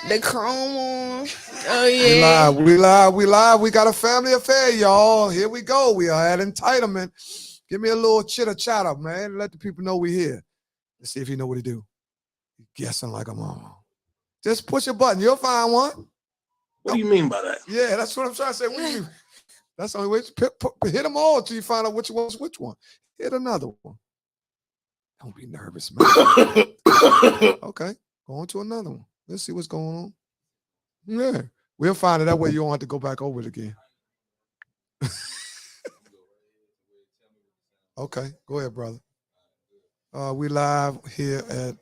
The chrome on. Oh We yeah. live, we live, we live. We got a family affair, y'all. Here we go. We are at entitlement. Give me a little chitter chatter, man. Let the people know we here. Let's see if you know what to do. You guessing like a mama. Just push a button. You'll find one. What do you mean by that? Yeah, that's what I'm trying to say. What do you mean? That's the only way. Hit them all till you find out which one's which one. Hit another one. Don't be nervous, man. Okay, go on to another one. Let's see what's going on. Yeah, we'll find it. That way you don't have to go back over it again. Okay, go ahead, brother. We live here at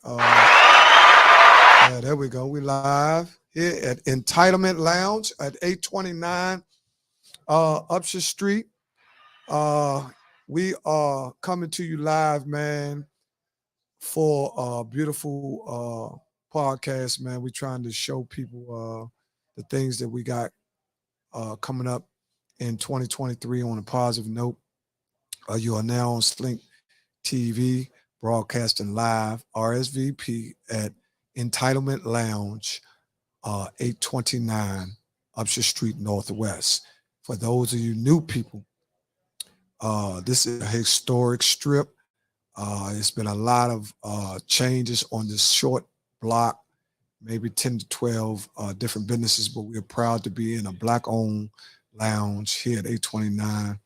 yeah, there we go. We live here at Entitlement Lounge at 829 Upshur Street. We are coming to you live, man, for a beautiful podcast, man. We're trying to show people the things that we got coming up in 2023 on a positive note. You are now on Slink TV, broadcasting live, RSVP at Entitlement Lounge, 829 Upshur Street Northwest. For those of you new people, this is a historic strip. It's been a lot of changes on this short block, maybe 10 to 12 different businesses, but we're proud to be in a black-owned lounge here at 829.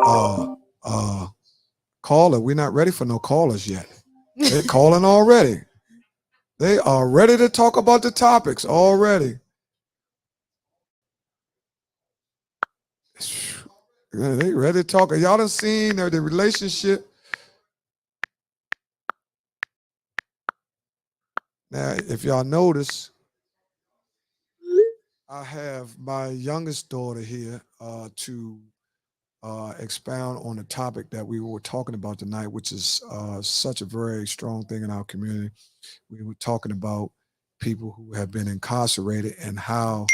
Uh, uh, Caller, we're not ready for no callers yet. They're calling already. They are ready to talk about the topics already. They ready to talk. Y'all done seen the relationship. Now, if y'all notice, I have my youngest daughter here to expound on the topic that we were talking about tonight, which is such a very strong thing in our community. We were talking about people who have been incarcerated and how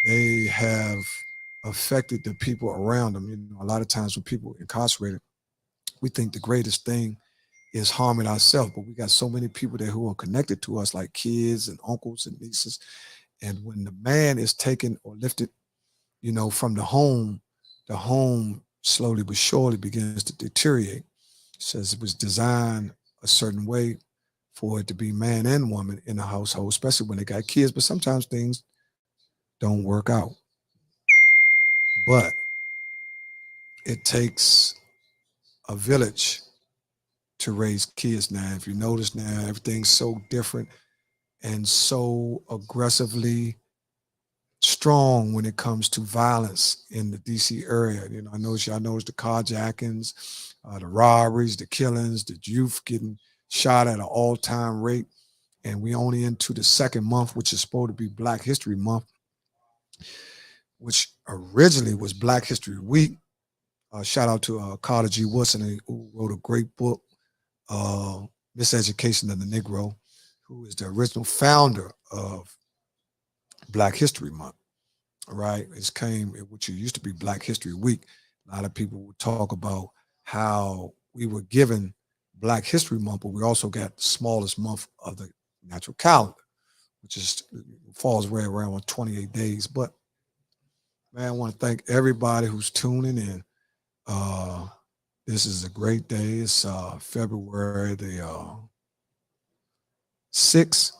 they have affected the people around them. You know, a lot of times when people are incarcerated, we think the greatest thing is harming ourselves, but we got so many people there who are connected to us, like kids and uncles and nieces. And when the man is taken or lifted, you know, from the home slowly but surely begins to deteriorate. It says it was designed a certain way for it to be man and woman in the household, especially when they got kids. But sometimes things don't work out. But it takes a village to raise kids now. If you notice now, everything's so different and so aggressively strong when it comes to violence in the DC area. You know, I noticed y'all noticed the carjackings, the robberies, the killings, the youth getting shot at an all-time rate. And we only into the second month, which is supposed to be Black History Month, which originally was Black History Week. Shout out to Carter G. Woodson, who wrote a great book, Miseducation of the Negro, who is the original founder of Black History Month. Right? It came, which used to be Black History Week. A lot of people would talk about how we were given Black History Month, but we also got the smallest month of the natural calendar, which is falls right around on 28 days. But man, I want to thank everybody who's tuning in. Uh, this is a great day. It's February the 6th.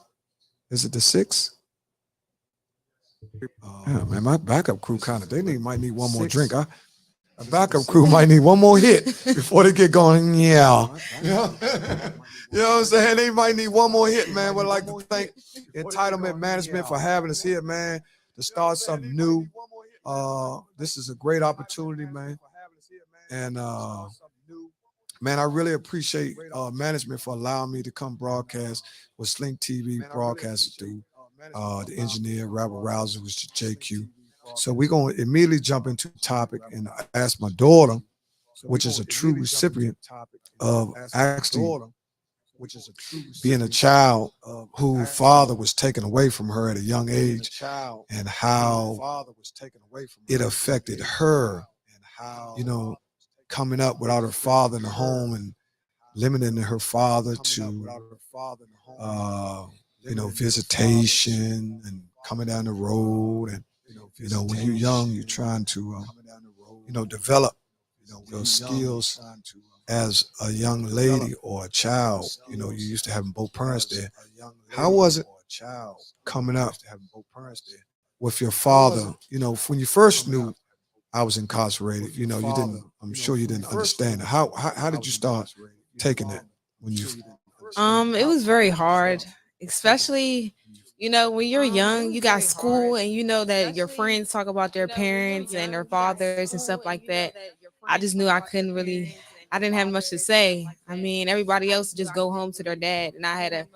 Is it the 6th? Yeah, man, my backup crew kind of, might need one more drink. A backup crew might need one more hit before they get going. Yeah. You know, you know what I'm saying? They might need one more hit, man. But I'd like to thank Entitlement Management for having us here, man, to start something new. This is a great opportunity, man. And man, I really appreciate management for allowing me to come broadcast with Slink TV broadcasting through the engineer, Robert Rouser, which is JQ. So we're going to immediately jump into the topic and ask my daughter, which is a true recipient of actually being a child whose father was taken away from her at a young age, and how it affected her, you know, coming up without her father in the home and limiting her father to visitation and coming down the road. And when you're young, you're trying to develop your skills as a young lady or a child. You used to having both parents there. How was it coming up with your father? When you first knew I was incarcerated, you didn't. I'm sure you didn't understand it. How did you start taking it when you? It was very hard, especially when you're young, you got school, and you know that your friends talk about their parents and their fathers and stuff like that. I just knew I couldn't really. I didn't have much to say. I mean, everybody else just go home to their dad, and I had to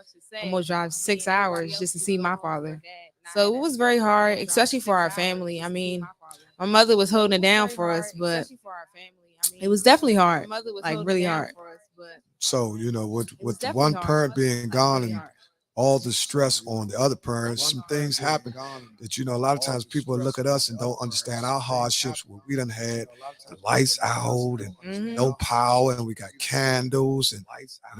almost drive 6 hours just to see my father. So it was very hard, especially for our family. I mean, my mother was holding it down for us, but it was definitely hard, like really hard. So with the one parent being gone and all the stress on the other parents, some things happen that a lot of times people look at us and don't understand our hardships where we done had the lights out and no power, and we got candles, and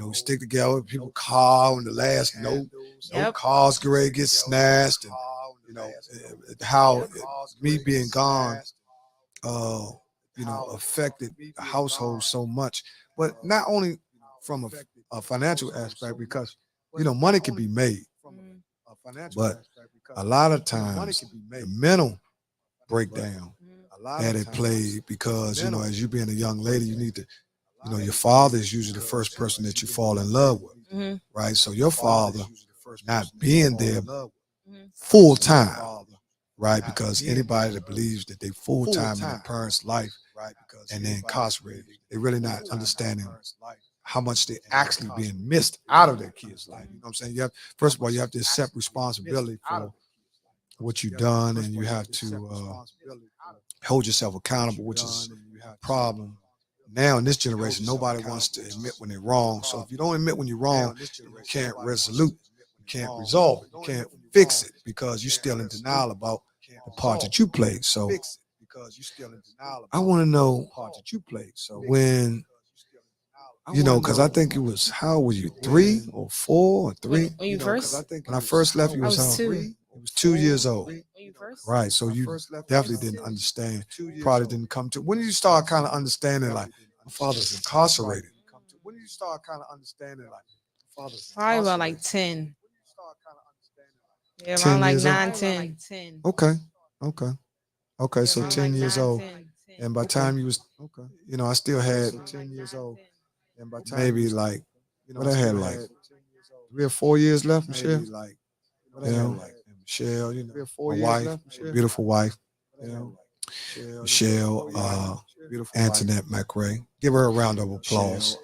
we stick together with people car on the last note. No cars get ready to get snatched, and how me being gone affected the household so much. But not only from a financial aspect, because money can be made, but a lot of times the mental breakdown that it played, because as you being a young lady, you need to your father is usually the first person that you fall in love with, right? So your father not being there full time, right? Because anybody that believes that they full time in a parent's life and they're incarcerated, they're really not understanding how much they're actually being missed out of their kids' life. You know what I'm saying? First of all, you have to accept responsibility for what you've done, and you have to hold yourself accountable, which is a problem. Now in this generation, nobody wants to admit when they're wrong. So if you don't admit when you're wrong, you can't you can't resolve it, you can't fix it, because you're still in denial about the part that you played. So I want to know when because I think it was, how old were you, 3 or 4 or 3? When you first, When I first left, you I was was how? 2. It was 2 years old. Right. So you definitely didn't understand. Probably didn't come to. When did you start kind of understanding, like, my father's incarcerated? When did you start kind of understanding, like, my father's Probably about incarcerated? like 10. Yeah, around 10 like years old? 9, 10. Okay. Okay. Okay. So 10 years old. And by the time you was, I still had 10 years old. And by maybe like, what I had, like 3 or 4 years left, Michelle. Michelle, my wife, beautiful wife, Michelle, Antoinette McRae. Give her a round of applause.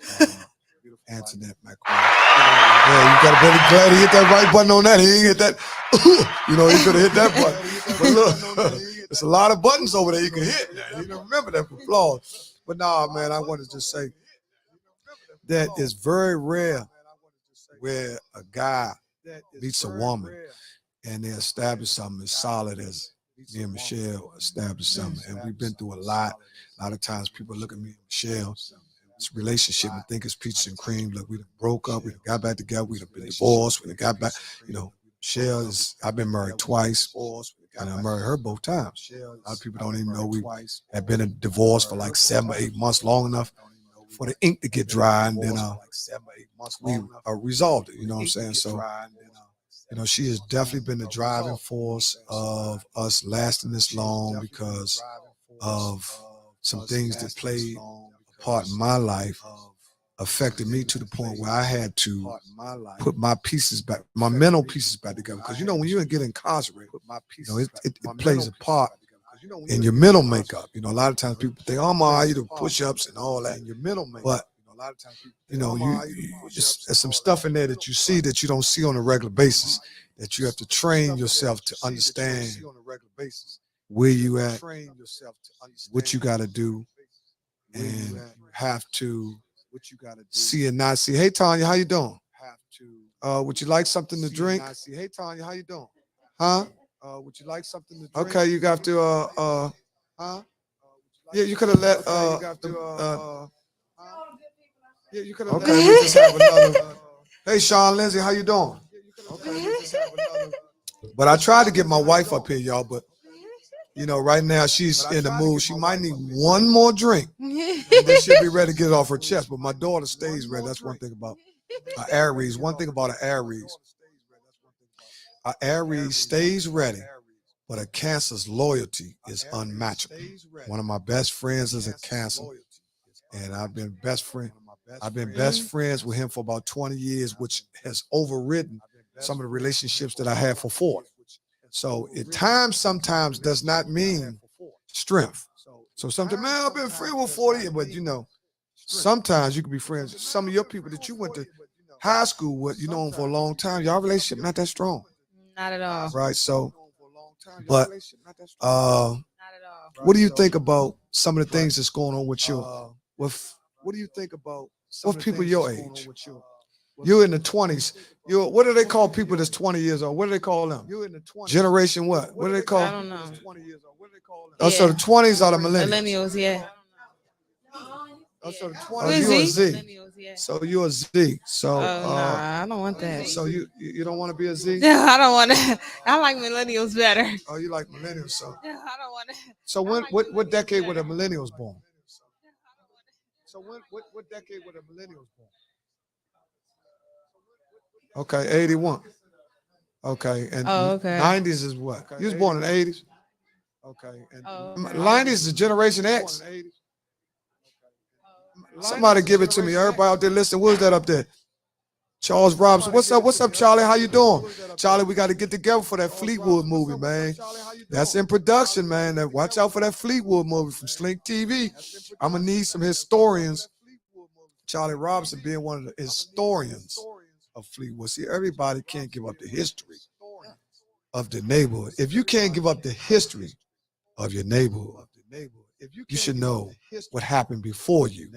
Antoinette McRae. Yeah, you gotta be glad he hit that right button on that. He ain't hit that. He could have hit that button. But look, there's a lot of buttons over there you can hit. You don't remember that for applause. But nah, man, I want to just say that it's very rare where a guy meets a woman and they establish something as solid as me and Michelle established something. And we've been through a lot. A lot of times people look at me and Michelle, this relationship, and think it's peaches and cream. Look, we done broke up, we done got back together, we done been divorced, we done got back. Michelle I've been married twice, and I married her both times. A lot of people don't even know we had been in divorce for like 7 or 8 months, long enough for the ink to get dry, and then we resolved it. You know what I'm saying? So she has definitely been the driving force of us lasting this long, because of some things that played a part in my life, affected me to the point where I had to put my pieces back, my mental pieces back together. Because when you get incarcerated, it plays a part in your mental makeup. A lot of times people think, oh my, you do push-ups and all that. But there's some stuff in there that you see that you don't see on a regular basis, that you have to train yourself to understand where you at, what you got to do, and you have to see and not see. Hey, Tanya, how you doing? Would you like something to drink? Hey, Tanya, how you doing? Huh? Would you like something to drink? Okay, you got to huh? Yeah, you could have let Yeah, you could have. Okay, we just have another. Hey, Sean Lindsay, how you doing? Okay, we just have another. But I tried to get my wife up here, y'all. But right now she's in the mood. She might need one more drink, and then she'll be ready to get it off her chest. But my daughter stays ready. That's one thing about Aries. One thing about an Aries stays ready, but a Cancer's loyalty is unmatchable. One of my best friends is a Cancer, and I've been best friends with him for about 20 years, which has overridden some of the relationships that I had for 40. So sometimes does not mean strength. So sometimes, man, I've been friends with 40, but sometimes you can be friends. Some of your people that you went to high school with, you know them for a long time. Y'all relationship not that strong. Not at all. Right. So, but what do you think about some of the things that's going on with you? What do you think about people your age? You're in the 20s. What do they call people that's 20 years old? What do they call them? Generation what? What do they call? I don't know. Oh, so the 20s are the millennials. Millennials, yeah. Oh, so the Who is 20s, you're a he? Z. So you're a Z. So Oh, nah, I don't want that. so you don't want to be a Z? Yeah, I don't want to. I like millennials better. Oh, you like millennials. So Yeah, I don't want to. so what decade were the millennials born? So what decade were the millennials born? Okay, 81. Okay, and Oh, okay. 90s is what? You was born in the 80s. Okay, and Oh, okay. 90s is Generation X. Somebody give it to me. Everybody out there listening, who's that up there? Charles Robinson. What's up? What's up, Charlie? How you doing? Charlie, we got to get together for that Fleetwood movie, man. That's in production, man. Watch out for that Fleetwood movie from Slink TV. I'm going to need some historians. Charlie Robinson being one of the historians of Fleetwood. See, everybody can't give up the history of the neighborhood. If you can't give up the history of your neighborhood, you should know what happened before you.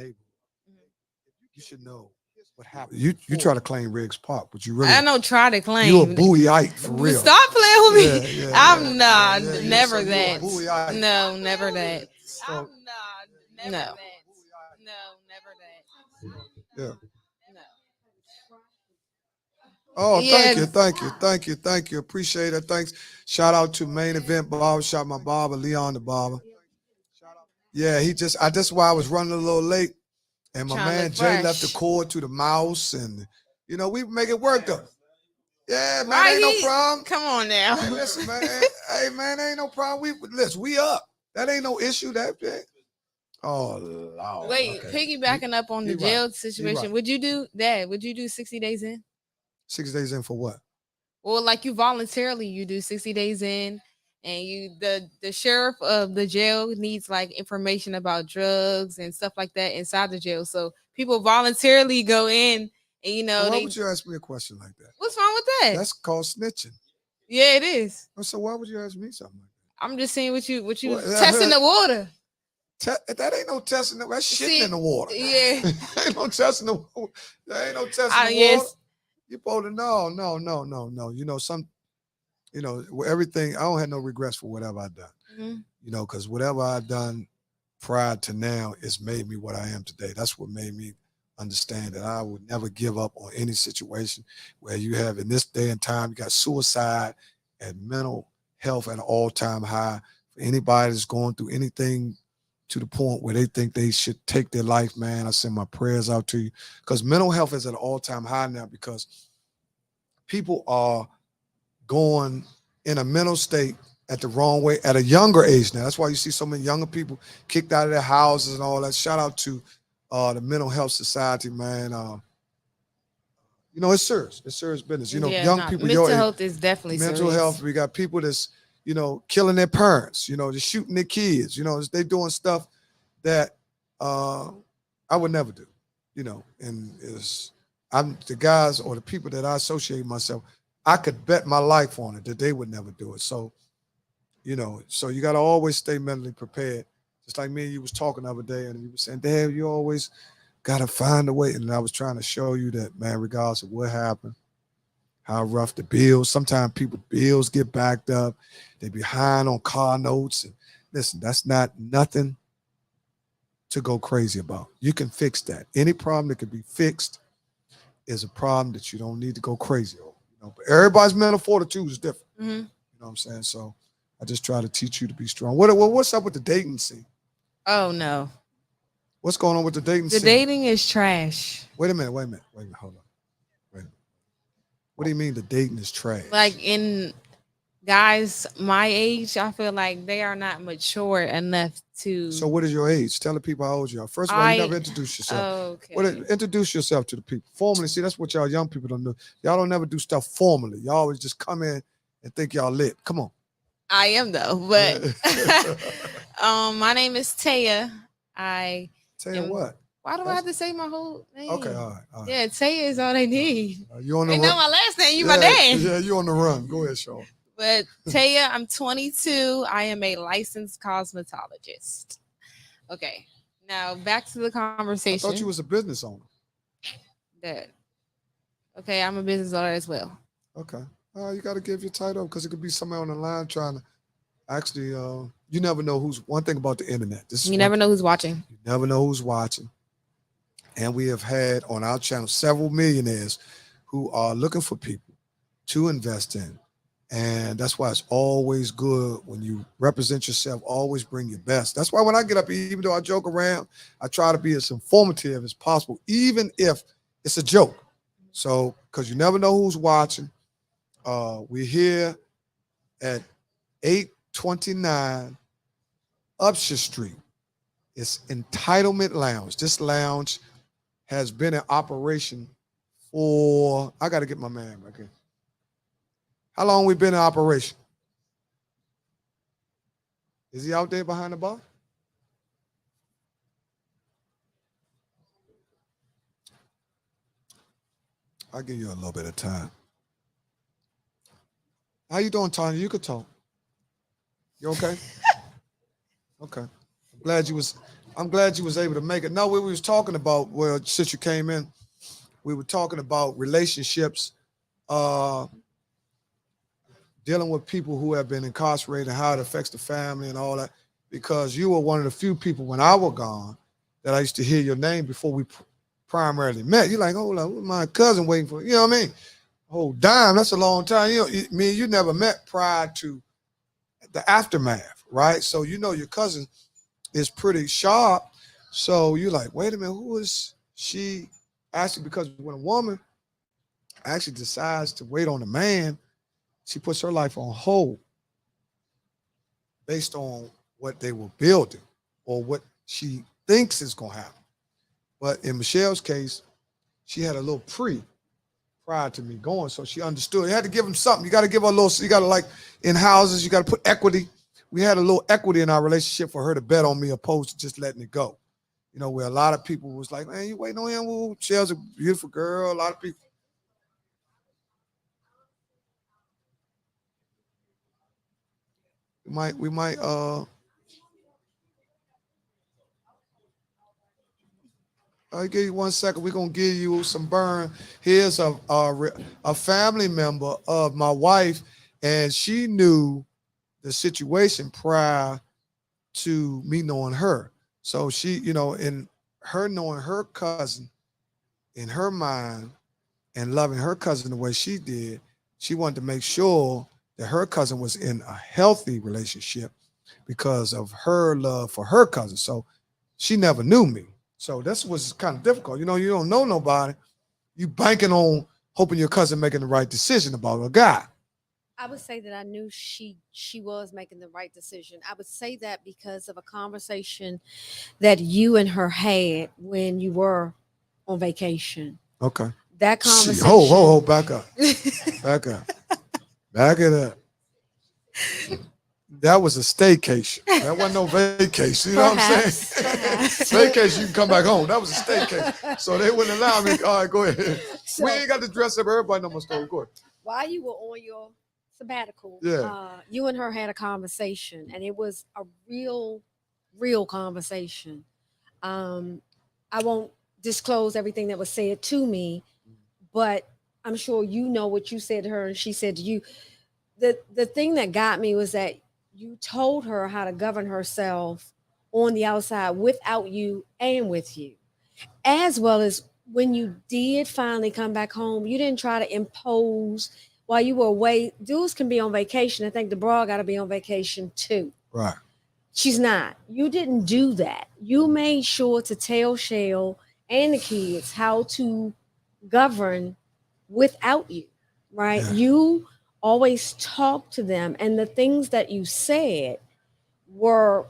You should know what happened. You try to claim Riggs Park, but you really I don't try to claim. You a Bowieite for real. Stop playing with me. Yeah, I'm never so that. Bowieite. No, never that. So, No, never that. yeah. No. Oh, Yes. thank you. Appreciate it. Thanks. Shout out to Main Event Barbershop, my barber, Leon the barber. Yeah, that's why I was running a little late. And my Trying to man look Jay left the fresh. cord to the mouse, and we make it work though. Yeah, man, Right, ain't no problem. Come on now. Hey, listen, man. Hey, man, ain't no problem. We up. That ain't no issue. That. Oh Lord. Wait, okay. piggybacking up on the He jail right. situation, Right. would you do that? Would you do 60 days in? 6 days in for what? Or like you voluntarily you do 60 days in and the sheriff of the jail needs like information about drugs and stuff like that inside the jail. So people voluntarily go in and Why would you ask me a question like that? What's wrong with that? That's called snitching. Yeah, it is. So why would you ask me something like that? I'm just saying what you testing the water. That ain't no testing. That's shitting in the water. Yeah. Ain't no testing the water. There ain't no testing the Yes. water. You supposed to no. Everything. I don't have no regrets for whatever I done. Mm-hmm. Because whatever I done prior to now has made me what I am today. That's what made me understand that I would never give up on any situation where you have in this day and time, you got suicide and mental health at an all-time high. For anybody that's going through anything to the point where they think they should take their life, man, I send my prayers out to you. Because mental health is at an all-time high now because people are going in a mental state at the wrong way at a younger age now. That's why you see so many younger people kicked out of their houses and all that. Shout out to the Mental Health Society, man. It's serious. It's serious business. Young people. Mental health is definitely mental serious. health. We got people that's killing their parents. Just shooting their kids. They doing stuff that I would never do. And I'm the guys or the people that I associate myself. I could bet my life on it that they would never do it. So, so you got to always stay mentally prepared. Just like me and you was talking the other day, and you were saying, Dad, you always got to find a way. And I was trying to show you that, man, regardless of what happened, how rough the bills. Sometimes people bills get backed up. They behind on car notes. And listen, that's not nothing to go crazy about. You can fix that. Any problem that can be fixed is a problem that you don't need to go crazy over. But everybody's mental fortitude is different. Hmm. You know what I'm saying? So I just try to teach you to be strong. What's up with the dating scene? Oh no, What's going on with the dating the scene? dating is trash. Wait a minute, hold on. Wait a minute. What do you mean the dating is trash? Like in guys my age, I feel like they are not mature enough So to. what is your age? Tell the people how old you are. First of all, you never I introduce yourself. okay. Introduce yourself to the people formally. See, that's what y'all young people don't do. Y'all don't never do stuff formally. Y'all always just come in and think y'all lit. Come on. I am though, but my name is Taya. I Tell you am. what. Why do I That's have to say my whole okay. name? All right. All right. Yeah, Taya is all they need. You on the They know run? my last name. You my Yeah, dad. yeah. You on the run? Go ahead, Sean. But Taya, I'm 22. I am a licensed cosmetologist. Okay. Now back to the I thought conversation. you was a business owner. That okay, I'm a business owner as well. Okay. You got to give your title because it could be somebody on the line trying to actually. You never know who's. One thing about the internet. This is You one never thing. know who's watching. You never know who's watching. And we have had on our channel several millionaires who are looking for people to invest in. And that's why it's always good when you represent yourself, always bring your best. That's why when I get up, even though I joke around, I try to be as informative as possible, even if it's a joke. So, because you never know who's watching. We're here at 829 Upshur Street. It's Entitlement Lounge. This lounge has been in operation for, I got to get my man back here. How long we been in operation? Is he out there behind the bar? I'll give you a little bit of time. How you doing, Tanya? You could talk. You okay? Okay. I'm glad you was able to make it. No, we was talking about, well, since you came in, we were talking about relationships, uh, dealing with people who have been incarcerated and how it affects the family and all that. Because you were one of the few people when I was gone that I used to hear your name before we primarily met. You're like, hold on, my cousin waiting for, you know what I mean? Oh, damn, that's a long time. Me and you never met prior to the aftermath, right? So you know your cousin is pretty sharp. So you're like, wait a minute, who is she? Actually, because when a woman actually decides to wait on a man, she puts her life on hold based on what they were building or what she thinks is going to happen. But in Michelle's case, she had a little prior to me going, so she understood. You had to give him something. You got to give her a little. You got to like in houses. You got to put equity. We had a little equity in our relationship for her to bet on me, opposed to just letting it go. Where a lot of people was like, "Man, you waiting on him?" Well, Michelle's a beautiful girl. A lot of people. We might. I'll give you 1 second. We're gonna give you some burn. Here's a family member of my wife, and she knew the situation prior to me knowing her. So she, in her knowing her cousin, in her mind, and loving her cousin the way she did, she wanted to make sure that her cousin was in a healthy relationship because of her love for her cousin. So she never knew me. So this was kind of difficult. You don't know nobody. You banking on hoping your cousin making the right decision about a guy. I would say that I knew she was making the right decision. I would say that because of a conversation that you and her had when you were on vacation. Okay. That See, conversation. hold, back up. Back up. Back it up. That was a staycation. That wasn't no vacation. You know what I'm Perhaps, saying? perhaps. Vacation, you can come back home. That was a staycation. So they wouldn't allow me. All right, go ahead. So We ain't got to dress up everybody no more store. Go ahead. while you were on your sabbatical, Yeah. you and her had a conversation, and it was a real conversation. Um, I won't disclose everything that was said to me, but I'm sure you know what you said to her and she said to you. The thing that got me was that you told her how to govern herself on the outside without you and with you. As well as when you did finally come back home, you didn't try to impose while you were away. Dudes can be on vacation. I think the bra got to be on vacation too. Right. She's not. You didn't do that. You made sure to tell Shell and the kids how to govern without you, right? Yeah. You always talked to them, and the things that you said were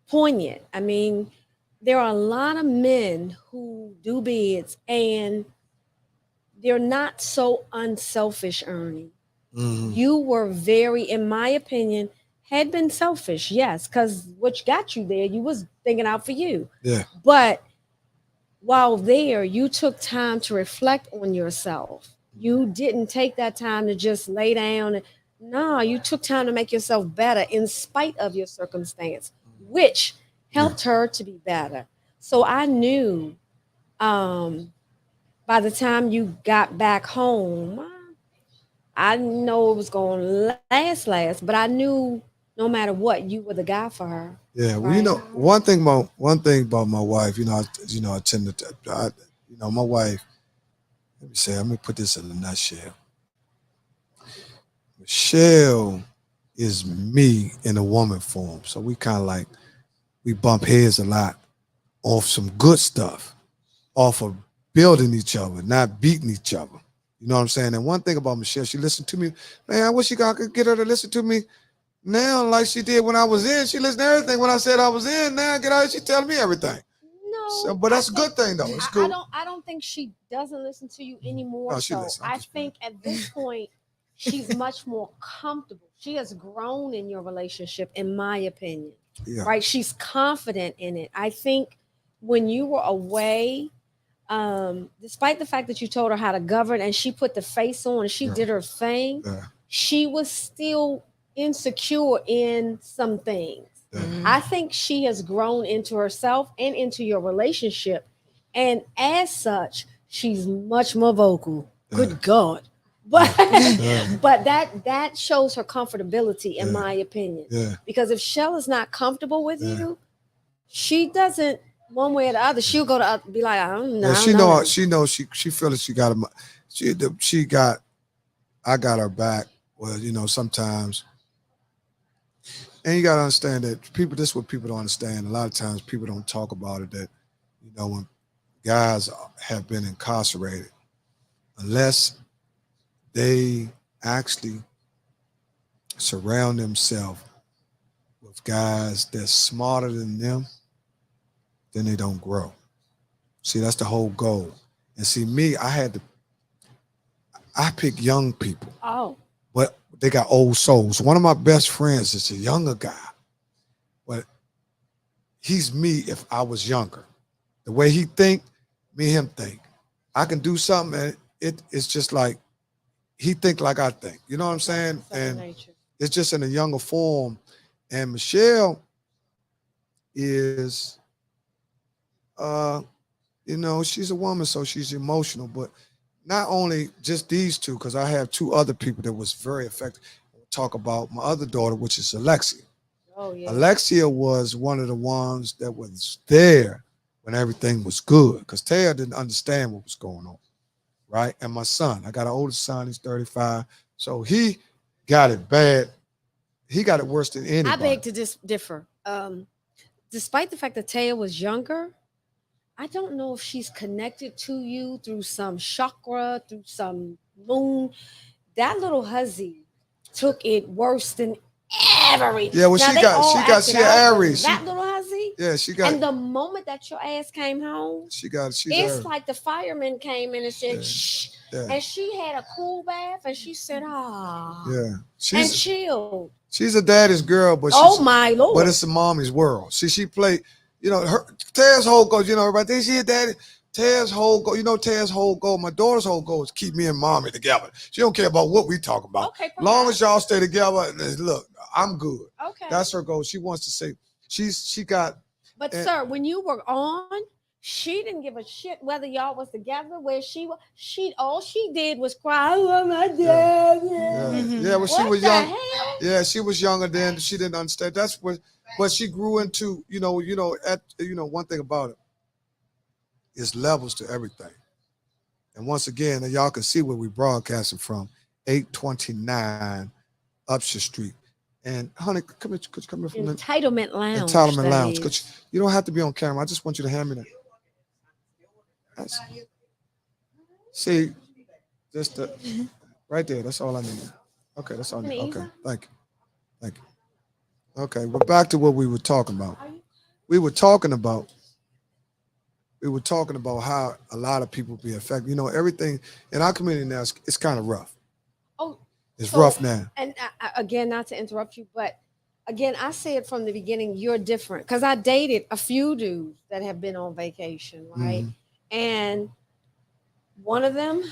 poignant. I mean, there are a lot of men who do bids and they're not so unselfish, Ernie. Hmm. You were very, in my opinion, had been selfish, yes, because what got you there, you was thinking out for you. Yeah. But while there, you took time to reflect on yourself. You didn't take that time to just lay down. No, you took time to make yourself better in spite of your circumstance, which Yeah. helped her to be better. So I knew um, by the time you got back home, I know it was going to last, but I knew no matter what, you were the guy for her, Yeah. Well, right? one thing about my wife, I tend to, my wife. Let me put this in a nutshell. Michelle is me in a woman form, so we kind of like we bump heads a lot off some good stuff, off of building each other, not beating each other. You know what I'm saying? And one thing about Michelle, she listened to me. Man, I wish I could get her to listen to me now like she did when I was in. She listened to everything when I said I was in. Now get out, she telling me everything. So, No, but I that's a think good thing though. It's I good. don't I don't think she doesn't listen to you anymore. No, she So listens. I'm I just think at this point she's much more comfortable. She has grown in your relationship, in my opinion. yeah, Right? She's confident in it. I think when you were away, despite the fact that you told her how to govern and she put the face on and she yeah, did her thing, yeah, she was still insecure in some things. yeah, Mhm. I think she has grown into herself and into your relationship. And as such, she's much more vocal. yeah, Good God. But yeah, but that shows her comfortability, in yeah, my opinion. yeah, Because if Shell is not comfortable with yeah. you, she doesn't one way or the other, she'll go to be like, Yeah, I don't know him. she feels like she got a, she got I got her back. Well, sometimes, and you gotta understand that people. This is what people don't understand. A lot of times, people don't talk about it. That when guys have been incarcerated, unless they actually surround themselves with guys that's smarter than them, then they don't grow. See, that's the whole goal. And see, me, I pick young people, Oh, but they got old souls. One of my best friends is a younger guy, but he's me if I was younger. The way he think, me and him think. I can do something and it's just like he think like I think. You know what I'm saying? second And nature. it's just in a younger form. And Michelle is uh, she's a woman, so she's emotional, but not only just these two, because I have two other people that was very effective. I'll talk about my other daughter, which is Alexia. Oh yeah. Alexia was one of the ones that was there when everything was good, because Taya didn't understand what was going on, right? And my son, I got an older son, he's 35, so he got it bad. He got it worse than I anybody. beg to differ. Despite the fact that Taya was younger, I don't know if she's connected to you through some chakra, through some moon. That little hussy took it worse than every. Yeah, well, Now they all acted she out, but Aries. that little hussy. Yeah, And the moment that your ass came home, she's it's Aries. like the fireman came in and said, Yeah, shh. yeah, And she had a cool bath and she said, ah, yeah. and chilled. She's a daddy's girl, Oh my but Lord. it's a mommy's world. See, she played, her Tara's whole goal, everybody thinks she a daddy. Tara's whole goal, Tara's whole goal, my daughter's whole goal is keep me and mommy together. She don't care about what we talk about. Okay, Long as perhaps. y'all stay together, and look, I'm good. Okay. That's her goal. She wants to say, she got, But and, sir, when you were on, she didn't give a shit whether y'all was together. Where she was, she all she did was cry. I love my dad. yeah, Mhm. yeah, when she What was the young, hell? yeah, she was younger then, she didn't understand. That's what, But she grew into, one thing about it is levels to everything. And once again, and y'all can see where we broadcasting from, 829 Upshur Street. And honey, come here, could you come here for a minute? Entitlement Lounge. Entitlement That Lounge. is. You don't have to be on camera. I just want you to hand me that. That's, see, just right there. That's all I need. Okay, that's all I need. Okay, thank you. Thank you. Okay, we're back to what we were talking about. We were talking about how a lot of people be affected. Everything in our community now it's kind of rough. Oh, It's so, rough now. and again, not to interrupt you, but again, I said from the beginning, you're different because I dated a few dudes that have been on vacation, right? Mhm. And one of them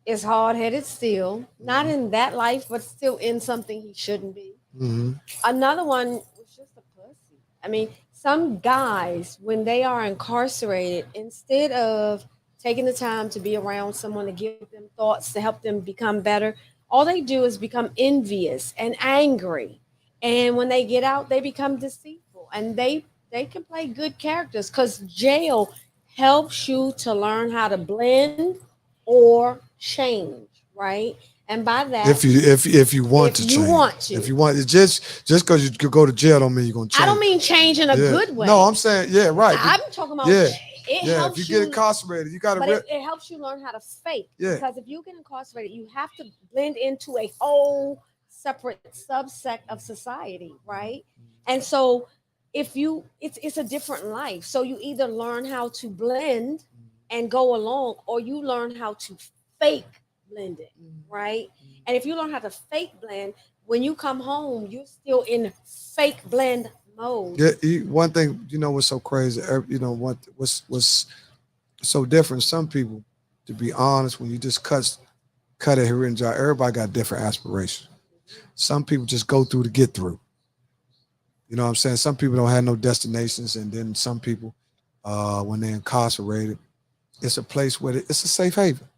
is hard headed still, not in that life, but still in something he shouldn't be. Mhm. Another one was just a pussy. I mean, some guys, when they are incarcerated, instead of taking the time to be around someone to give them thoughts to help them become better, all they do is become envious and angry. And when they get out, they become deceitful and they can play good characters because jail helps you to learn how to blend or change, right? And by that, If you want if to you change, want to. if you want, it's just because you could go to jail don't mean you're gonna I don't change. mean change in a Yeah. good way. No, I'm saying yeah, right. I'm talking about Yeah, it yeah. If helps you get you, incarcerated, you got to. but it helps you learn how to fake. Yeah. Because if you get incarcerated, you have to blend into a whole separate subsect of society, right? And so if you it's a different life. So you either learn how to blend and go along, or you learn how to fake blend it, right? And if you learn how to fake blend, when you come home, you're still in fake blend mode. Yeah, one thing what's so crazy. What's so different. Some people, to be honest, when you just cut it here and there, everybody got different aspirations. Some people just go through to get through. You know what I'm saying? Some people don't have no destinations, and then some people, when they're incarcerated, it's a place where it's a safe haven.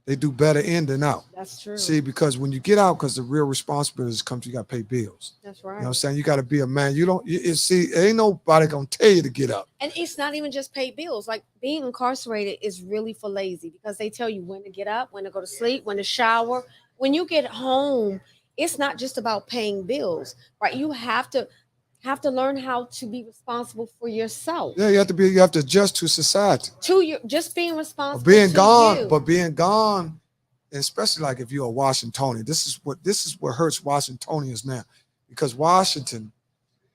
They do better in than out. That's true. See, because when you get out, because the real responsibilities comes, you got to pay bills. That's You know right. what I'm saying? You got to be a man. You don't, see, ain't nobody going to tell you to get up. And it's not even just pay bills. Like being incarcerated is really for lazy because they tell you when to get up, when to go to sleep, when to shower. When you get home, it's not just about paying bills, right? You have to learn how to be responsible for yourself. Yeah, you have to adjust to society. To your just being But responsible being to gone, you. but being gone, and especially like if you're a Washingtonian, this is what hurts Washingtonians now. Because Washington,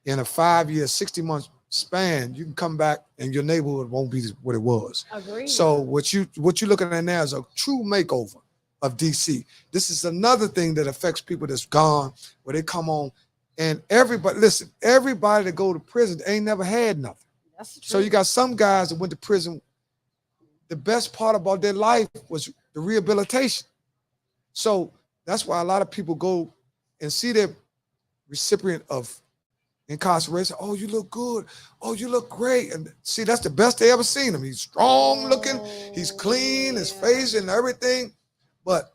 in a 5 year, 60 month span, you can come back and your neighborhood won't be what it was. Agreed. So what you're looking at now is a true makeover of DC. This is another thing that affects people that's gone, where they come on, and everybody that go to prison ain't never had nothing. That's the truth. So you got some guys that went to prison. The best part about their life was the rehabilitation. So that's why a lot of people go and see their recipient of incarceration. Oh, you look good. Oh, you look great. And see, that's the best they ever seen him. He's strong looking. He's clean, his face and everything. But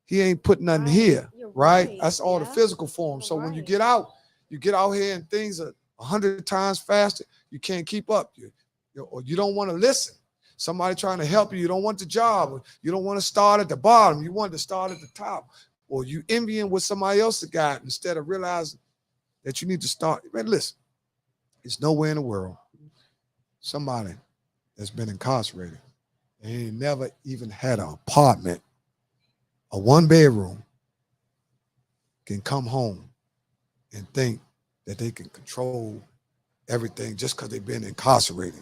he ain't put nothing Right. here, You're right? right. That's all the Yeah. physical form. So You're when you right. get out here and things are 100 times faster. You can't keep up. Or you don't want to listen. Somebody trying to help you. You don't want the job. Or you don't want to start at the bottom. You want to start at the top. Or you envying what somebody else got instead of realizing that you need to start. Man, listen, it's nowhere in the world somebody that's been incarcerated and ain't never even had an apartment, a 1 bedroom, can come home and think that they can control everything just because they've been incarcerated.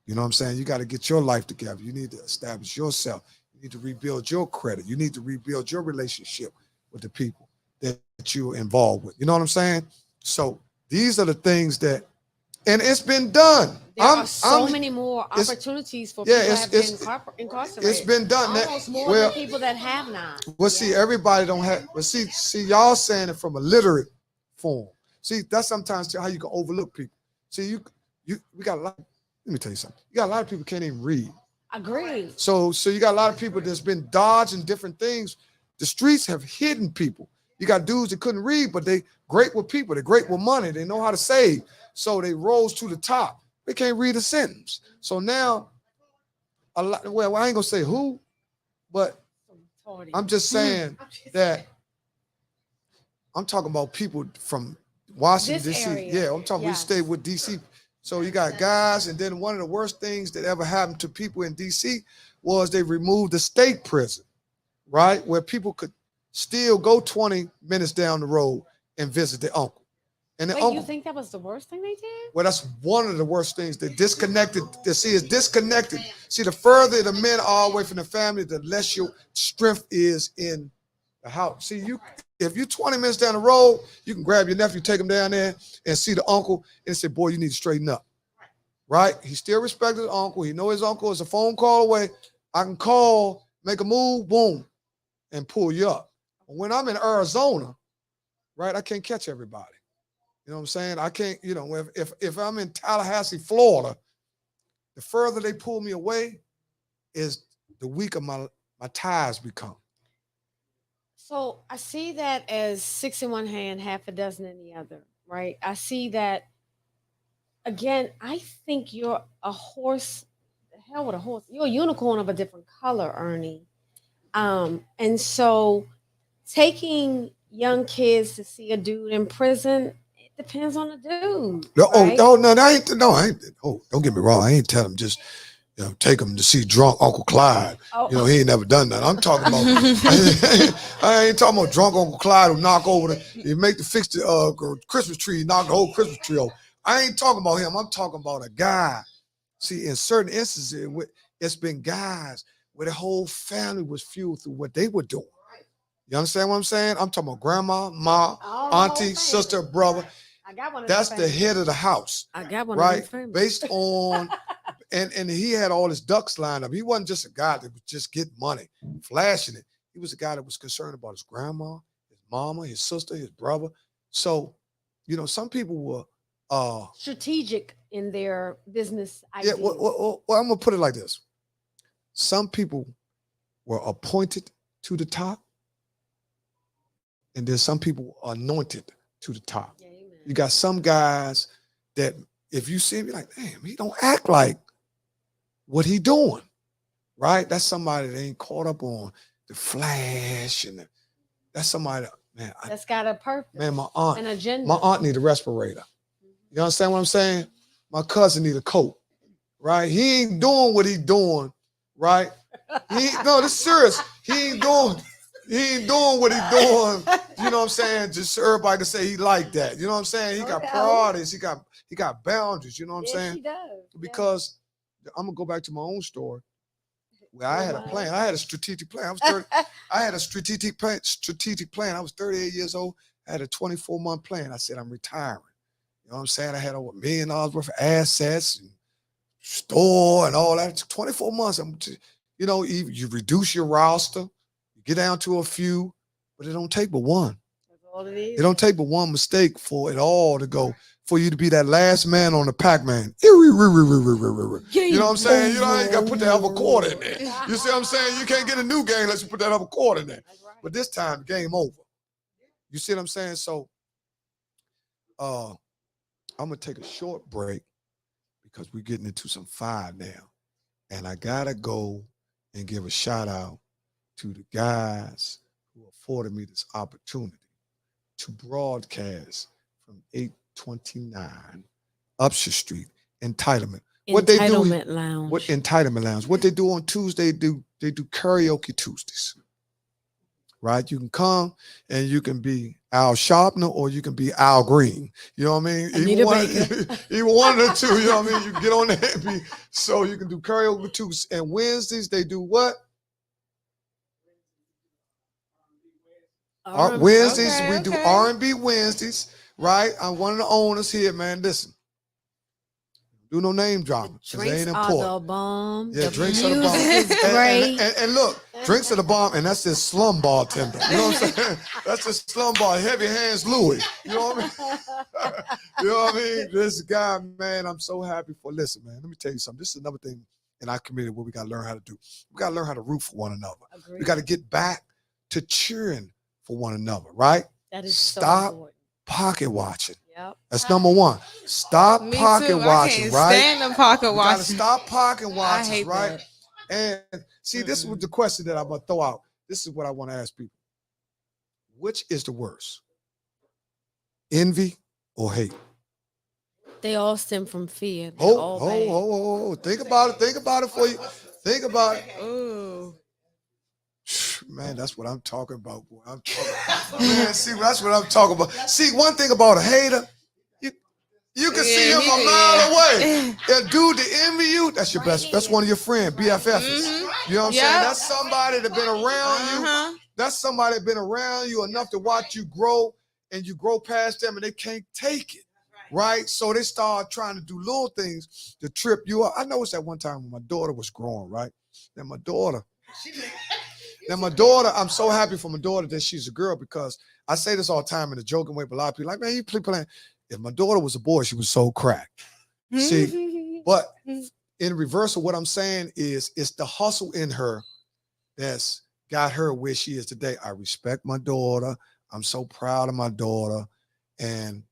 You know what I'm saying? You got to get your life together. You need to establish yourself. You need to rebuild your credit. You need to rebuild your relationship with the people that you're involved with. You know what I'm saying? So these are the things that, and it's been done. There are so many more opportunities for people that have been incarcerated. It's been done. Almost more than people that have not. Well, see, everybody don't have. But see, y'all saying it from a literate form. See, that's sometimes how you can overlook people. See, we got a lot. Let me tell you something. You got a lot of people can't even read. Agreed. So you got a lot of people that's been dodging different things. The streets have hidden people. You got dudes that couldn't read, but they great with people. They're great with money. They know how to save. So they rose to the top. They can't read a sentence. So now, a lot. Well, I ain't gonna say who, but I'm just saying that I'm talking about people from Washington, This D.C. area. Yeah, I'm talking, we Yes. stay with D.C. So you got guys, and then one of the worst things that ever happened to people in D.C. was they removed the state prison, right? Where people could still go 20 minutes down the road and visit their uncle. And the Wait, uncle, you think that was the worst thing they did? well, that's one of the worst things. They disconnected. See, it's disconnected. See, the further the men are away from the family, the less your strength is in the house. See, if you're 20 minutes down the road, you can grab your nephew, take him down there, and see the uncle, and say, "Boy, you need to straighten up." Right? He still respects his uncle. He know his uncle is a phone call away. I can call, make a move, boom, and pull you up. But when I'm in Arizona, right, I can't catch everybody. You know what I'm saying? I can't, if I'm in Tallahassee, Florida, the further they pull me away is the weaker my ties become. So I see that as six in one hand, half a dozen in the other, right? I see that again. I think you're a horse. The hell with a horse. You're a unicorn of a different color, Ernie. And so taking young kids to see a dude in prison, it depends on the dude, right? No, I ain't. Oh, don't get me wrong. I ain't tell them just take him to see drunk Uncle Clyde. Oh, He ain't never done that. I'm talking about. I ain't talking about drunk Uncle Clyde who knock over he make the fix the Christmas tree, knock the whole Christmas tree over. I ain't talking about him. I'm talking about a guy. See, in certain instances, it's been guys where the whole family was fueled through what they were doing. You understand what I'm saying? I'm talking about grandma, ma, auntie, sister, brother. I got one. That's the head of the house. I got one. Right? Based on, and he had all his ducks lined up. He wasn't just a guy that was just getting money, flashing it. He was a guy that was concerned about his grandma, his mama, his sister, his brother. So, some people were strategic in their business ideas. Yeah, well, I'm gonna put it like this. Some people were appointed to the top, and then some people were anointed to the top. Yeah, you got some guys that if you see him, you're like, damn, he don't act like what he doing, right? That's somebody that ain't caught up on the flash that's somebody, man. That's got a purpose. Man, an agenda. My aunt need a respirator. You understand what I'm saying? My cousin need a coat, right? He ain't doing what he doing, right? No, this is serious. He ain't doing what he doing. You know what I'm saying? Just so everybody can say he like that. You know what I'm saying? He got priorities. He got boundaries. You know what I'm saying? He does. Because I'm gonna go back to my own story where I had a plan. I had a strategic plan. I had a strategic plan. I was 38 years old. I had a 24-month plan. I said I'm retiring. You know what I'm saying? I had over $1 million worth of assets and store and all that. It took 24 months. You reduce your roster, you get down to a few, but it don't take but one. That's all it is. It don't take but one mistake for it all to go, for you to be that last man on the Pac-Man. You know what I'm saying? You got to put that other quarter in there. You see what I'm saying? You can't get a new game unless you put that other quarter in there. Right. But this time, game over. You see what I'm saying? So, I'm going to take a short break because we're getting into some fire now. And I got to go and give a shout out to the guys who afforded me this opportunity to broadcast from 829 Upshur Street, Entitlement. Lounge. What Entitlement Lounge. What they do on Tuesday, they do karaoke Tuesdays. Right? You can come and you can be Al Sharpner or you can be Al Green. You know what I mean? Even one of the two, you know what I mean? You can get on there and be, so you can do karaoke Tuesdays. And Wednesdays, they do what? Wednesdays, we do R&B Wednesdays, right? I'm one of the owners here, man. Listen. Do no name dropping. Drinks ain't are important. the bomb. Yeah, the drinks are the bomb. music is great. And look, drinks are the bomb, and that's this slum bartender. You know what I'm saying? That's this slum bar, heavy hands Louis. You know what I mean? You know what I mean? This guy, man, I'm so happy for. Listen, man, let me tell you something. This is another thing in our community what we got to learn how to do. We got to learn how to root for one another. Agreed. We got to get back to cheering for one another, right? That is so Stop important. pocket watching. Yep. That's number one. Stop Me pocket too. I watching, can't right? stand the pocket We gotta watching. stop pocket I watching, hate right? that. And see, this is the question that I'm gonna throw out. This is what I want to ask people. Which is the worst? Envy or hate? They all stem from fear. They're Oh, all oh, bad. oh, oh. Think about it. Think about it for you. Think about it. Ooh. Man, that's what I'm talking about, boy. I'm talking. Man, see, that's what I'm talking about. See, one thing about a hater, you can see him a mile away. That dude that envy you, that's your best. That's one of your friends, BFFs. You know what I'm saying? That's somebody that been around you. That's somebody that been around you enough to watch you grow, and you grow past them, and they can't take it. Right? So they start trying to do little things to trip you up. I noticed that one time when my daughter was growing, right? And my daughter, I'm so happy for my daughter that she's a girl, because I say this all the time in a joking way, but a lot of people are like, man, you playing. If my daughter was a boy, she was so cracked. See, but in reverse of what I'm saying is, it's the hustle in her that's got her where she is today. I respect my daughter. I'm so proud of my daughter. And,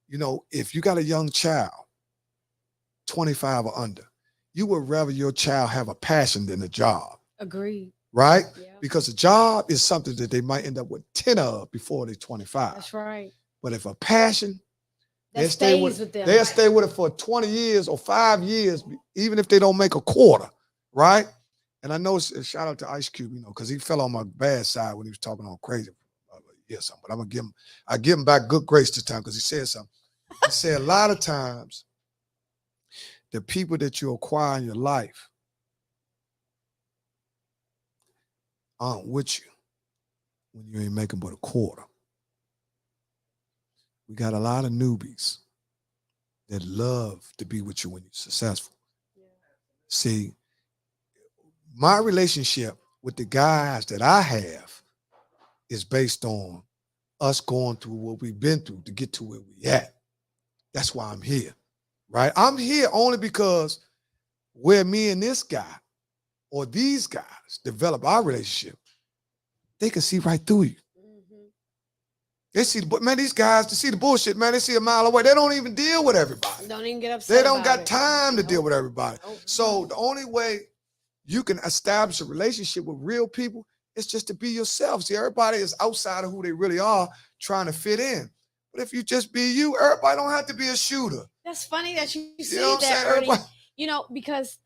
you know, if you got a young child, 25 or under, you would rather your child have a passion than a job. Agreed. Right? Yeah. Because a job is something that they might end up with 10 of before they're 25. That's right. But if a passion, That stays with them. they'll stay with it for 20 years or 5 years, even if they don't make a quarter, right? And I know, shout out to Ice Cube, you know, because he fell on my bad side when he was talking all crazy. Yes, but I'm gonna give him back good grace this time, because he said something. He said a lot of times the people that you acquire in your life aren't with you when you ain't making but a quarter. We got a lot of newbies that love to be with you when you're successful. Yeah. See, my relationship with the guys that I have is based on us going through what we've been through to get to where we at. That's why I'm here, right? I'm here only because where me and this guy or these guys develop our relationship, they can see right through you. They see, but man, these guys, to see the bullshit, man, they see a mile away. They don't even deal with everybody. Don't even get upset. They don't got time to deal with everybody. So the only way you can establish a relationship with real people is just to be yourself. See, everybody is outside of who they really are, trying to fit in. But if you just be you, everybody don't have to be a shooter. That's funny that you say know that, Ernie. You know, because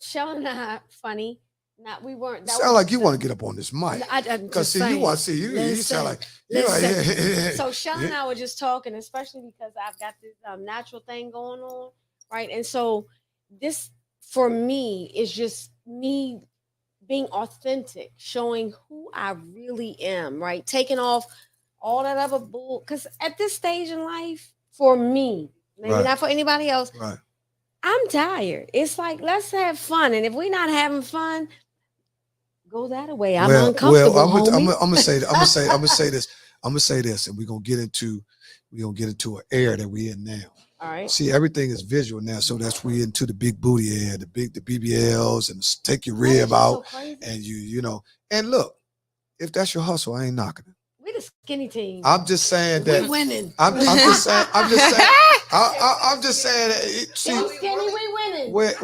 Shell and I, funny. Not we weren't. That sound like you want to get up on this mic. Because see, you want to see you sound like. So Shell and I were just talking, especially because I've got this natural thing going on, right? And so this for me is just me being authentic, showing who I really am, right? Taking off all that other bull. Because at this stage in life, for me, maybe not for anybody else, I'm tired. It's like, let's have fun, and if we're not having fun, go that way. I'm uncomfortable. Well, I'm gonna say this, and we're gonna get into an era that we're in now. All right. See, everything is visual now, so that's we into the big booty area, the BBLs, and take your rib out, and you know. And look, if that's your hustle, I ain't knocking it. We the skinny team. I'm just saying that we winning. I'm just saying. I'm just saying that. See, skinny, we winning. Where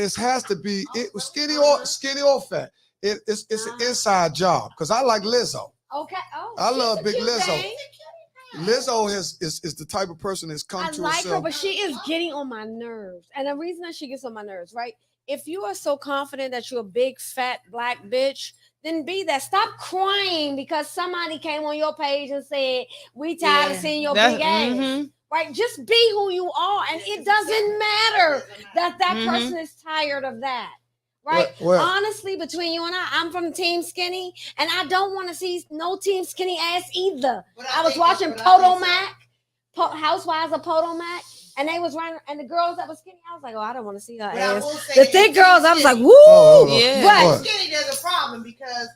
it has to be, it was skinny or fat. It's an inside job, because I like Lizzo. Okay. Oh, I love Big Lizzo. Thing. Lizzo is the type of person that's come to herself. Her, but she is getting on my nerves. And the reason that she gets on my nerves, right? If you are so confident that you're a big, fat, black bitch, then be that. Stop crying because somebody came on your page and said, we tired of seeing your big ass. Right? Just be who you are. And it doesn't matter that person is tired of that. Right? Well, honestly, between you and I'm from Team Skinny, and I don't want to see no Team Skinny ass either. I was watching Potomac, Housewives of Potomac, and they was running, and the girls that was skinny, I was like, oh, I don't want to see her ass. The thick girls, I was like, woo! Yeah. But skinny, there's a problem because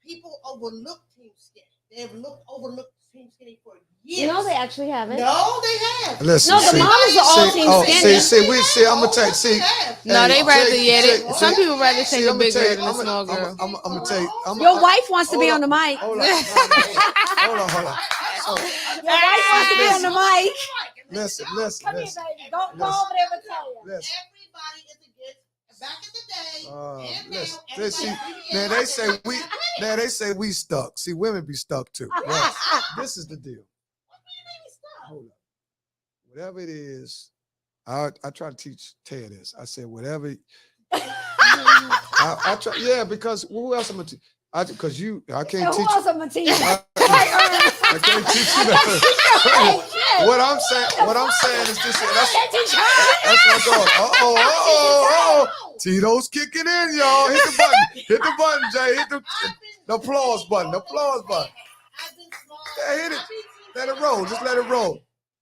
people overlook Team Skinny. They've overlooked Team Skinny for years. You know, they actually haven't. No, they have. Listen, No, the mamas are all Team Skinny. See, I'm gonna tell you, see. No, they rather some people rather see, take a I'ma big tell girl you, than a small girl. I'm gonna tell you. Your wife wants to be on the mic. Hold on. Hold on. So, Your wife wants to be on the mic. listen. Come here, baby. Go over there and tell you. Listen. Everybody is against. Back in the day, and Listen, now, see, everybody- now they say we stuck. See, women be stuck too. Right? This is the deal. Hold up. Whatever it is, I try to teach Ted this. I said whatever. I try, yeah, because who else I'm gonna teach? Because I can't teach. Who else I'm gonna teach? I can't teach you that. What I'm saying is this. That's my dog. Uh-oh. Tito's kicking in, y'all. Hit the button, Jay. Hit the applause button. The applause button. Yeah, hit it. Let it roll. Just let it roll.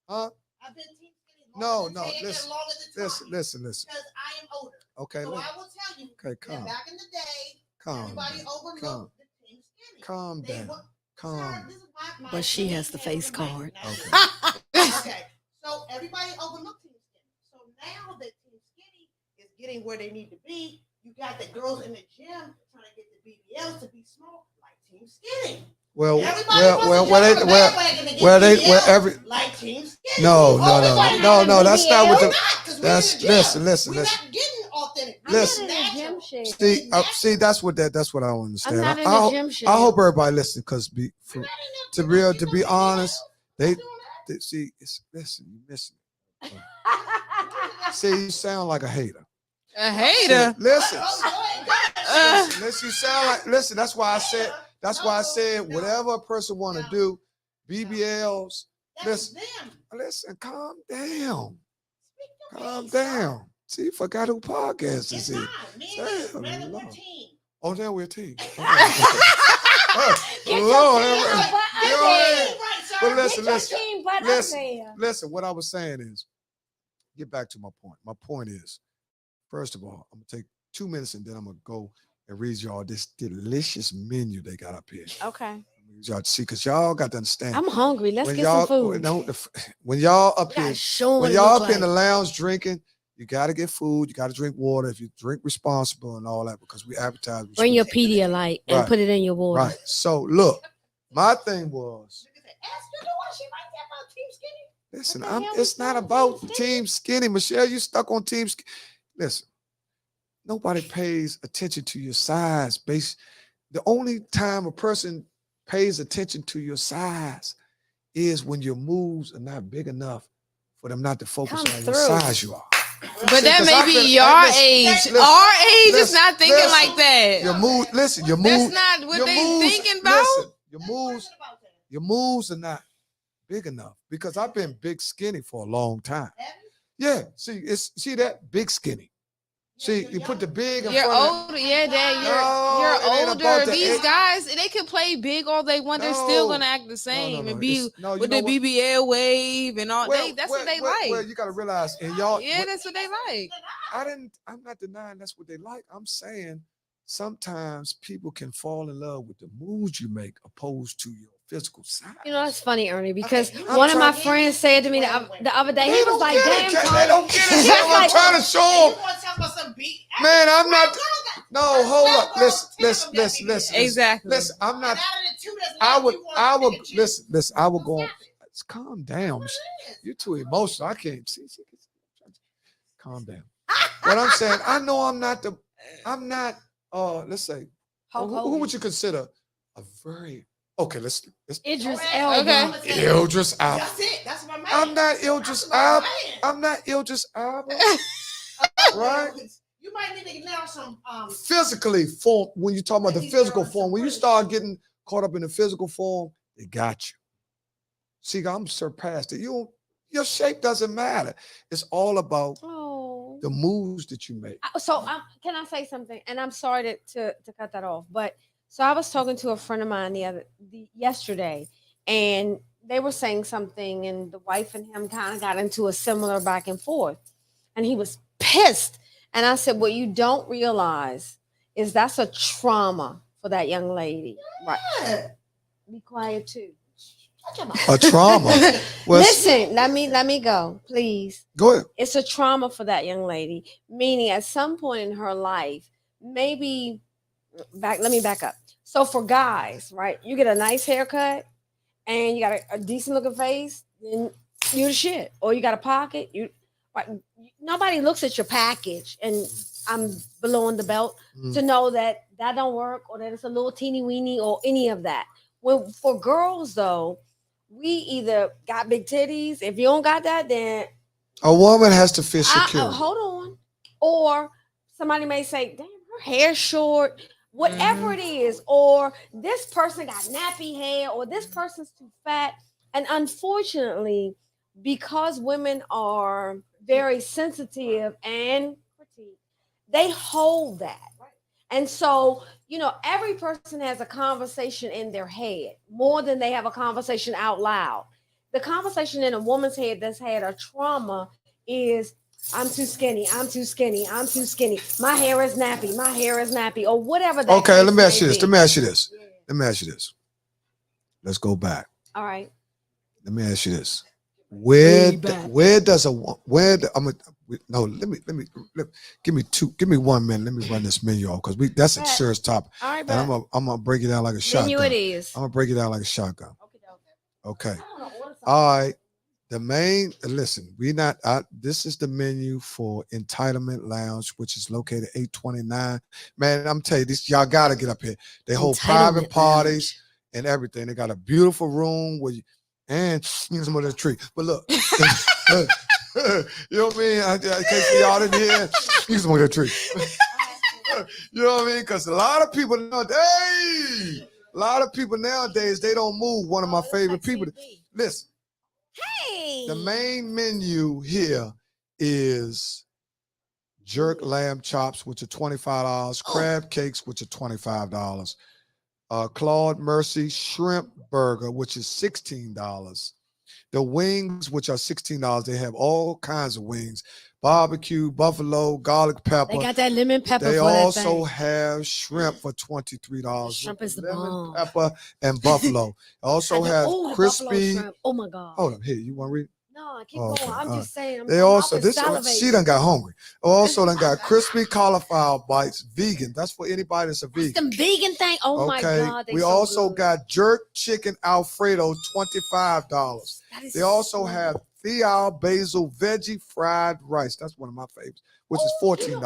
Huh? I've been Team Skinny No, longer than Ted and listen. longer than Tommy, Listen. Because I am older. Okay, So listen. I will tell you Okay, that calm. back in the day, Calm. everybody overlooked the Team Skinny. Calm They down. were- Calm. Sir, this is my But she has the opinion. face card. Okay. So everybody overlooked Team Skinny. So now that Team Skinny is getting where they need to be, you got the girls in the gym trying to get the BBLs to be small like Team Skinny. Well, Everybody like Team Skinny. No, that's not what We're the. not, 'cause we're That's in the gym. listen. We're not getting authentic. Listen. I'm not in the gym shit. See, that's what I don't understand. I'm not in I the gym shit. I hope everybody listens because We're not to in be the- honest, We're they doing that. see. Listen, you missing. See, you sound like a hater. A hater. Listen. Oh, Listen, you sound like. Listen, that's why I said. That's why I said whatever a person want to do, BBLs. that's Listen, them. listen, calm down. Speak your Calm piece, sir. down. See, you forgot who podcast It's is here. not. Me and Damn, you, rather we're Lord. team. Oh, now we're a team. Get Lord, your have team mercy. butt You know up what I there. mean? Right, sir. But listen, Get your listen, team butt up listen. there. Listen, what I was saying is, get back to my point. My point is, first of all, I'm gonna take 2 minutes and then I'm gonna go and read y'all this delicious menu they got up here. Okay. Y'all see, because y'all got to understand. I'm hungry. Let's when get y'all, some food. When y'all up here, Show when what it y'all look up in the like. lounge drinking, you got to get food. You got to drink water. If you drink responsible and all that, because we advertise. Bring your responsible. Pedialyte and Right. put it in your water. Right. So look, my thing was. Ask her what she might say about Team Skinny. Listen, What the hell it's is not wrong with about Team Team Skinny. Michelle, you stuck on Team Skinny. Listen, nobody pays attention to your size. The only time a person pays attention to your size is when your moves are not big enough for them not to focus Come on through. what size you are. But See, that 'cause may I've be been- your listen, age. listen, Our age is listen, not thinking listen. like that. Your move, listen, your That's moves. not what your they moves, thinking about. Listen, your moves are not big enough because I've been big skinny for a long time. Yeah, see that big skinny. See, you put the big in You're front of older, yeah, Dad. No, You're it ain't older. about that. These guys, they can play big all they want. They're still No. gonna act the same no. and be No, you with know the what? BBL wave and all. That's what they like. Well, you got to realize, and y'all. Yeah, that's what they like. I'm not denying that's what they like. I'm saying sometimes people can fall in love with the moves you make opposed to your physical size. You know, that's funny, Ernie, because I'm one of my trying- friends said to me the other day, They he was don't like, get damn, it. They Tony. don't get it. He Sam. was I'm like, trying to show You them. want to talk about some beat? Man, I'm not. No, hold Well, up. girls, Listen. 10 of them got BBL. Exactly. Listen, I'm And not. out of the two that's I left, would, you want to pick and choose. listen. I would go. What's Calm down. What it is. You're too emotional. I can't see. Calm down. What I'm saying, I know I'm not. Let's say, Hulk who Hogan. would you consider a very okay? Let's Idris Okay. Elba. Okay. Idris Elba. That's it. That's my man. I'm not Idris Elba. I'm not Idris Elba. Right? You might need to get now some Physically form. When you talk about the physical form, when you start getting caught up in the physical form, they got you. See, I'm surpassed it. Your shape doesn't matter. It's all about Oh. the moves that you make. So can I say something? And I'm sorry to cut that off, but so I was talking to a friend of mine yesterday, and they were saying something, and the wife and him kind of got into a similar back and forth, and he was pissed. And I said, what you don't realize is that's a trauma for that young lady. Right. Yeah. Be quiet too. Shut your mouth. A trauma. Well, Listen, let me go, please. go ahead. It's a trauma for that young lady, meaning at some point in her life, maybe let me back up. So for guys, right, you get a nice haircut and you got a decent looking face, then you're the shit. Or you got a pocket, right, nobody looks at your package and I'm below on the belt to know that that don't work or that it's a little teeny weeny or any of that. Well, for girls though, we either got big titties. If you don't got that, then A woman has to feel secure. hold on. Or somebody may say, damn, her hair's short, whatever it is. Or this person got nappy hair, or this person's too fat. And unfortunately, because women are very sensitive and petite, they hold that. And so, every person has a conversation in their head more than they have a conversation out loud. The conversation in a woman's head that's had a trauma is, I'm too skinny, I'm too skinny, I'm too skinny. My hair is nappy, my hair is nappy, or whatever that Okay, case let me ask you may this. be. Let me ask you this. Yeah. Let me ask you this. Let's go back. All right. Let me ask you this. Way back. Where does a where the, I'm a, no give me 1 minute. Let me run this menu off because that's a Bet. serious topic. All right, And but I'm gonna break it down like a menu shotgun. it is. I'm gonna break it down like a shotgun. Okay. I wanna order something. All right. The main listen, this is the menu for Entitlement Lounge, which is located 829. Man, I'm telling you, this y'all gotta get up here. They hold private Entitlement parties and everything. They got a beautiful room where and you can smell the tree. But look, you know what I mean? I can't see y'all in here. You can smell the tree. You know what I mean? Because a lot of people nowadays, they don't move. One of my favorite people. Listen. Hey. The main menu here is jerk lamb chops, which are $25, crab cakes, which are $25, Claude Mercy shrimp burger, which is $16. The wings, which are $16, they have all kinds of wings: barbecue, buffalo, garlic pepper. They got that lemon pepper. They for that also thing. have shrimp for $23. Shrimp is the lemon bomb. pepper and buffalo. Also have the buffalo crispy. shrimp. Oh my god. Hold up, here, you want to read? No, keep Okay, going. I'm all just saying. They My also mouth is she salivating. done got hungry. Also done got crispy cauliflower bites, vegan. That's for anybody that's a That's vegan. them vegan thing. Oh my Okay. god. They We so also good. got jerk chicken Alfredo, $25. That is They also so have Thial basil veggie fried rice. That's one of my favorites, which is $14.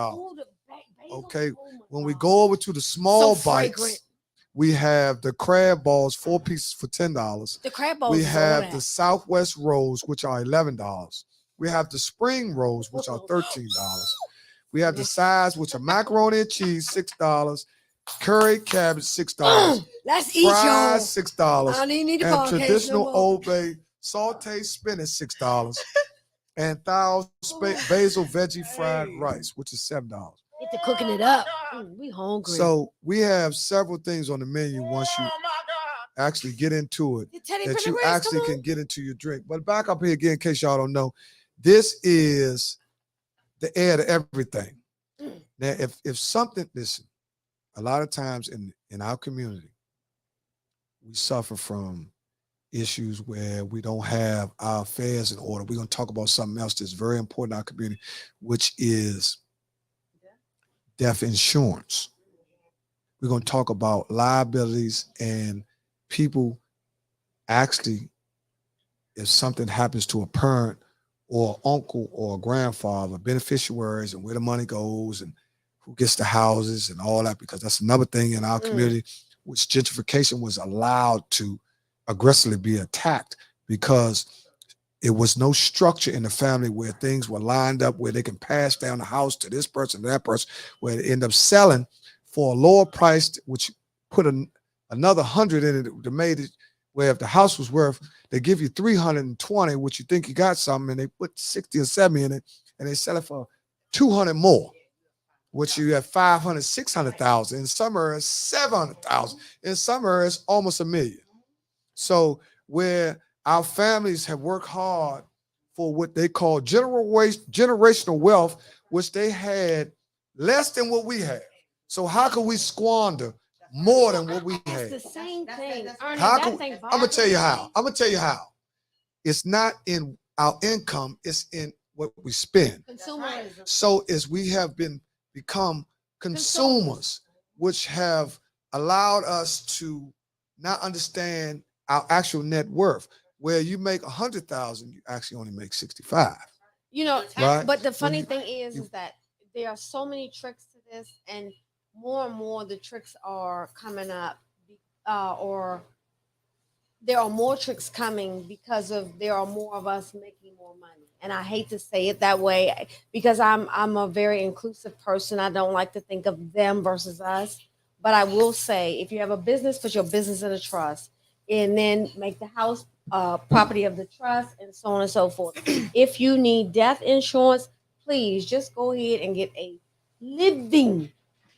Okay. When we go over to the small So fragrant. bites, we have the crab balls, 4 pieces for $10. The crab balls. We is all have that. the Southwest rolls, which are $11. We have the spring rolls, which are $13. We have the sides, which are macaroni and cheese, $6. Curry cabbage, $6. Let's eat, y'all. Fries, $6. I don't even need the And podcast traditional no more. Old Bay sauteed spinach, $6. And basil veggie fried rice, which is $7. Get to cooking it up. We hungry. So we have several things on the menu once you actually get into it Teddy that you Pendergrass, actually come on. can get into your drink. But back up here again, in case y'all don't know, this is the air to everything. Now, if something, listen, a lot of times in our community, we suffer from issues where we don't have our affairs in order. We're going to talk about something else that's very important in our community, which is death insurance. We're going to talk about liabilities and people actually, if something happens to a parent or uncle or a grandfather, beneficiaries and where the money goes and who gets the houses and all that, because that's another thing in our community, which gentrification was allowed to aggressively be attacked because it was no structure in the family where things were lined up where they can pass down the house to this person, to that person, where they end up selling for a lower price, which put another 100 in it that made it where if the house was worth, they give you 320, which you think you got something, and they put 60 or 70 in it, and they sell it for 200 more, which you have 500, 600,000. In some areas, 700,000. In some areas, almost $1 million. So where our families have worked hard for what they call generational wealth, which they had less than what we had. So how can we squander more than what we It's had. the same thing. that's- Ernie, How that can, thing I'm gonna bothers tell you me. how. I'm gonna tell you how. It's not in our income, it's in what we spend. Consumerism. So as we have become consumers, which have allowed us to not understand our actual net worth. Where you make 100,000, you actually only make 65. You know, Right? but the When funny you- thing is you- that there are so many tricks to this, and more the tricks are coming up, or there are more tricks coming because of there are more of us making more money. And I hate to say it that way because I'm a very inclusive person. I don't like to think of them versus us. But I will say if you have a business, put your business in a trust and then make the house property of the trust and so on and so forth. If you need death insurance, please just go ahead and get a living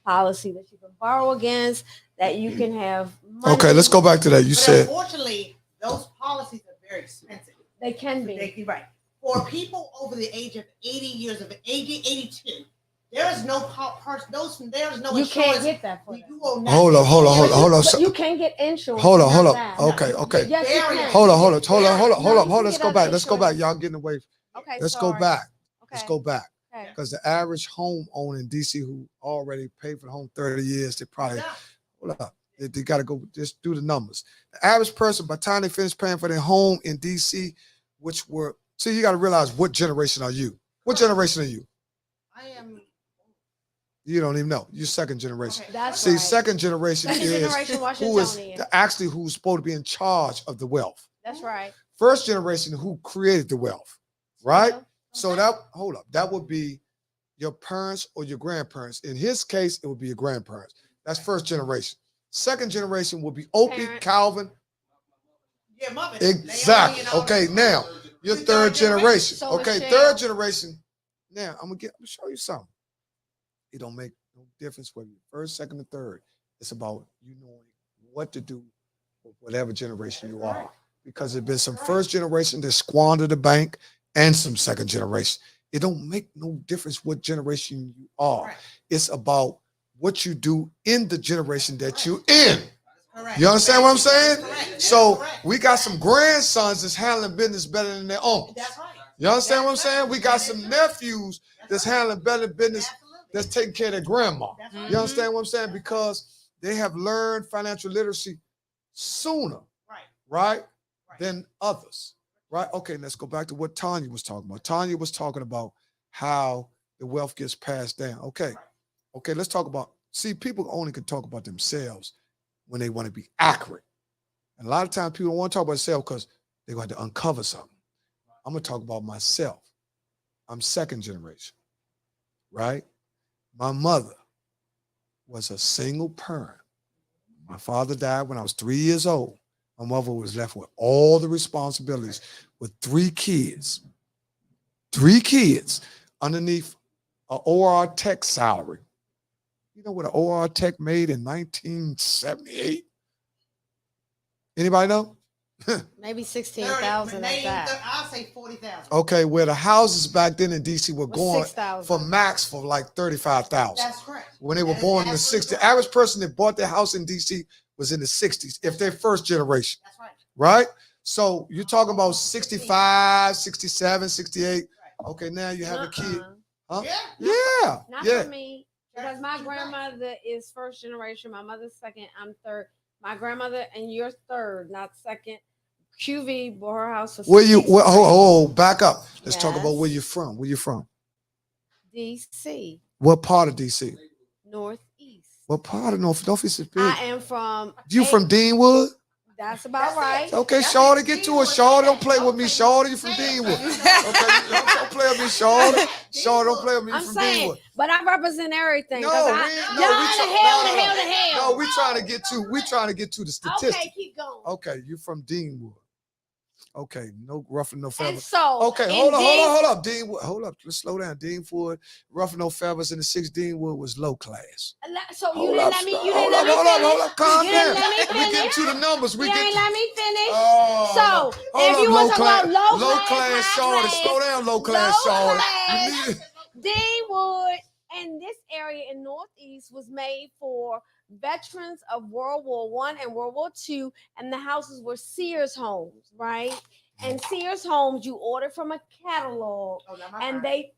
policy that you can borrow against, that you can have money. Okay, let's go back to that. You But said unfortunately, those policies are very expensive. They can be. Right. For people over the age of 80 years of age, 82, there is no there is no You insurance. can't get that for them. You will not hold get up, hold up, any hold up, hold up. But you can't get insurance. Hold for up, hold not up. that. Okay, okay. Yes, you Very can. Hold on, hold on, Very hold on, hold on, hold No, on, you hold on. can Let's get go other back. Let's go back. insurance. Y'all getting away. Okay, Let's sorry. go back. Okay. Let's go back. Okay. Because the average homeowner in DC who already paid for the home 30 years, they probably, hold up. They got to go just do the numbers. The average person, by the time they finish paying for their home in DC, which were, see, you got to realize what generation are you? What generation are you? I am. You don't even know. You're second generation. Okay. That's See, right. second generation Second is generation who is Washingtonian. actually who's supposed to be in charge of the wealth. That's right. First generation who created the wealth, right? Yeah. So that, hold up, that would be your parents or your grandparents. In his case, it would be your grandparents. That's first generation. Second generation will be Opie, Parents. Calvin. Yeah, mother. Exactly. Okay, now you're third generation. So is Okay, Shell. third generation. Now I'm gonna show you something. It don't make no difference whether you're first, second, or third. It's about you knowing what to do with whatever generation you are. Because there's been some first generation that squandered the bank and some second generation. It don't make no difference what generation you are. It's about what you do in the generation that you're in. Correct. You understand what I'm saying? Correct. So Correct. we got some grandsons that's handling business better than their own. That's right. You understand what I'm saying? We got some nephews that's handling better business that's taking care of their grandma. That's right. You understand what I'm saying? Because they have learned financial literacy sooner, Right. right, Right. than others, right? Okay, let's go back to what Tanya was talking about. Tanya was talking about how the wealth gets passed down. Okay, okay, let's talk about, see, people only can talk about themselves when they want to be accurate. And a lot of times people don't want to talk about themselves because they're going to uncover something. I'm going to talk about myself. I'm second generation, right? My mother was a single parent. My father died when I was 3 years old. My mother was left with all the responsibilities with 3 kids. 3 kids underneath an OR Tech salary. You know what an OR Tech made in 1978? Anybody know? Maybe 16,000 at that. I'll say 40,000. Okay, where the houses back then in DC were Was going 6,000. for max for like 35,000. That's correct. When they were That is born in the absolutely 60s, the correct. average person that bought their house in DC was in the 60s, if they're first generation, That's right. right? So you're talking about 65, 67, 68. Okay, now you have a kid. Uh-uh. Huh? Yeah. Yeah. Not Yeah. for me, because my grandmother is first generation. My mother's second. I'm third. My grandmother and you're third, not second. QV bought her house for Where you, $60,000. back up. Let's talk about Yes. where you're from. Where you from? DC, What part of DC? Northeast. What part of Northeast is big? I am from. You from Deanwood? That's about That's right. it. Okay, That's Shawty, it. get to it. Shawty, don't play with me. Shawty, you from Say it. Deanwood. Okay, don't play with me, Shawty. Shawty, don't play with me. You I'm from saying, Deanwood. but I represent everything. No, 'cause we I, ain't- y'all no, we the try- hell, no, the no, hell, the hell. No, we trying to get to the statistics. Okay, keep going. Okay, you from Deanwood. Okay, no ruffling no And feathers. so, Okay, and hold then- up. Deanwood, hold up. Let's slow down. Deanwood, ruffling no feathers in the 6th Deanwood was low class. So you Hold didn't up, let me. You hold didn't up, let me hold up, finish. hold up. Calm You down. didn't let me We get finish. to the numbers. You ain't let me finish. Oh, So, hold if up, you want to talk about low class, high Shawty. class, Slow down, low class, low Shawty. class. You need- Deanwood and this area in Northeast was made for veterans of World War One and World War Two, and the houses were Sears homes, right? And Sears homes, you order from a catalog, Oh, now my and parents- they.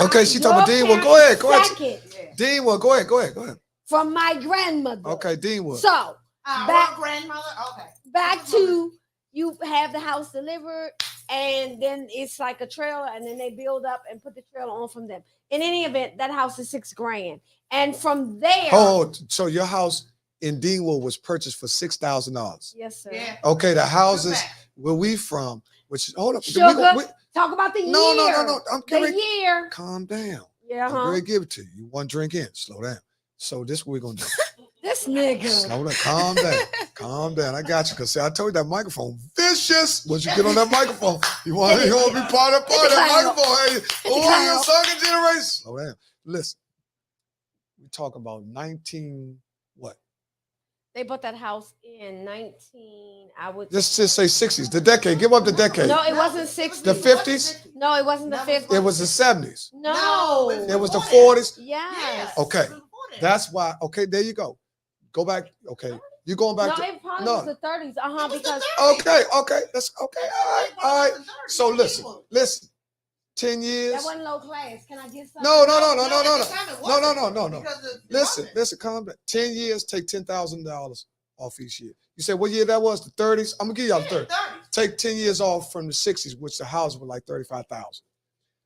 Okay, she Your talking about Deanwood. Go parents ahead. second Yeah. Deanwood, go ahead. from my grandmother. Okay, Deanwood. So back- Our grandmother. Okay. back to you have the house delivered, and then it's like a trailer, and then they build up and put the trailer on from them. In any event, that house is $6,000, and from there, Hold. So your house in Deanwood was purchased for $6,000. yes, sir. Yeah. Okay, the houses Back. where we from, which is hold up. Sugar. Talk about the No. year. I'm The giving. year. Calm down. Yeah, I'm going to give it to you. You one drink in. Slow down. So this what we're gonna do. This nigga. Slow down. Calm down. Calm down. I got you. Cause see, I told you that microphone vicious. Once you get on that microphone, you want to be part of that microphone. Hey, oh, you're second generation. Slow down. Listen, we talking about 19 what? They bought that house in 19. I would Just say 60s. The decade. Give up the decade. No, it wasn't 60. The 50s? No, it wasn't the 50s. It was the 70s. No. It was the 40s. Yes. Okay. That's why. Okay, there you go. Go back. Okay, you going back No, to. it probably No. was the 30s. Because Okay. That's okay. All right. So listen. 10 years. that wasn't low class. Can I get something? No. Listen. Calm down. 10 years, take $10,000 off each year. You said what year that was? The 30s. I'm gonna give y'all the 30s. Take 10 years off from the 60s, which the house was like 35,000.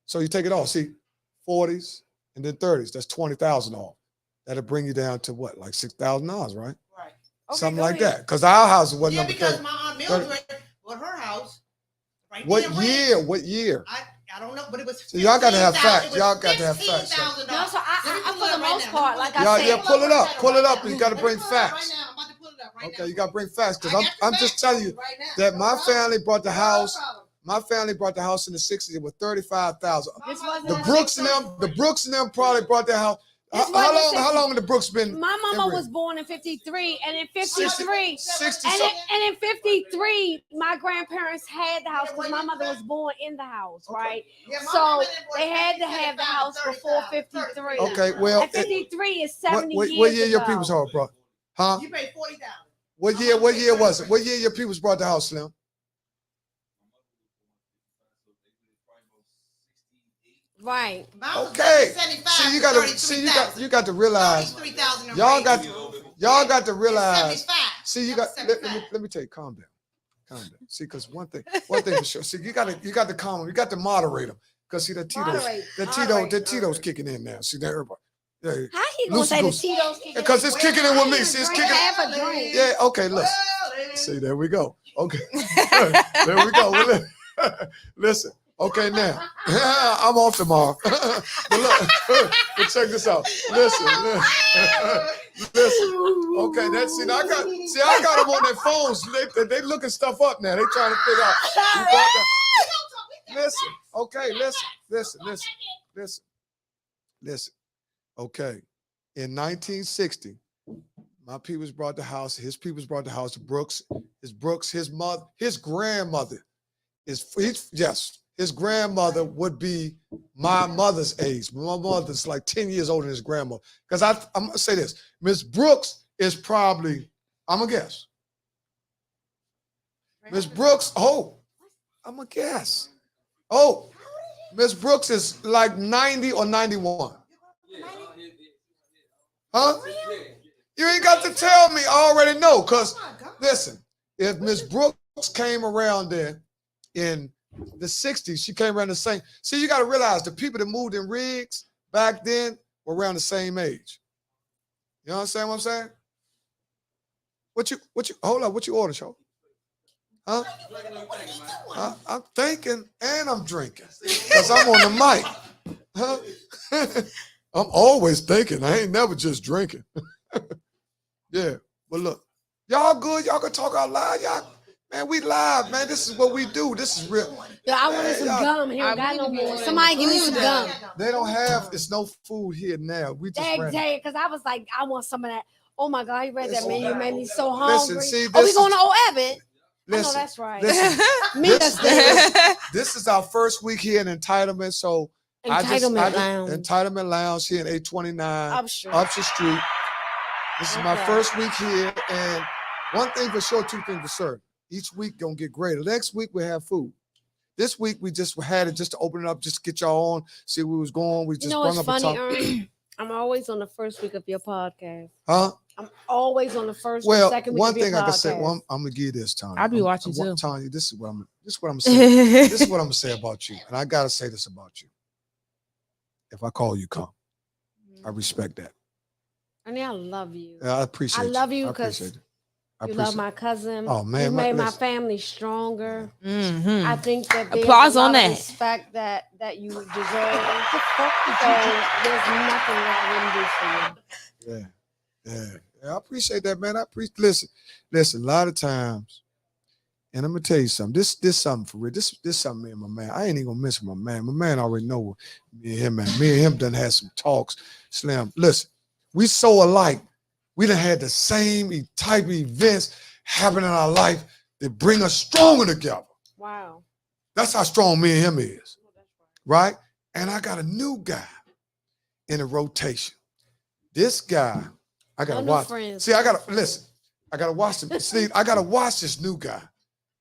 So you take it off. See, 40s and then 30s. That's 20,000 off. That'll bring you down to what, like $6,000, right? Right. Okay, Something go like ahead. that. Because our house wasn't Yeah, number because 30. my aunt Mildred bought her house. Right What there, year? What year? I don't know, but it was. So y'all gotta have 15,000. facts. It was Y'all got to have facts. $15,000. No, so I Let me for pull it the up right most now. part, like I Yeah, said, yeah, pull it up. Pull it up. You got to Let me bring pull it up facts. Right now. I'm about to pull it up right Okay, now. you got to bring facts. I Because got the I'm just facts telling you right now. that No my problem. family bought the No house. problem. My family bought the house in the 60s. It was 35,000. This wasn't The a Brooks and them probably bought their house. This How wasn't long? 60. How long have the Brooks been? my mama in was born in 53, and in 60, 53, 60 and in 53, my grandparents had the house because my mother was born in the house, right? Yeah, my So mama didn't bought they had to 50, have the 75, house before 35, 53. Okay, well, And 53 is what 70 years year your ago. people's home, bro? Huh? You paid 40,000. What year? What year was it? What year your people's brought the house, Slim? Right. Mine was Okay. 75 See, you to got to 33,000. you got to realize 33,000 in y'all got rates. to realize. 75. See, you That got. was Let 75. me tell you, calm down. See, because one thing for sure. See, you got to calm them. You got to moderate them. Because see, the Tito's kicking in now. See, that everybody. Yeah, How he gonna Loosey say the goosey. Tito's kicking in? because it's kicking in with me. See, it's kicking. Half a drink. Yeah. Okay. Listen. Well, See, there we go. Okay. There we go. Well, listen. Okay, now I'm off tomorrow. But look, but check this out. Listen. Okay, that's it. I got them on their phones. They looking stuff up now. They trying to figure out. who bought the- Listen. Okay. Listen. Okay. In 1960, my peoples brought the house. His peoples brought the house. Brooks, his mother, his grandmother his grandmother would be my mother's age. My mother's like 10 years older than his grandmother. Because I'm going to say this. Miss Brooks is probably, I'm going to guess. Miss Brooks, I'm going to guess. Miss Brooks is like 90 or 91. Huh? You ain't got to tell me. I already know. Because, listen, if Miss Brooks came around there in the 60s, she came around the same. See, you got to realize the people that moved in rigs back then were around the same age. You understand what I'm saying? What you hold on, what you order, show? Huh? I'm thinking and I'm drinking. Because I'm on the mic. Huh? I'm always thinking. I ain't never just drinking. Yeah. But look, y'all good, y'all can talk out loud, y'all. Man, we live, man. This is what we do. This is real. Yo, I wanted some y'all- gum. He don't got no more. Somebody give me some gum. They don't have, it's no food here now. We just ran. Dang, because I was like, I want some of that. Oh my God, he read that Listen, menu, made me so hungry. Listen, see, Oh, we this going is, to Old Abbott? I know listen, that's right. listen. Meet us there. This is our first week here in Entitlement, so Entitlement Lounge. Entitlement Lounge here in 829 Upstreet. Upshur Street. This is my first week here, and one thing for sure, two things for certain. Each week gonna get greater. Next week we have food. This week we just had it just to open it up, just to get y'all on, see where we was going. We just You know brought what's up funny, a talk. Ern? I'm always on the first week of your podcast. Huh? I'm always on the first or Well, second week one of your thing I can say, podcast. I'm gonna give you this, Tanya. I'll be watching too. Tanya, this is what I'm gonna say. This is what I'm gonna say about you, and I gotta say this about you. If I call you, come. I respect that. Honey, I love you. I appreciate. I love you I because appreciate it. you love my cousin. Oh man, you made my listen. family stronger. Mhm. I think that there's Applause a lot on of that. respect that you deserve. So there's nothing that I wouldn't do for you. Yeah, I appreciate that, man. Listen. A lot of times, and I'm gonna tell you something. This something for real. This something me and my man. I ain't even gonna miss my man. My man already know me and him, man. Me and him done had some talks. Slim, listen, we so alike. We done had the same type of events happen in our life that bring us stronger together. Wow. That's how strong me and him is, right? And I got a new guy in the rotation. This guy, I gotta No watch. friends. See, I gotta listen. I gotta watch him. See, I gotta watch this new guy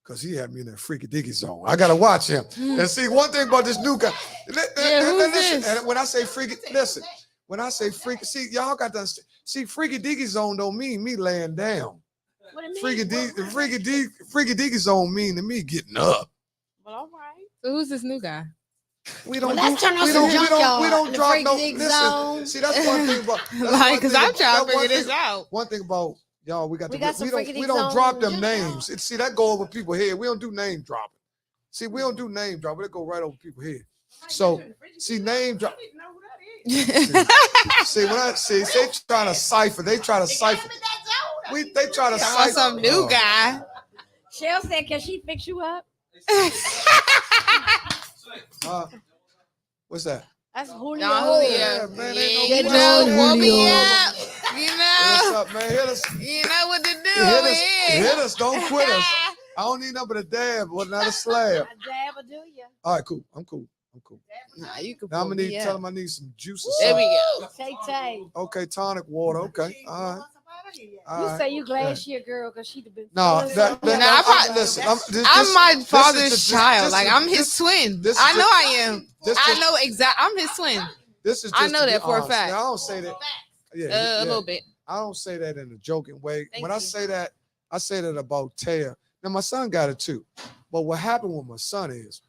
because he had me in that freaky dicky zone. I gotta watch him. And see, one thing about this new guy. Yeah, who's listen, this? and when I say freaky, listen. When I say freaky, see, y'all got to understand. See, freaky dicky zone don't mean me laying down. What do you mean? Freaky dicky zone mean to me getting up. Well, all right. So who's this new guy? We don't Well, let's turn on some junkyard we don't in the drop freaky no dick listen. zone. See, that's one thing about Like, because I'm trying to figure this out. One thing about y'all, we We got some freaky we dick don't zone drop them junkyard. names. See, that go over people's head. We don't do name dropping. See, we don't do name dropping. It go right over people's head. So, see, name drop. See, when I see, they trying to cipher. They try to cipher. They try to I want cipher. some new guy. Shell said, "Can she fix you up?" What's that? That's Julio. Y'all, Yeah, man, ain't no you question know, there. woke me Julio. up. You What's know, up, man? Hit us. you know what to do Hit over us. here. Hit us. Don't quit us. I don't need nothing but a dab, but not a slab. A dab will do you. All right, cool. I'm cool. Nah, you can Now I'm pull gonna me tell up. him I need some juice or There something. we go. Tay. Okay, tonic water. Okay, all right. All You right. say you glad she a girl because she'd have been. No, feeling that, something. that, Nah, I I'm, probably- listen. I'm my this father's is child. this Like, is- I'm his this- twin. this is I know just- I am. this I just- know exact. I'm his twin. This is I just know to be that for a honest. fact. Now, I don't say that. Yeah, A little bit. I don't say that in a joking way. Thank When I you. say that, I say that about Taya. Now my son got it too, but what happened with my son is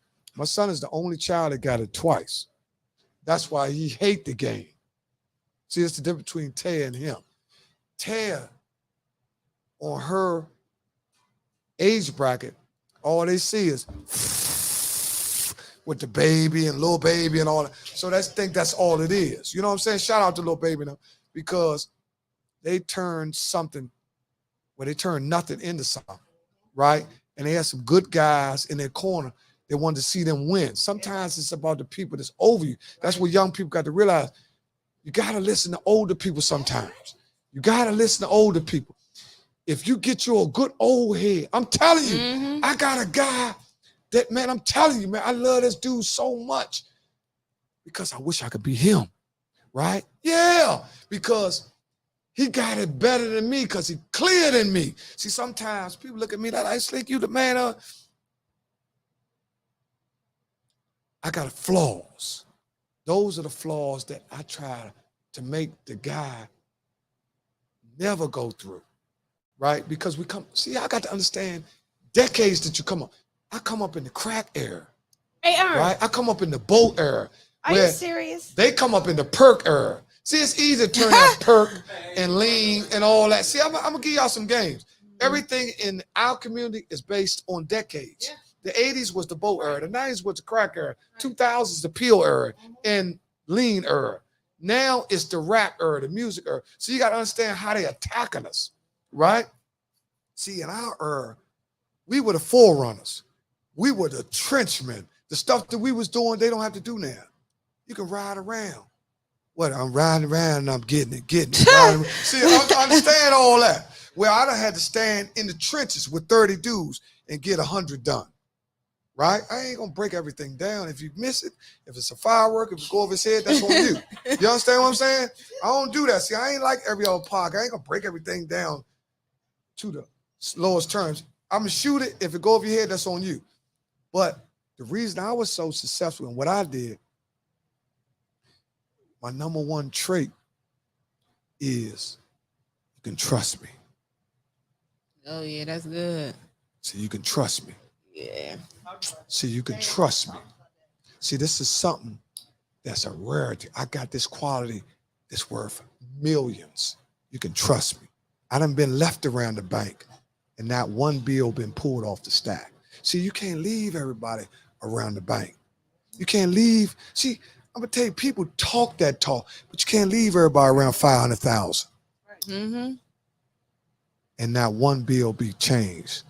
the only child that got it twice. That's why he hate the game. See, it's the difference between Taya and him. Taya, on her age bracket, all they see is with the baby and little baby and all that. So that's all it is. You know what I'm saying? Shout out to little baby now, because they turned something where they turned nothing into something, right? And they had some good guys in their corner. They wanted to see them win. Sometimes it's about the people that's over you. That's what young people got to realize. You got to listen to older people sometimes. You got to listen to older people. If you get you a good old head, I'm telling you, Mhm. I got a guy that, man, I'm telling you, man, I love this dude so much because I wish I could be him, right? Yeah, because he got it better than me because he clearer than me. See, sometimes people look at me like, I Slink, you the man. I got flaws. Those are the flaws that I try to make the guy never go through, right? Because I got to understand decades that you come up. I come up in the crack era, Hey, Ern, right? I come up in the boat era. are you where serious? They come up in the perk era. See, it's easy to turn that perk and lean and all that. See, I'm gonna give y'all some games. Everything in our community is based on decades. The 80s was the boat era. The 90s was the crack era. 2000s the peel era and lean era. Now it's the rap era, the music era. So you got to understand how they attacking us, right? See, in our era, we were the forerunners. We were the trenchmen. The stuff that we was doing, they don't have to do now. You can ride around. What, I'm riding around and I'm getting it. riding around. See, I understand all that. Well, I done had to stand in the trenches with 30 dudes and get 100 done. right? I ain't gonna break everything down. If you miss it, if it's a firework, if it go over his head, that's on you. You understand what I'm saying? I don't do that. See, I ain't like every other podcast. I ain't gonna break everything down to the lowest terms. I'm gonna shoot it. If it go over your head, that's on you. But the reason I was so successful in what I did, my number one trait is you can trust me. Oh yeah, that's good. See, you can trust me. Yeah. See, you can trust me. See, this is something that's a rarity. I got this quality that's worth millions. You can trust me. I done been left around the bank and not one bill been pulled off the stack. See, you can't leave everybody around the bank. You can't leave. See, I'm gonna tell you, people talk that talk, but you can't leave everybody around 500,000 Mm-hmm. and not one bill be changed.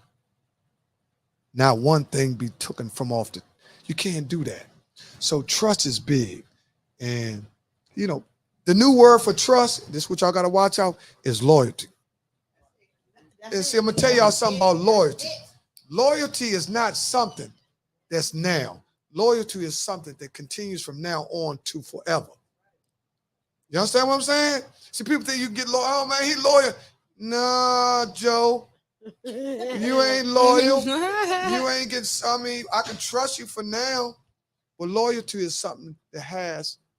Not one thing be taken from off the. You can't do that. So trust is big, and you know the new word for trust. This what y'all gotta watch out is loyalty. And see, I'm gonna tell y'all something about loyalty. Loyalty is not something that's now. Loyalty is something that continues from now on to forever. You understand what I'm saying? See, people think you can get loyal. Oh man, he loyal. Nah, Joe, you ain't loyal. You ain't getting. I mean, I can trust you for now, but loyalty is something that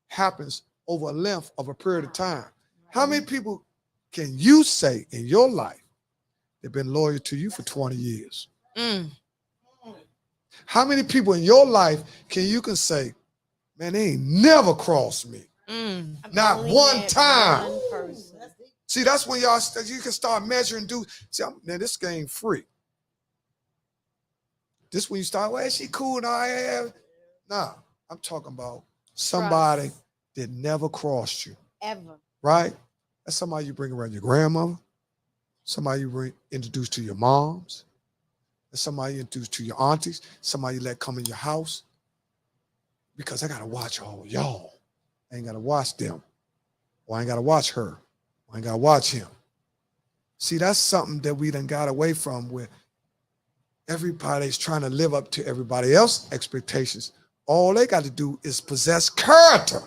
happens over a length of a period of time. How many people can you say in your life they've been loyal to you for 20 years? Mm. How many people in your life can say, man, they ain't never crossed me? Mm. Not one time. One person. See, that's when you can start measuring. See, man, this game free. This when you start, well, she cool and I have. Nah, I'm talking about somebody that never crossed you. Ever. Right? That's somebody you bring around your grandmother. Somebody you introduce to your moms. That's somebody you introduce to your aunties. Somebody you let come in your house. Because I got to watch all y'all. I ain't got to watch them. Or I ain't got to watch her. Or I ain't got to watch him. See, that's something that we done got away from where everybody's trying to live up to everybody else's expectations. All they got to do is possess character.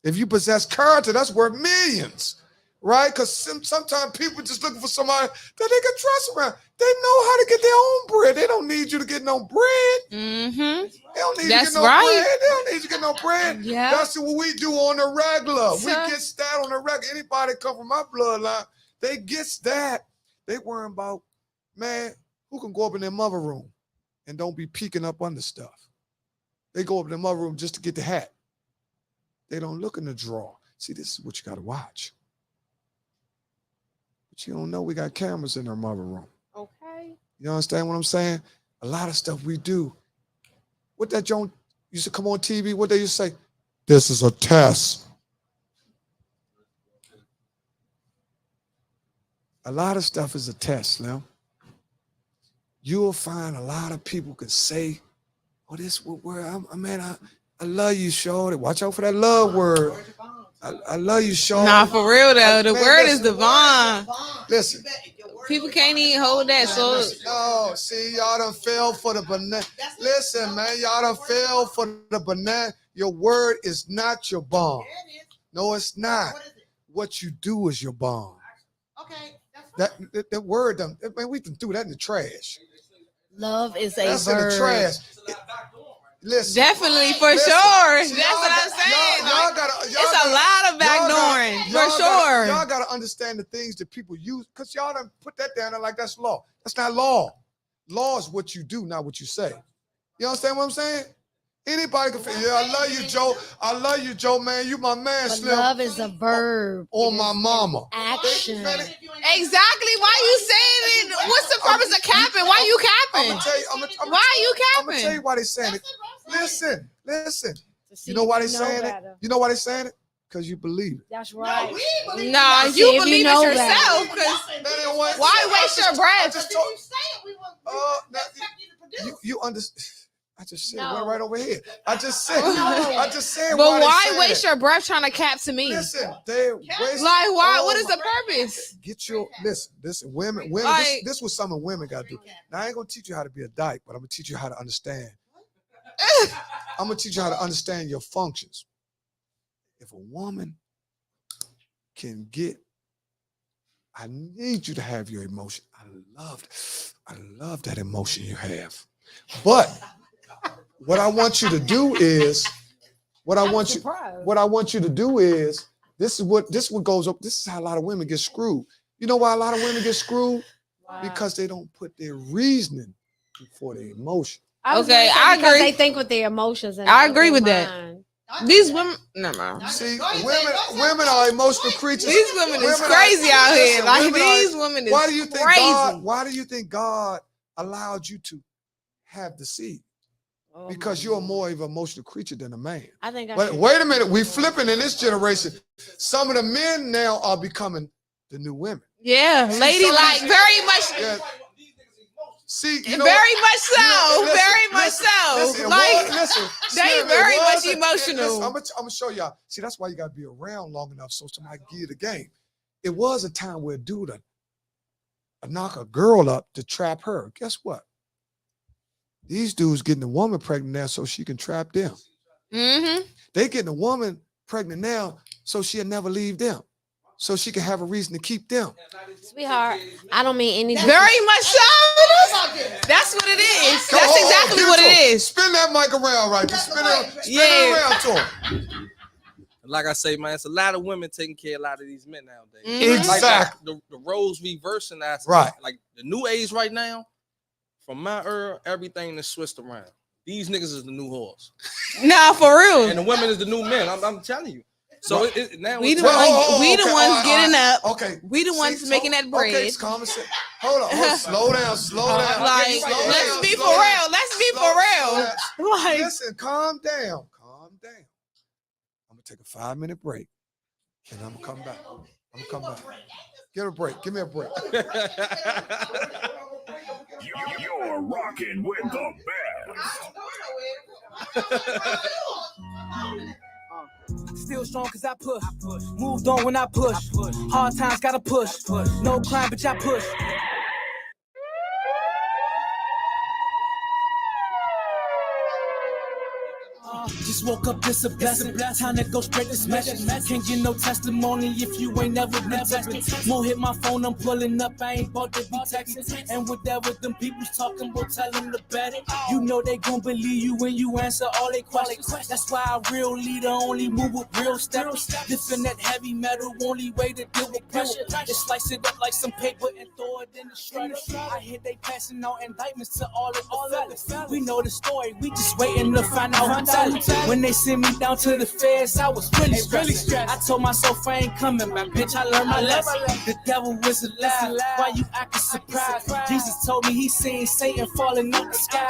If you possess character, that's worth millions, right? Because sometimes people just looking for somebody that they can trust around. They know how to get their own bread. They don't need you to get no bread. Mm-hmm. They don't need That's you to get no right. bread. They don't need you to get no bread. Yeah. That's what we do on the regular. So- We get that on the regular. Anybody come from my bloodline, they gets that. They worrying about, man, who can go up in their mother room and don't be peeking up under stuff. They go up in their mother room just to get the hat. They don't look in the drawer. See, this is what you got to watch. But you don't know we got cameras in our mother room. Okay. You understand what I'm saying? A lot of stuff we do. What that Joan used to come on TV, what they used to say? This is a test. A lot of stuff is a test, Slim. You'll find a lot of people could say, oh, this word, I love you, Shorty. Watch out for that love word. I love you, Shorty. Nah, for real though. The Man, word listen. is divine. Listen. People can't even hold that. So No, see, y'all done fell for the banana. Listen, man, y'all done fell for the banana. Your word is not your bond. No, it's not. What you do is your bond. Okay, That word, man, we can throw that in the trash. Love is a That's verb. in the trash. Listen. definitely, for Listen, sure. see, That's what I'm saying. Y'all gotta, It's a lot of backdooring, for sure. Y'all gotta understand the things that people use, because y'all done put that down there like that's law. That's not law. Law is what you do, not what you say. You understand what I'm saying? Anybody can feel, yeah, I love you, Joe. I love you, Joe, man. You my man, But Slim. love is a verb. On my mama. Action. Exactly. Why you saying it? What's the purpose of capping? Why you I'm capping? gonna tell you, Why you I'm gonna tell you capping? why they saying it. Listen. To see You know why if they you saying it? better. You know why they saying it? Because you believe it. That's right. Nah, See you if you believe know it better. yourself. Cause That ain't what- why waste your breath? I just told you understand. I just said No. went right over here. I just said But why why they waste saying your breath trying to cap to it. me? Listen, they waste. Like why? Oh What is my- the purpose? Get your listen, women. Like- This was something women got to do. Now I ain't gonna teach you how to be a dyke, but I'm gonna teach you how to understand I'm gonna teach you how to understand your functions. If a woman can get, I need you to have your emotion. I love that emotion you have. But what I want you to do is, what I want you to do is, this is what goes up. This is how a lot of women get screwed. You know why a lot of women get screwed? Because they don't put their reasoning before their emotion. Okay, I because agree. they think with their emotions and I not agree their with that. mind. These women, never mind. See, women are emotional creatures. These women is Women crazy out here. listen, Like women are- these women is Why do you think crazy. Why do you think God allowed you to have the seed? Oh, Because you're more of an emotional creature than a man. I think. But wait a minute, we flipping in this generation. Some of the men now are becoming the new women. Yeah, ladylike, very much. Yeah. See, you know, very much so. listen, very much listen, so. listen, Like listen, they Slim, it very much wasn't- emotional. I'm gonna show y'all. See, that's why you gotta be around long enough so somebody give you the game. It was a time where a dude would knock a girl up to trap her. Guess what? These dudes getting a woman pregnant now so she can trap them. Mm-hmm. They getting a woman pregnant now so she'll never leave them. So she can have a reason to keep them. Sweetheart, I don't mean any. Very much so. That's what it is. That's exactly what it is. Spin that mic around right there. Spin it around to him. Like I say, man, it's a lot of women taking care of a lot of these men nowadays. Mhm. Exactly. Like the roles reversing. That's Right. Like the new age right now, from my era, everything is switched around. These niggas is the new horse. Nah, for real. And the women is the new men. I'm telling you. So now We the it's ones, we the ones getting up. Okay. We the ones making that bread. Okay, it's conversation. Hold on. Slow down. Like, let's be for real. Let's be for real. Like, Listen, calm down. I'm gonna take a 5-minute break, and I'm gonna come back. Get a break. Give me a break. You're rocking with the best. Still strong cause I push. Moved on when I push. Hard times gotta push. No crime, bitch, I push. Just woke up, this a blessing. Time to go straight to smashing. Can't get no testimony if you ain't never been texting. More hit my phone, I'm pulling up. I ain't about to be texting. And with that, with them people's talking, we'll tell them to bet it. You know they gon' believe you when you answer all they questions. That's why a real leader only move with real steps. Lifting that heavy metal, only way to deal with pressure. Just slice it up like some paper and throw it in the shredder. I hear they passing out indictments to all of the fellas. We know the story, we just waiting to find out who tell it. When they sent me down to the feds, I was really stressed. I told myself I ain't coming back, bitch, I learned my lesson. The devil was alive, why you acting surprised? Jesus told me he seen Satan falling out the sky.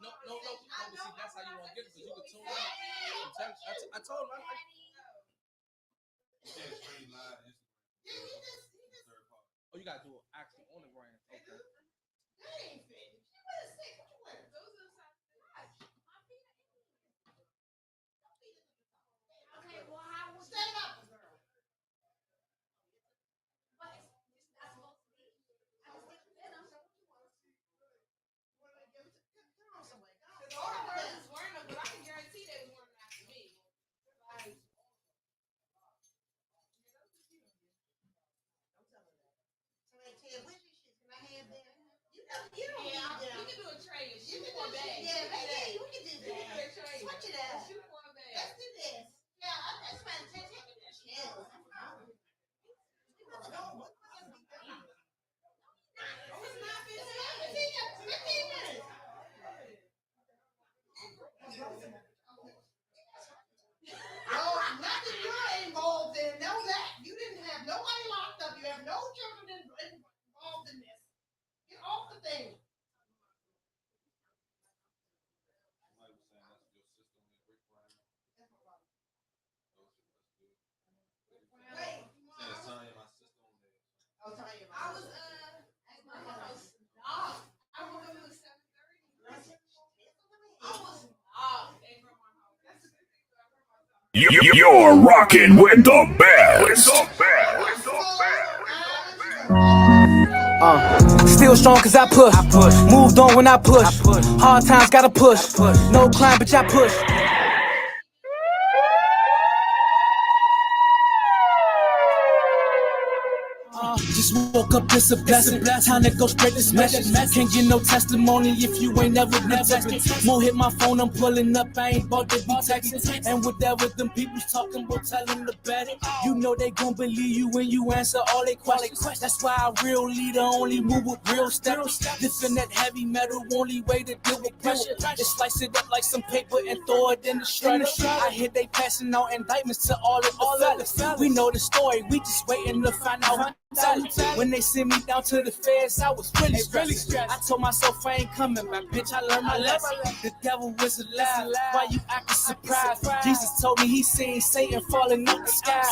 No. See, that's how you want to get it. You can tune in. I told him. Oh, you gotta do it actually on the ground. Okay. Can I have that? You're rocking with the best. Still strong cause I push. Moved on when I push. Hard times gotta push. No crime, bitch, I push. Just woke up, it's a blessing. Time to go spread this message. Can't get no testimony if you ain't never been tested. More hit my phone, I'm pulling up. I ain't about to be texting. And whatever them people's talking about, tell them to bet it. You know they gon' believe you when you answer all they questions. That's why a real leader only move with real steps. Lifting that heavy metal, only way to deal with pressure. Just slice it up like some paper and throw it in the shredder. I hear they passing out indictments to all of the fellas. We know the story, we just waiting to find out. When they sent me down to the feds, I was really stressed. I told myself I ain't coming back, bitch, I learned my lesson. The devil was alive, why you acting surprised? Jesus told me he seen Satan falling out the sky.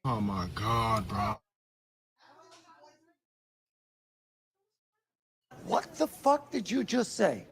Oh my God, bro. What the fuck did you just say?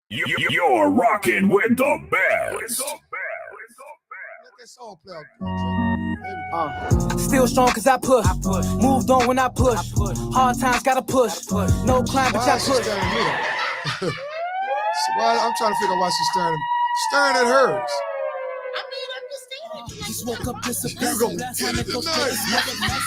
You're You're rocking with the best. Let that song play out. Still strong cause I push. Moved on when I push. Hard times gotta push. No crime, bitch, Why I is she push. staring at me? I'm trying to figure out why she's staring at me. Staring at hers. Just woke up, it's a You gonna blessing. get it tonight.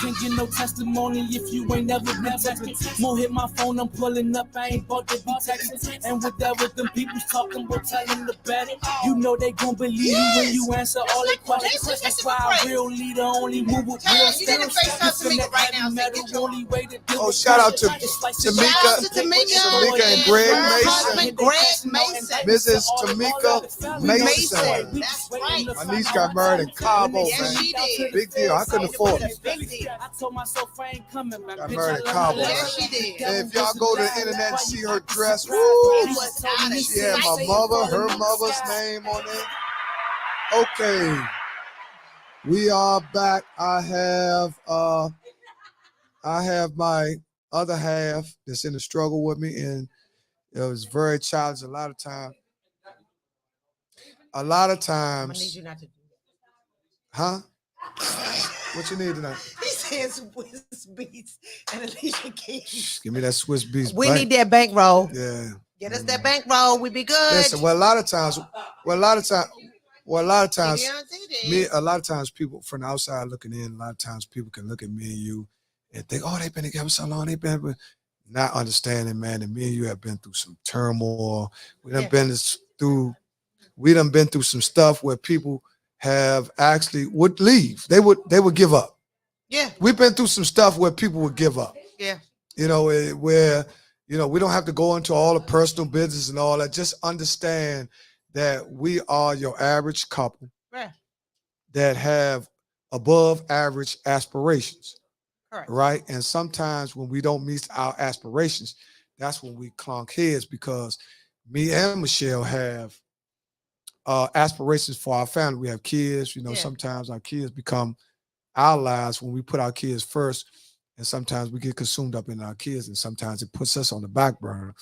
Can't get no testimony if you ain't never been tested. More hit my phone, I'm pulling up. I ain't about to be texting. And whatever them people's talking about, tell them to bet it. You know they gon' believe you when you answer all their questions. That's why a real leader only move with real steps. Only way to deal with shout out to Tamika. Tamika and Greg Her Mason. husband, Greg Mason. Mrs. Tamika Mason. That's right. My niece got married in Cabo, Yes, man. she did. Big deal. I couldn't afford it. Big deal. I told myself I ain't coming back. Got bitch, married I in love Cabo, my man. Yes, she did. And if y'all go to the internet and see her dress, woo, Was out of she had my sight. mother, her mother's name on it. Okay. We are back. I have my other half that's in the struggle with me, and it was very challenging. A lot of I'm gonna need times, you not to do huh? that. What you need tonight? He says Swiss Beats and Alicia Keys. Give me that Swiss Beats. We need that bankroll. Yeah. Get us that bankroll. We be good. Listen. Well, a lot of times, people from the outside looking in. A lot of times, people can look at me and you and think, "Oh, they've been together so long. They've been," not understanding, man. That me and you have been through some turmoil. We done been through some stuff where people have actually would leave. They would give up. Yeah. We've been through some stuff where people would give up. Yeah. Where we don't have to go into all the personal business and all that. Just understand that we are your average couple that have above average aspirations. Correct. Right. And sometimes when we don't meet our aspirations, that's when we clunk heads, because me and Michelle have aspirations for our family. We have kids. Sometimes our kids become our lives when we put our kids first. And sometimes we get consumed up in our kids, and sometimes it puts us on the back burner,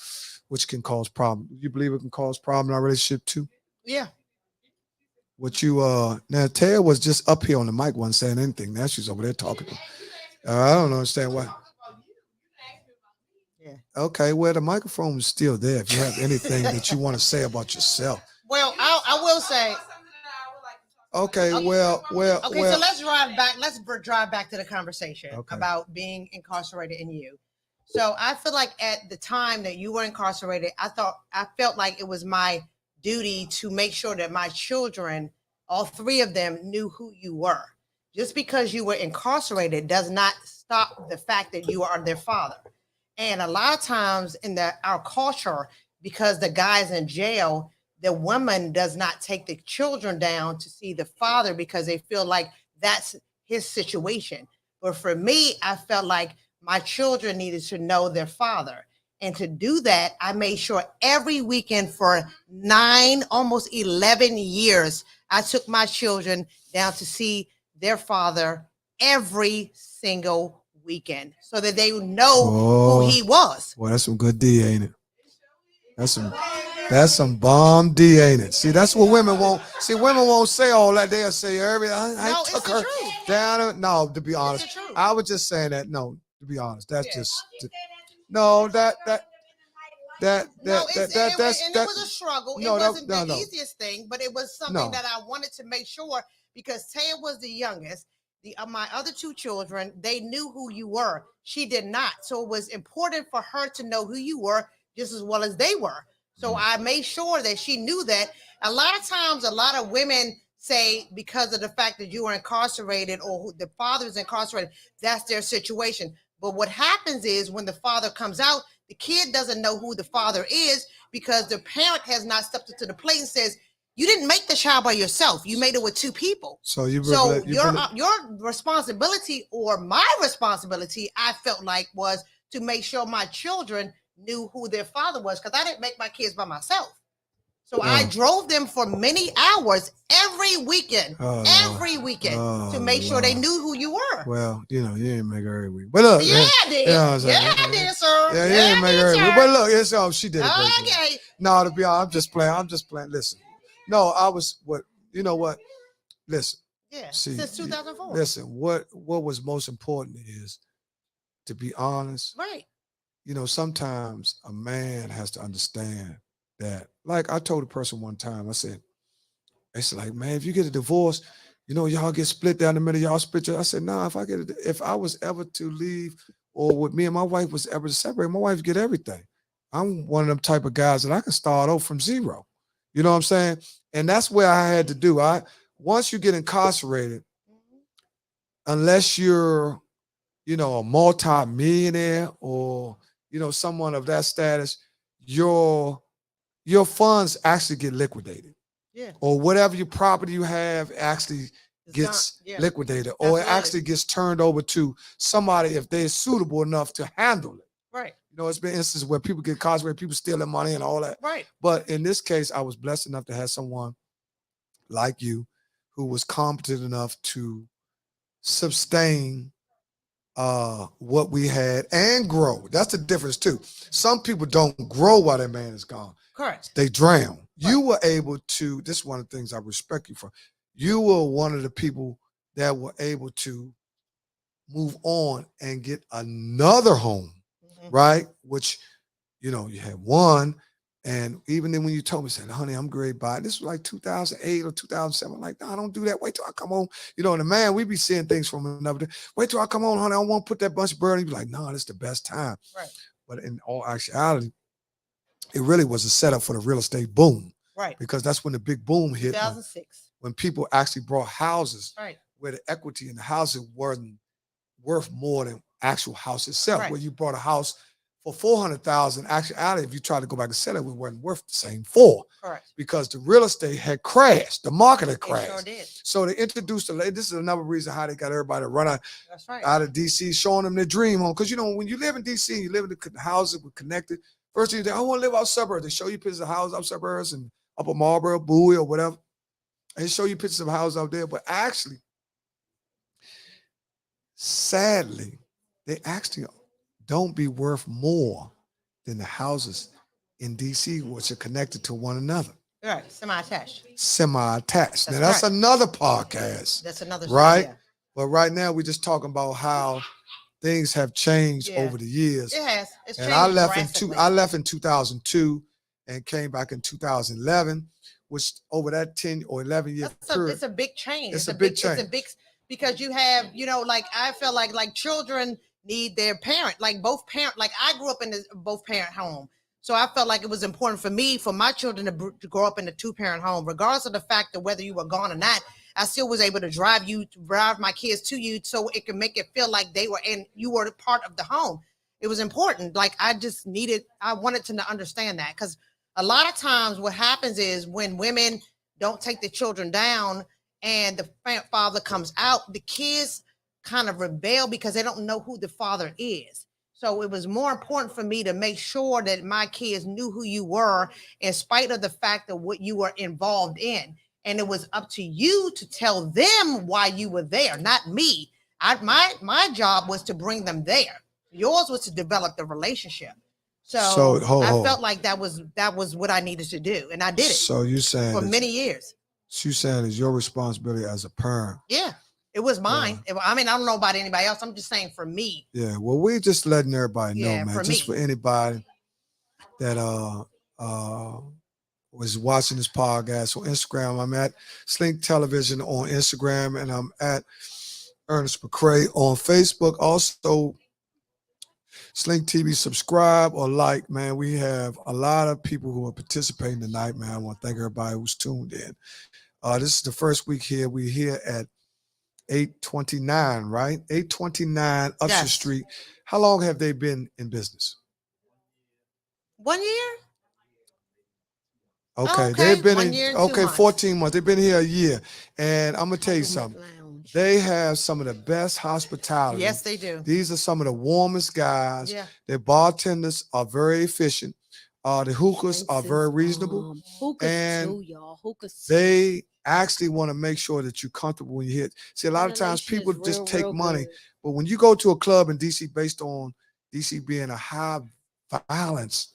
which can cause problems. You believe it can cause problems in our relationship too? Yeah. Now Taya was just up here on the mic, wasn't saying anything. Now she's over there talking. I don't understand why. Yeah. Okay, well, the microphone is still there if you have anything that you want to say about yourself. Well, I will say. Okay, Okay, well. so let's drive back. Let's drive back to the conversation Okay. about being incarcerated and you. So I feel like at the time that you were incarcerated, I felt like it was my duty to make sure that my children, all three of them, knew who you were. Just because you were incarcerated does not stop the fact that you are their father. And a lot of times in our culture, because the guy's in jail, the woman does not take the children down to see the father because they feel like that's his situation. But for me, I felt like my children needed to know their father. And to do that, I made sure every weekend for 9, almost 11 years, I took my children down to see their father every single weekend so that they would know who he was. Well, that's some good D, ain't it? That's some bomb D, ain't it? See, that's what women won't. See, women won't say all that. They'll say I took her down. No, to be honest, I was just saying that. No, to be honest, that's just no. That's. It was a struggle. It wasn't the easiest thing, but it was something that I wanted to make sure, because Taya was the youngest. My other two children, they knew who you were. She did not. So it was important for her to know who you were just as well as they were. So I made sure that she knew that. A lot of times, a lot of women say because of the fact that you were incarcerated or the father is incarcerated, that's their situation. But what happens is when the father comes out, the kid doesn't know who the father is because the parent has not stepped up to the plate and says, you didn't make the child by yourself. You made it with two people. So your responsibility, or my responsibility, I felt like, was to make sure my children knew who their father was, because I didn't make my kids by myself. So I drove them for many hours every weekend, to make sure they knew who you were. Well, you didn't make her every week. But look, I did. I did, sir. Yeah, you didn't make her every week. But look, she did it. Okay. No, to be honest, I'm just playing. Listen. No, I was what? You know what? Listen. Yeah. Since 2004. Listen, what was most important is to be honest. Right. Sometimes a man has to understand that. Like I told a person one time, I said, like, man, if you get a divorce, y'all get split down the middle, y'all split. I said, nah, if I was ever to leave, or with me and my wife was ever to separate, my wife get everything. I'm one of them type of guys that I can start over from zero. You know what I'm saying? And that's where I had to do. Once you get incarcerated, unless you're, a multi-millionaire or, someone of that status, your funds actually get liquidated. Yeah. Or whatever your property you have actually gets liquidated. Or it actually gets turned over to somebody if they're suitable enough to handle it. Right. It's been instances where people get incarcerated, people steal their money and all that. Right. But in this case, I was blessed enough to have someone like you who was competent enough to sustain what we had and grow. That's the difference too. Some people don't grow while their man is gone. Correct. They drown. You were able to, this is one of the things I respect you for. You were one of the people that were able to move on and get another home, right? Which, you know, you had one. And even then when you told me, said, honey, I'm great by this was like 2008 or 2007. I'm like, no, don't do that. Wait till I come home. You know, and the man, we be seeing things from another day. Wait till I come home, honey. I want to put that bunch of bird. He'd be like, no, this is the best time. Right. But in all actuality, it really was a setup for the real estate boom. Right. Because that's when the big boom hit. 2006. When people actually brought houses Right. where the equity in the houses wasn't worth more than actual house itself. Right. Where you bought a house for 400,000, actually, if you try to go back and sell it, it wasn't worth the same for. Correct. Because the real estate had crashed, the market had crashed. It sure did. So they introduced this is another reason how they got everybody to run out, That's right. out of DC, showing them their dream home. Because you know, when you live in DC, you live in the houses with connected. First thing you think, I want to live out suburbs. They show you pictures of houses out suburbs and Upper Marlboro, Bowie, or whatever. And they show you pictures of houses out there, but actually, sadly, they actually don't be worth more than the houses in DC, which are connected to one another. Right. Semi-attached. Semi-attached. Now, that's right. another podcast. That's another right? Yeah. But right now, we're just talking about how things have changed over the years. It has. It's and changed I left in 2002 and came back in 2011, which over that 10 or 11 year period. It's a big change. It's a big change. It's a big, because you have, you know, like I feel like children need their parent, like both parent. Like I grew up in a both parent home, so I felt like it was important for me, for my children to grow up in a 2-parent home, regardless of the fact that whether you were gone or not. I still was able to drive my kids to you, so it could make it feel like they were and you were part of the home. It was important. Like I wanted to understand that, because a lot of times what happens is when women don't take the children down and the father comes out, the kids kind of rebel because they don't know who the father is. So it was more important for me to make sure that my kids knew who you were, in spite of the fact of what you were involved in. And it was up to you to tell them why you were there, not me. My job was to bring them there. Yours was to develop the relationship. So I felt like that was what I needed to do, and I did it. So you saying for many years. So you saying it's your responsibility as a parent? Yeah, it was mine. I mean, I don't know about anybody else. I'm just saying for me. Yeah. Well, we're just letting everybody know, man. Just me. for anybody that was watching this podcast on Instagram, I'm at Slink Television on Instagram, and I'm at Ernest McCray on Facebook. Also, Slink TV, subscribe or like, man. We have a lot of people who are participating tonight, man. I want to thank everybody who's tuned in. This is the first week here. We're here at 829, right? 829 Upshur Street. How long have they been in business? 1 year. Okay, they've been in 14 months. They've been here a year. And I'm gonna tell you something. They have some of the best hospitality. Yes, they do. These are some of the warmest guys. Yeah. Their bartenders are very efficient. The hookahs are very reasonable. And they actually want to make sure that you're comfortable when you hit. See, a lot of times people just take money. But when you go to a club in DC, based on DC being a high violence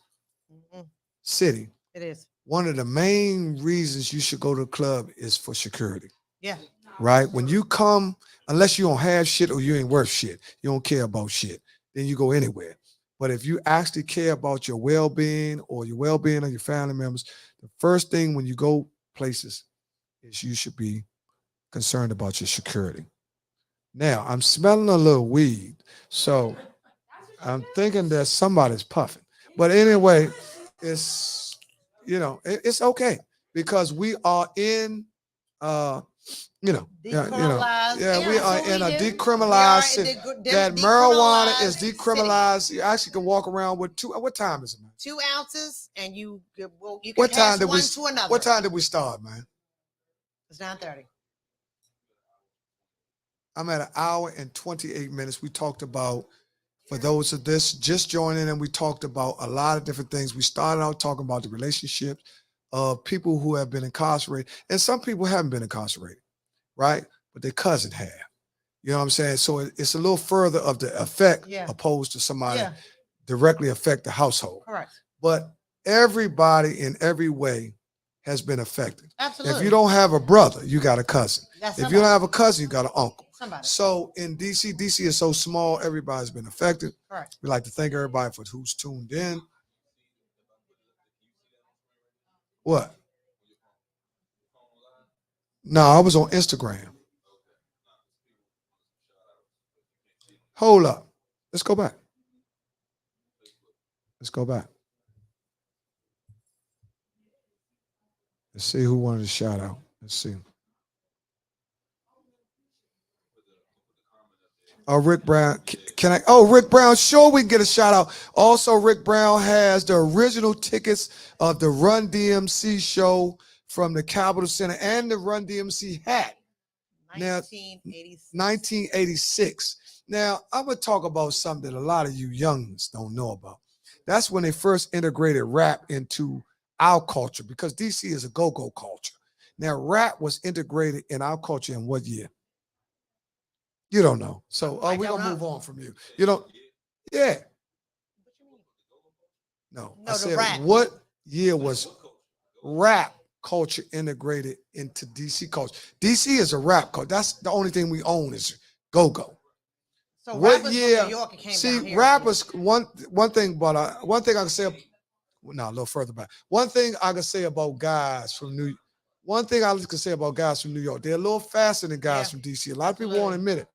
city, it is. One of the main reasons you should go to a club is for security. Yeah. Right? When you come, unless you don't have shit or you ain't worth shit, you don't care about shit, then you go anywhere. But if you actually care about your well-being or your well-being of your family members, the first thing when you go places is you should be concerned about your security. Now, I'm smelling a little weed, so I'm thinking that somebody's puffing. But anyway, it's, you know, it's okay because we are in, we are in a decriminalized city. That marijuana is decriminalized. You actually can walk around with what time is it, man? 2 ounces, and you can what time did one to another. What time did we start, man? It's 9:30. I'm at 1 hour and 28 minutes. We talked about, for those of this just joining in, we talked about a lot of different things. We started out talking about the relationships of people who have been incarcerated, and some people haven't been incarcerated. right? But their cousin have. You know what I'm saying? So it's a little further of the effect Yeah. opposed to somebody Yeah. directly affect the household. Correct. But everybody in every way has been affected. Absolutely. If you don't have a brother, you got a cousin. That's If you don't somebody. have a cousin, you got an uncle. Somebody. So in DC is so small, everybody's been affected. Correct. We like to thank everybody for who's tuned in. What? No, I was on Instagram. Hold up. Let's go back. Let's go back. Let's see who wanted a shout out. Let's see. Oh, Rick Brown. Can I? Oh, Rick Brown. Sure, we can get a shout out. Also, Rick Brown has the original tickets of the Run DMC show from the Capitol Center and the Run DMC hat. Now, 1986. Now, I'm going to talk about something that a lot of you youngins don't know about. That's when they first integrated rap into our culture because DC is a go-go culture. Now, rap was integrated in our culture in what year? You don't know. So we're going to move on from you. You don't? Yeah. No, I said, rap. what year was rap culture integrated into DC culture? DC is a rap culture. That's the only thing we own is go-go. So What rappers year? from New York came See, down here. rappers. One thing, but one thing I can say. No, a little further back. One thing I can say about guys from New. One thing I can say about guys from New York, they're a little faster than guys from DC. A lot of people won't admit it,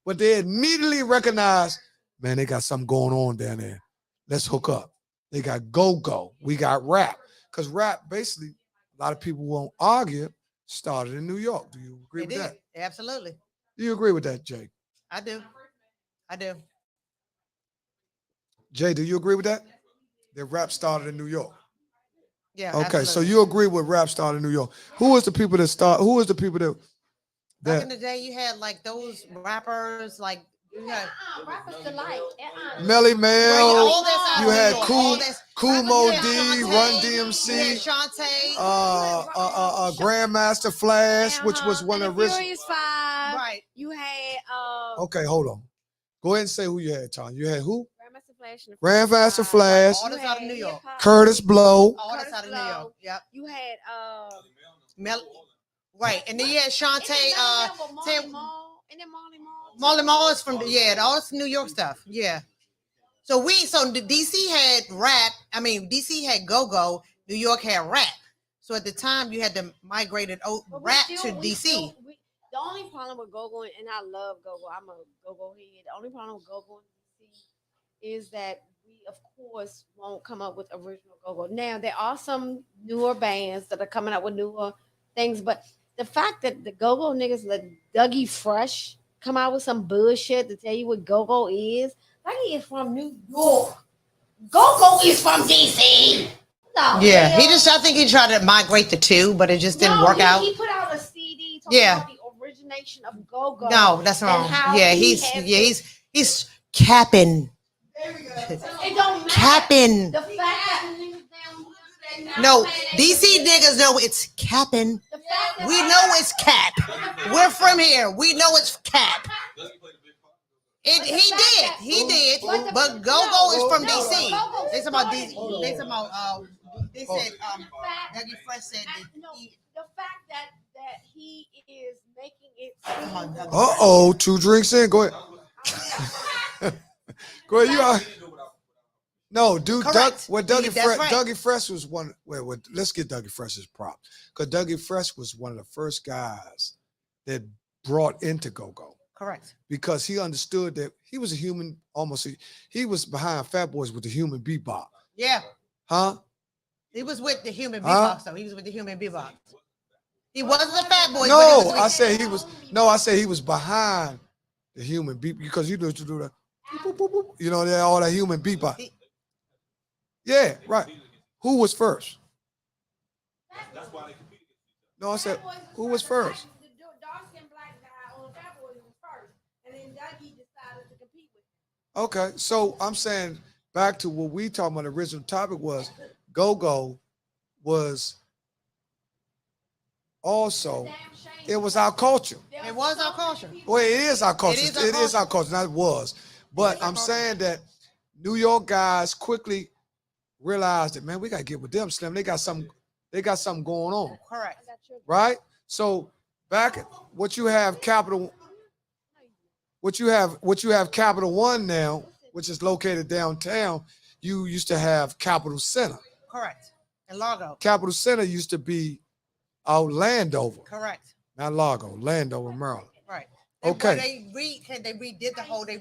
but they immediately recognize, man, they got something going on down there. Let's hook up. They got go-go. We got rap. Because rap, basically, a lot of people won't argue, started in New York. Do you agree with that? Absolutely. Do you agree with that, Jay? I do. I do. Jay, do you agree with that? That rap started in New York. Yeah. Okay, so absolutely. you agree with rap started in New York. Who was the people that start? Who was the people that Back in the day, you had like those rappers, like you had Rappers delight. Melly Mel, all this out you of New had York, Cool all this- Cool Mo you had D, Shantae, Run you had DMC, Shantae. Grandmaster Flash, which was one and of the the original. Furious Five. Right. You had Okay, hold on. Go ahead and say who you had, Tom. You had who? Grandmaster Flash and the Grandmaster Furious Five. Flash, All this out of New York. Curtis Blow. All this out of New York. Yep. You had Right, and then you had Shantae. Marley Marl. And then Marley Marl. Marley Marl is from all this New York stuff. Yeah. So the DC had rap. I mean, DC had go-go. New York had rap. So at the time, you had to migrate rap to DC. The only problem with go-go, and I love go-go. I'm a go-go head. The only problem with go-go in DC is that we, of course, won't come up with original go-go. Now, there are some newer bands that are coming up with newer things, but the fact that the go-go niggas let Dougie Fresh come out with some bullshit to tell you what go-go is. Dougie is from New York. Go-go is from DC. No, Yeah, hell. I think he tried to migrate the two, but it just didn't work out. He put out a CD talking about the origination of go-go. No, that's and wrong. how Yeah, he he's capping. It don't matter. Capping. The fact that niggas down No, DC niggas know it's capping. We know it's cap. We're from here. We know it's cap. He did. But go-go is from DC. They talking about DC. They talking about they said Dougie Fresh said that the fact that he is making it Two drinks in. Go ahead. Go ahead. You are. No, dude. Dougie Fresh was one. Wait. Let's get Dougie Fresh's prop because Dougie Fresh was one of the first guys that brought into go-go. Correct. Because he understood that he was a human. He was behind Fat Boys with the human bebop. Yeah. Huh? He was with the human beatbox, though. He was with the human beatbox. He wasn't the Fat Boys. No, I said he was. No, I said he was behind the human beat because you know to do the, you know, all that human beatbox. Yeah, right. Who was first? No, I said who was first? Okay, so I'm saying back to what we talking about. The original topic was go-go was also It was our culture. It was our culture. Well, it is our culture. It is our culture. culture. Not was. But I'm saying that New York guys quickly realized that, man, we gotta get with them, Slim. They got something going on. Correct. Right? So back at what you have Capital Capital One now, which is located downtown, you used to have Capital Center. Correct. And Largo. Capital Center used to be out Landover. Correct. Not Largo, Landover, Maryland. Right. Okay. They redid the whole, they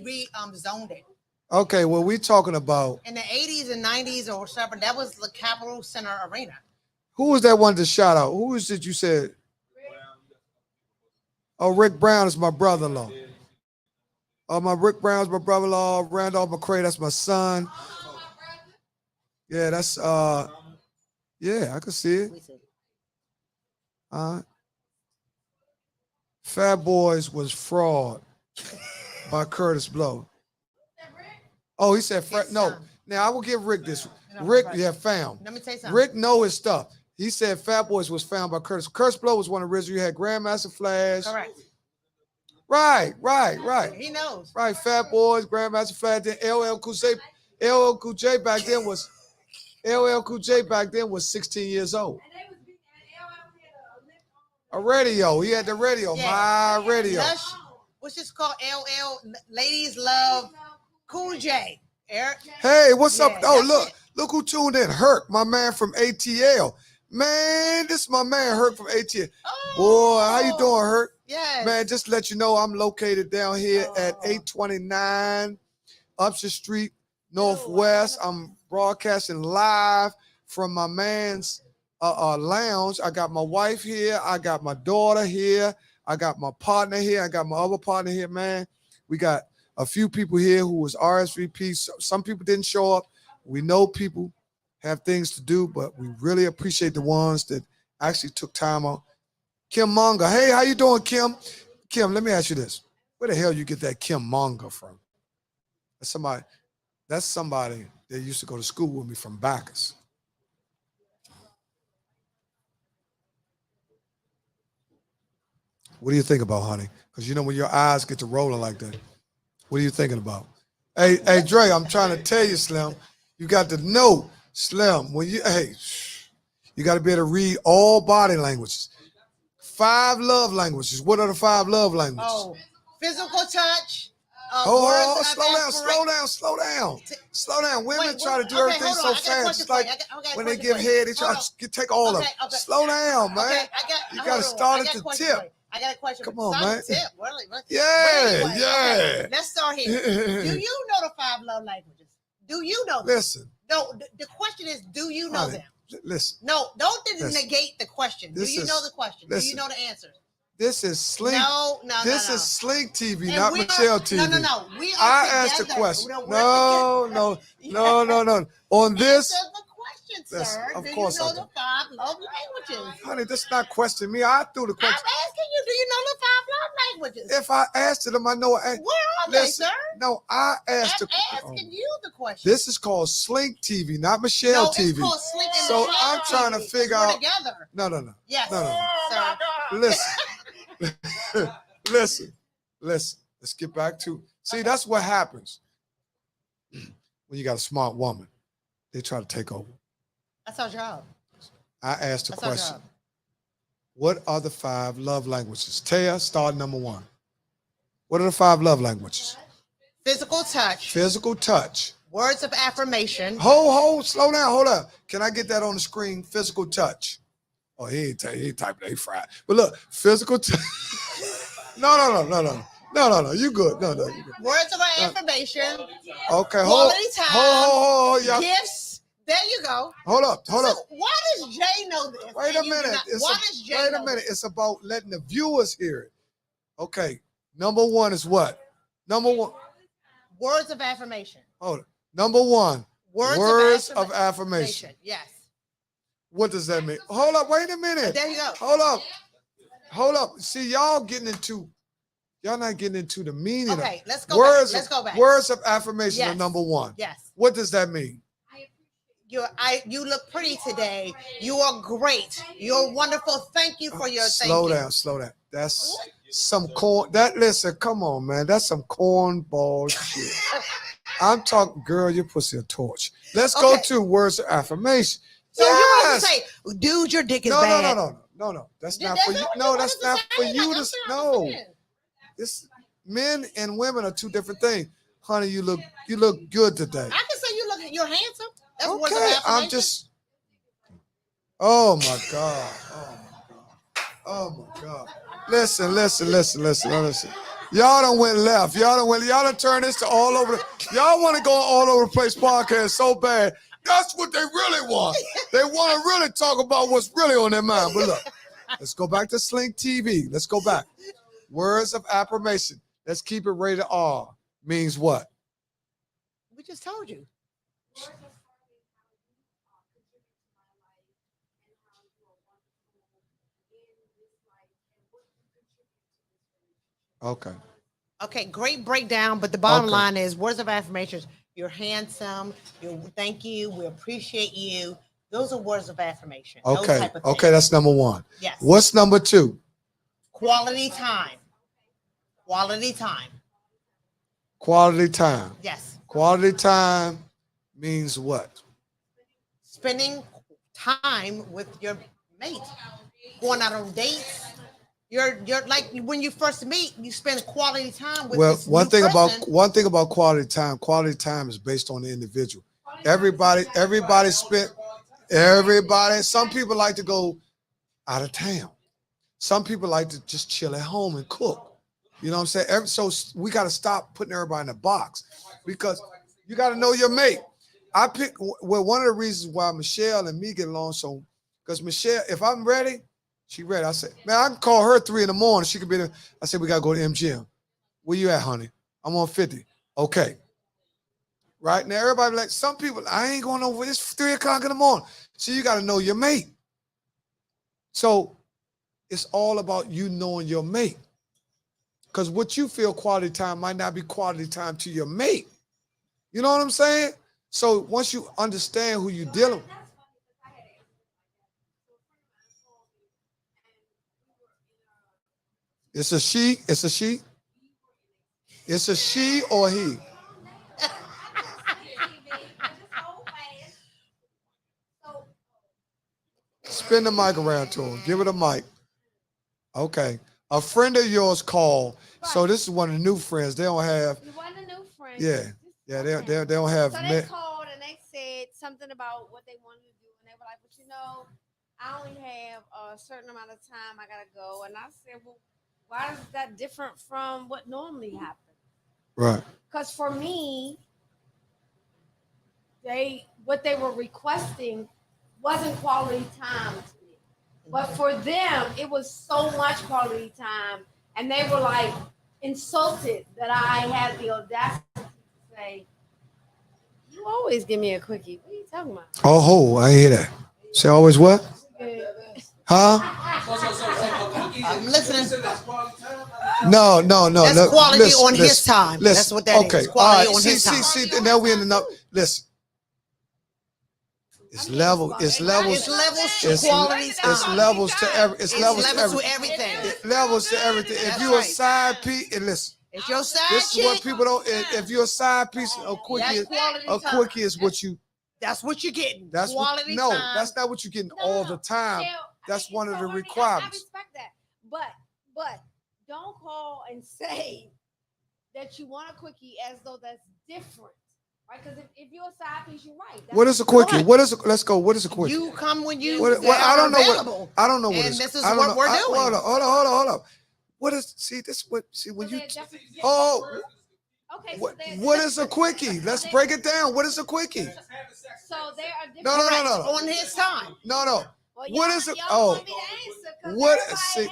zoned it. Okay, well, we talking about In the 80s and 90s or whatever, that was the Capital Center Arena. who was that one to shout out? Who is it you said? Oh, Rick Brown is my brother-in-law. Rick Brown's my brother-in-law. Randolph McCray, that's my son. Yeah, that's yeah, I can see it. Fat Boys was fraud by Curtis Blow. Oh, he said no. Now I will give Rick this. Rick, yeah, found. Let me tell you something. Rick know his stuff. He said Fat Boys was found by Curtis. Curtis Blow was one of the original. You had Grandmaster Flash. Correct. Right. He knows. Right, Fat Boys, Grandmaster Flash. Then LL Cool J back then was 16 years old. A radio. He had the radio. Yeah. My radio. What's this called? LL. Ladies love Cool J. Eric. Hey, what's up? Yeah, Oh, look who tuned in. Herc, my man from ATL. Man, this is my man, Herc from ATL. Oh. Boy, how you doing, Herc? Yes. Man, just to let you know, I'm located down here at 829 Upshur Street, Northwest. I'm broadcasting live from my man's lounge. I got my wife here. I got my daughter here. I got my partner here. I got my other partner here, man. We got a few people here who was RSVP. Some people didn't show up. We know people have things to do, but we really appreciate the ones that actually took time out. Kim Monga. Hey, how you doing, Kim? Kim, let me ask you this. Where the hell you get that Kim Monga from? That's somebody that used to go to school with me from Bacchus. What do you think about, honey? Because you know when your eyes get to rolling like that, what are you thinking about? Hey, Dre, I'm trying to tell you, Slim, you got to know, Slim, you got to be able to read all body languages. 5 love languages. What are the 5 love languages? Oh, physical touch. Slow down. Women try to do everything so fast. It's like when they give head, they try to take all of it. Slow down, man. You got to start at the tip. I got a question. Come on, man. Really? Yeah. Okay, let's start here. Do you know the 5 love languages? Do you know them? Listen. No, the question is, do you know them? Listen. No, don't negate the question. Do you know the question? Do you know the answer? This is Slink. No. This is Slink TV, not Michelle TV. No. I asked the question. No. On this. Answer the question, sir. Of course do you I know the 5 love languages? Honey, this is not question me. I threw the question. I'm asking you, do you know the 5 love languages? If I asked them, I know. Where are they, sir? No, I asked I'm asking you the question. This is called Slink TV, not Michelle TV. It's called Slink and so Michelle I'm trying to figure out. Together. No. Yes. No. Sir. Listen. Let's get back to. See, that's what happens when you got a smart woman. They try to take over. That's our job. I asked a question. What are the 5 love languages? Taya, start number 1. What are the 5 love languages? Physical touch. Words of affirmation. Slow down, hold up. Can I get that on the screen? Physical touch. Oh, he ain't typing, they fried. But look, physical touch. No. You good. No, you good. Words of affirmation. Okay, quality time. Hold, y'all. Gifts. There you go. Hold up. Why does Jay know this? Wait a minute. It's about letting the viewers hear it. Okay. Number 1 is what? Number 1. Words of affirmation. Hold it. Number 1. Words of affirmation. Yes. What does that mean? Hold up. Wait a minute. There you go. Hold up. See, y'all not getting into the meaning okay, of let's go back. Words of affirmation are number 1. Yes. What does that mean? You look pretty today. You are great. You're wonderful. Thank you for your Slow thank down, slow down. That's some corn. That listen, come on, man. That's some cornball shit. I'm talking, girl. Your pussy a torch. Let's go Okay. to words of affirmation. So you want Yes. to say, dude, your dick is No, no, bad. no. That's Did- not that's for you. not what No, you that's wanted to not say? for Like, you I'm to. saying, No, understand. this men and women are two different things. Honey, you look good today. I can say you're handsome. That's words of Okay, affirmation. I'm just. Oh my God. Oh my God. Listen. Y'all done went left. Y'all done turned this to all over. Y'all want to go all over the place podcast so bad. That's what they really want. They want to really talk about what's really on their mind. But look, let's go back to Slink TV. Let's go back. Words of affirmation. Let's keep it rated R. Means what? We just told you. Okay. Okay, great breakdown. But the bottom Okay. line is words of affirmations. You're handsome. Thank you. We appreciate you. Those are words of affirmation. Those Okay. type of Okay, things. that's number one. Yes. What's number two? Quality time. Quality time. Quality time. Yes. Quality time means what? Spending time with your mate. Going out on dates. You're like when you first meet, you spend quality time with Well, this one new thing person. about quality time is based on the individual. Everybody some people like to go out of town. Some people like to just chill at home and cook. You know what I'm saying? So we got to stop putting everybody in a box because you got to know your mate. One of the reasons why Michelle and me get along so, because Michelle, if I'm ready, she ready. I said, man, I can call her 3 a.m. She could be there. I said, we got to go to MGM. Where you at, honey? I'm on 50. Okay. Right now, everybody like, some people, I ain't going over. It's 3 o'clock in the morning. So you got to know your mate. So it's all about you knowing your mate. Because what you feel quality time might not be quality time to your mate. You know what I'm saying? So once you understand who you're dealing with. It's a she. It's a she. It's a she or he. Spin the mic around to him. Give it a mic. Okay. A friend of yours called. So this is one of the new friends. They don't have. One of the new friends. Yeah. Yeah. They don't have. So they called and they said something about what they wanted to do, and they were like, "But you know, I only have a certain amount of time. I gotta go." And I said, "Well, why is that different from what normally happens?" Right. Because for me, what they were requesting wasn't quality time to me. But for them, it was so much quality time. And they were like insulted that I had the audacity to say, "You always give me a quickie. What are you talking about?" Oh, I hear that. Say always what? Huh? I'm listening. No. That's quality listen, on his time. Listen. That's what that is. Okay. Quality All right. on his time. See. Now we in the listen. It's levels. It's levels to quality time. It's levels to every. It's levels to everything. It levels to everything. If you're a side piece, and listen. It's your side This is what people don't. If you're a side piece, a quickie is what you. That's what you're getting. That's quality no. time. That's not what you're getting all the time. That's one of the requirements. I respect that. But don't call and say that you want a quickie as though that's different. Right? Because if you're a side piece, you're right. What is a quickie? Let's go. What is a quickie? You come when you I don't know available. I don't know what and it's. this is I don't what know. we're doing. Hold on. What is? See this? What? See when you? Oh. Okay. What is a quickie? Let's break it down. What is a quickie? So there are different. No. On his time. No. Well, what is it? Oh. What? See.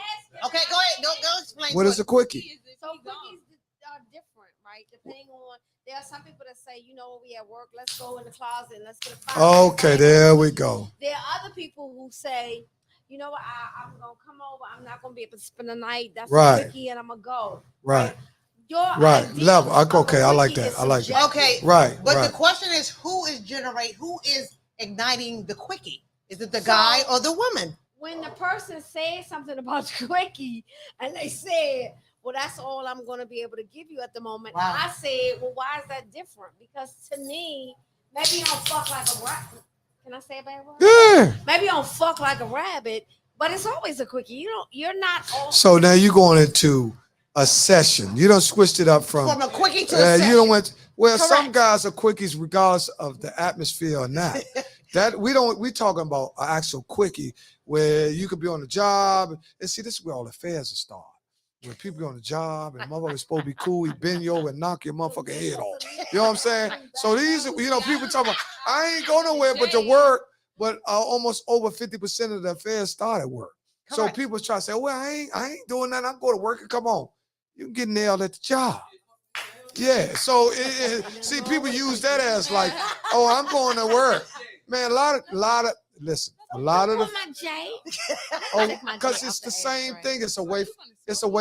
Okay, go ahead. Go explain. What is a quickie? So quickies are different, right? Depending on, there are some people that say, you know, we at work, let's go in the closet and let's get a fire. Okay, there we go. There are other people who say, you know what, I'm gonna come over. I'm not gonna be able to spend the night. That's a quickie, and I'm gonna go. Right. Right. Level. Okay, I like that. Okay. Right. But right. the question is, who is igniting the quickie? Is it the guy or the woman? When the person says something about the quickie and they said, well, that's all I'm going to be able to give you at the moment. Wow. I said, well, why is that different? Because to me, maybe you don't fuck like a rabbit. Can I say a bad word? Yeah. Maybe you don't fuck like a rabbit, but it's always a quickie. You're not all. So now you're going into a session. You don't switched it up from a quickie to a session. You don't went. Well, Correct. some guys are quickies regardless of the atmosphere or not. That we talking about an actual quickie where you could be on the job and see this is where all the affairs are started. When people be on the job and motherfucker's supposed to be cool, he bend you over and knock your motherfucking head off. You know what I'm saying? So these, people talking about, I ain't going nowhere but to work, but almost over 50% of the affairs start at work. Correct. So people try to say, well, I ain't doing that. I'm going to work and come on. You can get nailed at the job. Yeah. So see, people use that as like, oh, I'm going to work. Man, a lot of listen, a lot of the because it's the same thing. It's away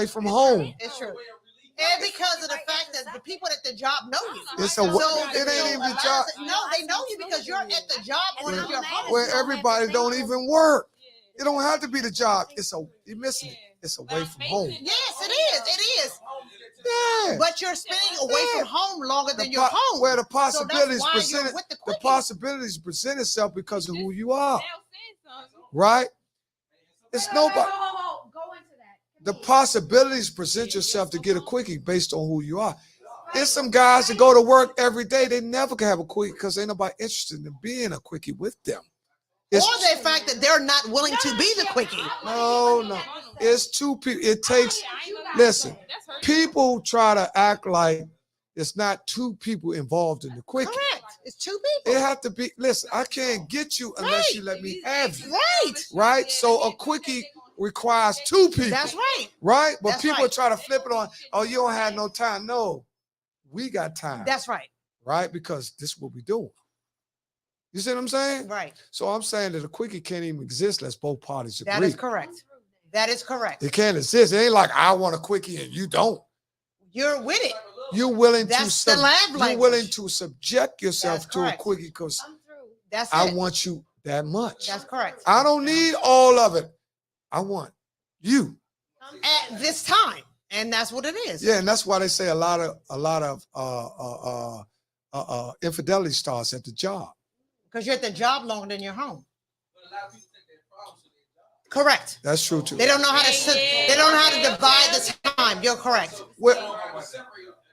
from home. It's true. And because of the fact that the people at the job know you. It ain't even the job. No, they know you because you're at the job or at your home. Where everybody don't even work. It don't have to be the job. You're missing it. It's away from home. Yes, it is. It is. Yeah. But you're spending away from home longer than your home. Where the possibilities present itself because of who you are. Right? It's nobody. Go into that. The possibilities present yourself to get a quickie based on who you are. There's some guys that go to work every day. They never can have a quickie because ain't nobody interested in being a quickie with them. Or the fact that they're not willing to be the quickie. No. It's two people. It takes, listen, people try to act like it's not two people involved in the quickie. Correct. It's two people. It have to be, listen, I can't get you unless you let me have you. Right. Right? So a quickie requires two people. That's right. Right? But That's people right. try to flip it on, oh, you don't have no time. No, we got time. That's right. Right? Because this is what we doing. You see what I'm saying? Right. So I'm saying that a quickie can't even exist unless both parties agree. That is correct. That is correct. It can't exist. It ain't like I want a quickie and you don't. You're with it. You're willing you're willing to subject yourself to a quickie because I want you that much. That's correct. I don't need all of it. I want you at this time, and that's what it is. Yeah, and that's why they say a lot of infidelity starts at the job. Because you're at the job longer than you're home. Correct. That's true too. They don't know how to. They don't know how to divide the time. You're correct. Well,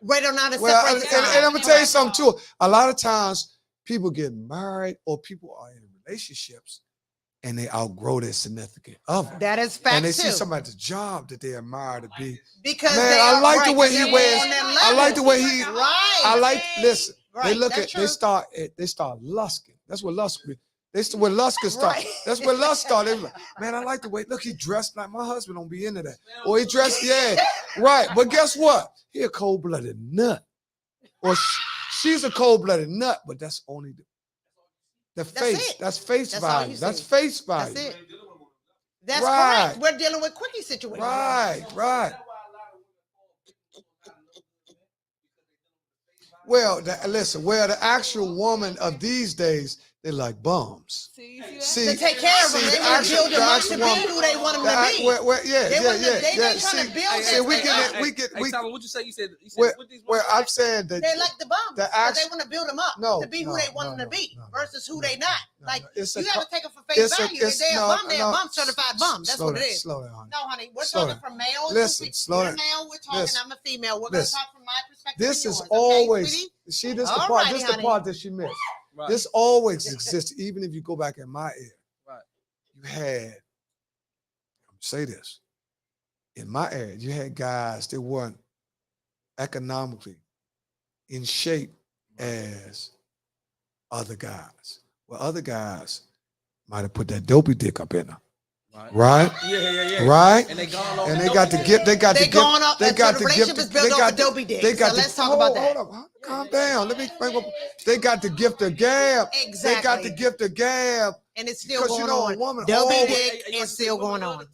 they don't know how to separate the time. And I'm gonna tell you something too. A lot of times, people get married or people are in relationships, and they outgrow their significant other. That is fact. And they too. see somebody at the job that they admire to be. Because man, I like the way he wears. I like the way he. Right. I like. Listen. Right. They look at. True. They start lusting. That's what lust be. Where lust can start. Right. That's where lust started. They were like, man, I like the way. Look, he dressed like my husband. Don't be into that. Or he dressed, yeah, right. But guess what? He a cold-blooded nut. Or she's a cold-blooded nut. But that's only the face. That's face value. That's face value. That's it. That's correct. We're dealing with quickie situations. Right. Well, listen. Well, the actual woman of these days. They like bums. See, to take care of them, they want to build them up to be who they want them to be. They trying to build see, we get. What you say? You said I'm saying that they like the bums. They want to build them up to be who they want them to be versus who they not. Like you got to take them for face value. If they're a bum, they're a bum certified bum. That's what it is. Slow down, honey. No, honey, we're talking from male. Listen, slow down. Male, we're talking. I'm a female. We're going to talk from my perspective. This is always. See, this the part. This the part that she missed. Right. This always existed, even if you go back in my era. Right. You had, say this, in my era, you had guys that weren't economically in shape as other guys. Well, other guys might have put that dopey dick up in her. Right? Yeah. Right? And they gone off. And they got to get. They got to get. They got to get. They got dopey dick. They got. Let's talk about that. Hold up. Calm down. Let me. They got the gift of gab. Exactly. They got the gift of gab. And it's still going on. A woman dopey dick is still going on.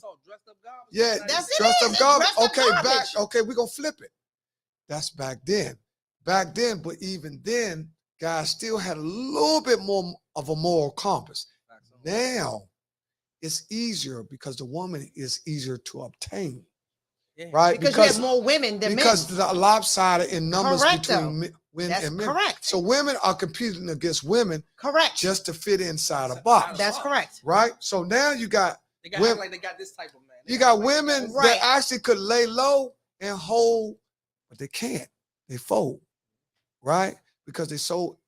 Yeah. That's dressed up garbage. Okay. Garbage. Okay. We're gonna flip it. That's back then. But even then, guys still had a little bit more of a moral compass. Now it's easier because the woman is easier to obtain. Yeah. Right? Because you have more women than because men. the lopsided in numbers Correct, between though. women That's and men. correct. So women are competing against women Correct. just to fit inside a box. That's correct. Right? So now you got They got women, like they got this type of man. you got women Right. that actually could lay low and hold, but they can't. They fold. Right? Because they so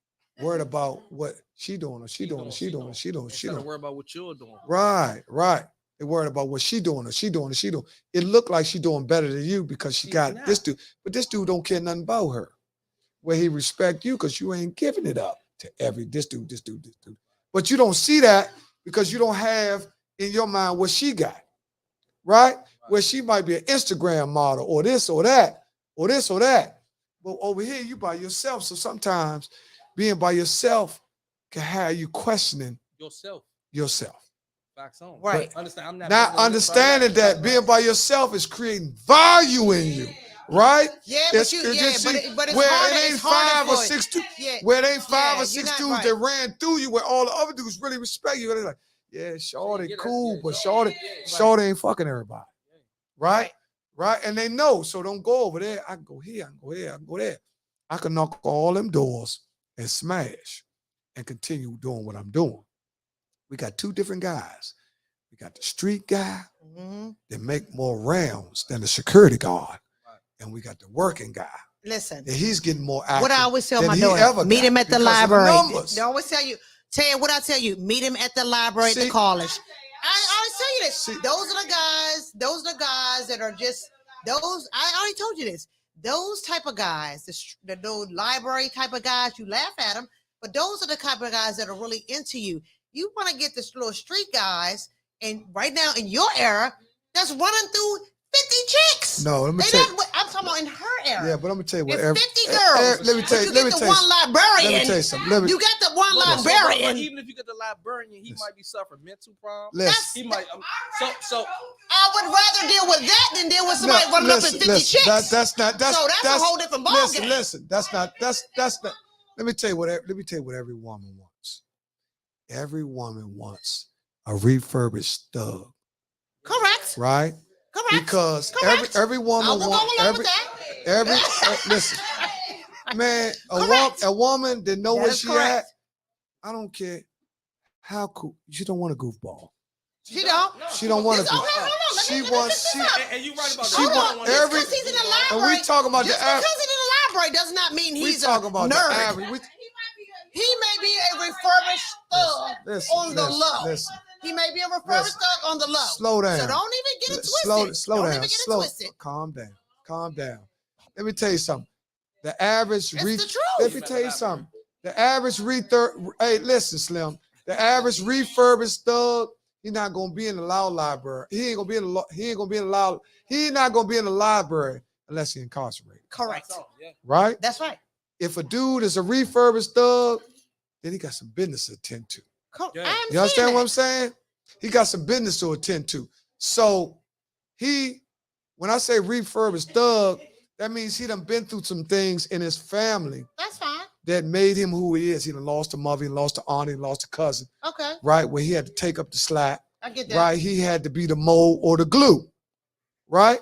worried about what she doing or she doing or she doing or she doing or she Instead of doing. worry about what you're doing. Right, right. They worried about what she doing or she doing or she doing. It looked like she doing better than you because she She's got not. this dude. But this dude don't care nothing about her. Where he respect you because you ain't giving it up to this dude. But you don't see that because you don't have in your mind what she got. Right? Where she might be an Instagram model or this or that or this or that. But over here, you by yourself. So sometimes being by yourself can have you questioning yourself. Facts on. Right. Understand? I'm not Not understanding that being by yourself is creating value in you, right? Yeah, It's- but it's where harder. it ain't It's harder 5 or for it. 6 dudes, Yeah. where it ain't 5 Yeah, or 6 you're not dudes right. that ran through you, where all the other dudes really respect you. They're like, yeah, Shorty cool, but Shorty ain't fucking everybody, right? Right? And they know, so don't go over there. I can go here, I can go here, I can go there. I can knock all them doors and smash and continue doing what I'm doing. We got 2 different guys. We got the street guy that make more rounds than the security guard. And we got the working guy. Listen. And he's getting more active. What I always tell than my he daughter, ever meet got him at the because of library. numbers. They always tell you, what I tell you, meet him at the library at the college. I always tell you this. Those are the guys that are just those. I already told you this. Those type of guys, those library type of guys, you laugh at them, but those are the type of guys that are really into you. You want to get this little street guys, and right now in your era, that's running through 50 chicks. No, let me tell you. I'm talking about in her era. Yeah, but I'm gonna tell you what. It's 50 girls. Let me tell you. But you get the one librarian. Let me tell you something. You got the one librarian. Even if you get the librarian, he might be suffering mental problems. Listen. He might. So I would rather deal with that than deal with somebody running up in 50 chicks. That's a whole different ballgame. Listen. That's not. Let me tell you what every woman wants. Every woman wants a refurbished thug. Correct. Right. Correct. Because Correct. every woman wants listen, man, a woman that know where she at. I don't care how cool. She don't want a goofball. She don't. She don't want to. She wants. And you right about she that. want every. Just because he's in the library. And we talking about just the average. because he's in the library does not mean he's a about nerd. the average. He may be a refurbished thug on the low. Listen. He may be a refurbished thug on the low. Slow down. So don't even get it twisted. Slow don't down. even get it twisted. Calm down. Let me tell you something. The average. It's the truth. Let me tell you something. The average Hey, listen, Slim. The average refurbished thug. He's not gonna be in the law library. He ain't gonna be in the. He ain't gonna be in the law. He's not gonna be in the library unless he's incarcerated. Correct. Right. That's right. If a dude is a refurbished thug, then he got some business to attend to. You understand what I'm saying? He got some business to attend to. So when I say refurbished thug, that means he done been through some things in his family. That's fine. That made him who he is. He done lost a mother, he lost an aunt, he lost a cousin. Okay. Right? Where he had to take up the slack. I get that. Right? He had to be the mold or the glue. Right?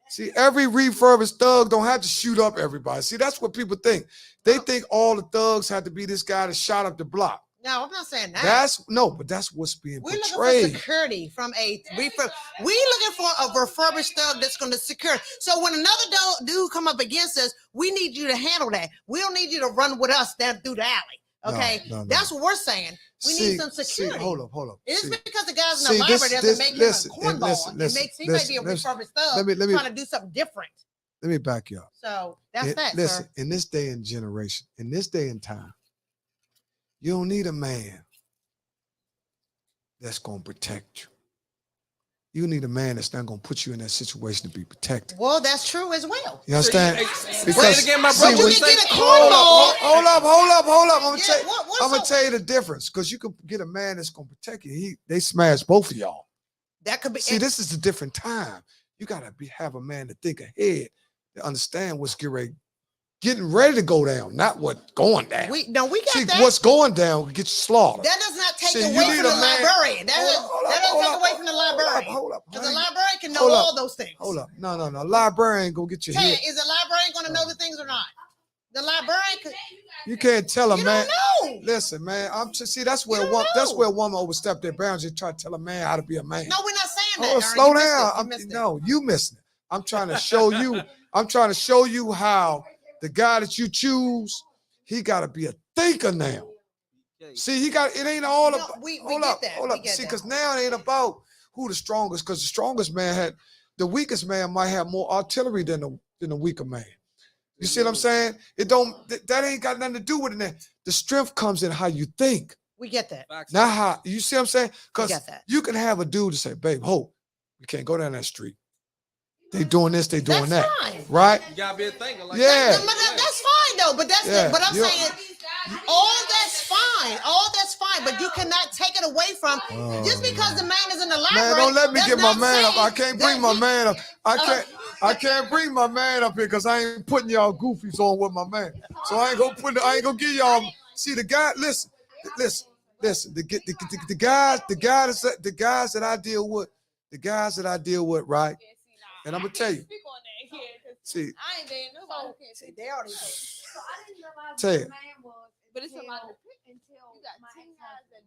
See, every refurbished thug don't have to shoot up everybody. See, that's what people think. They think all the thugs have to be this guy that shot up the block. No, I'm not saying that. But that's what's being We're portrayed. looking for security from a refurb. We looking for a refurbished thug that's going to secure. So when another dude come up against us, we need you to handle that. We don't need you to run with us down through the alley. Okay, No. That's what we're saying. We need some security. Hold up. It's because the guys in the library doesn't make him a cornball. He may be a refurbished thug trying to do something different. Let me back you up. So that's that. Listen, sir. in this day and generation, in this day and time, you don't need a man that's going to protect you. You need a man that's not going to put you in that situation to be protected. Well, that's true as well. You understand? Say it again, my brother. You can get a cornball. Hold up. I'm going to what's tell you the difference because you can get a man that's going to protect you. They smash both of y'all. That could be. See, this is a different time. You got to have a man to think ahead, to understand what's getting ready getting ready to go down, not what going down. We got See, that. what's going down can get you slaughtered. That does not take See, you away need from the a man- librarian. That doesn't take away from the librarian. Hold up. Because the librarian can know Hold up. all those things. Hold up. No. Librarian gonna get your Tell you, head. is the librarian going to know the things or not? The librarian could. You can't tell a You man. don't know. Listen, man. I'm just see that's You where don't that's know. where a woman overstepped their boundaries and try to tell a man how to be a man. No, we're not saying that. Oh, Darren. slow You missed down. it. You missed it. No, you missing it. I'm trying to show you. I'm trying to show you how the guy that you choose, he got to be a thinker now. See, he got it. Ain't all No, about. we hold get up, that. hold We up. get See, that. because now it ain't about who the strongest. Because the strongest man had, the weakest man might have more artillery than the weaker man. You see what I'm saying? It don't. That ain't got nothing to do with it. The strength comes in how you think. We get that. Not how you see what I'm saying? Because get that. you can have a dude to say, babe, hope, we can't go down that street. They doing this, they doing That's that. fine. Right? You gotta be a thinker. Like Yeah. That's fine though. But Yeah, but I'm you're- saying all that's fine. All that's fine. But you cannot take it away from just because the man is in the library. Man, don't let me does get my not man up. say I can't bring that my he- man up. I can't bring my man up here because I ain't putting y'all goofies on with my man. So I ain't gonna give y'all. See the guy. Listen. The guys that I deal with, right? And I'm gonna tell you. See, I ain't dating nobody. See, they already So I didn't realize Tell what you. a man was But it's a lot of until you got my 10 guys that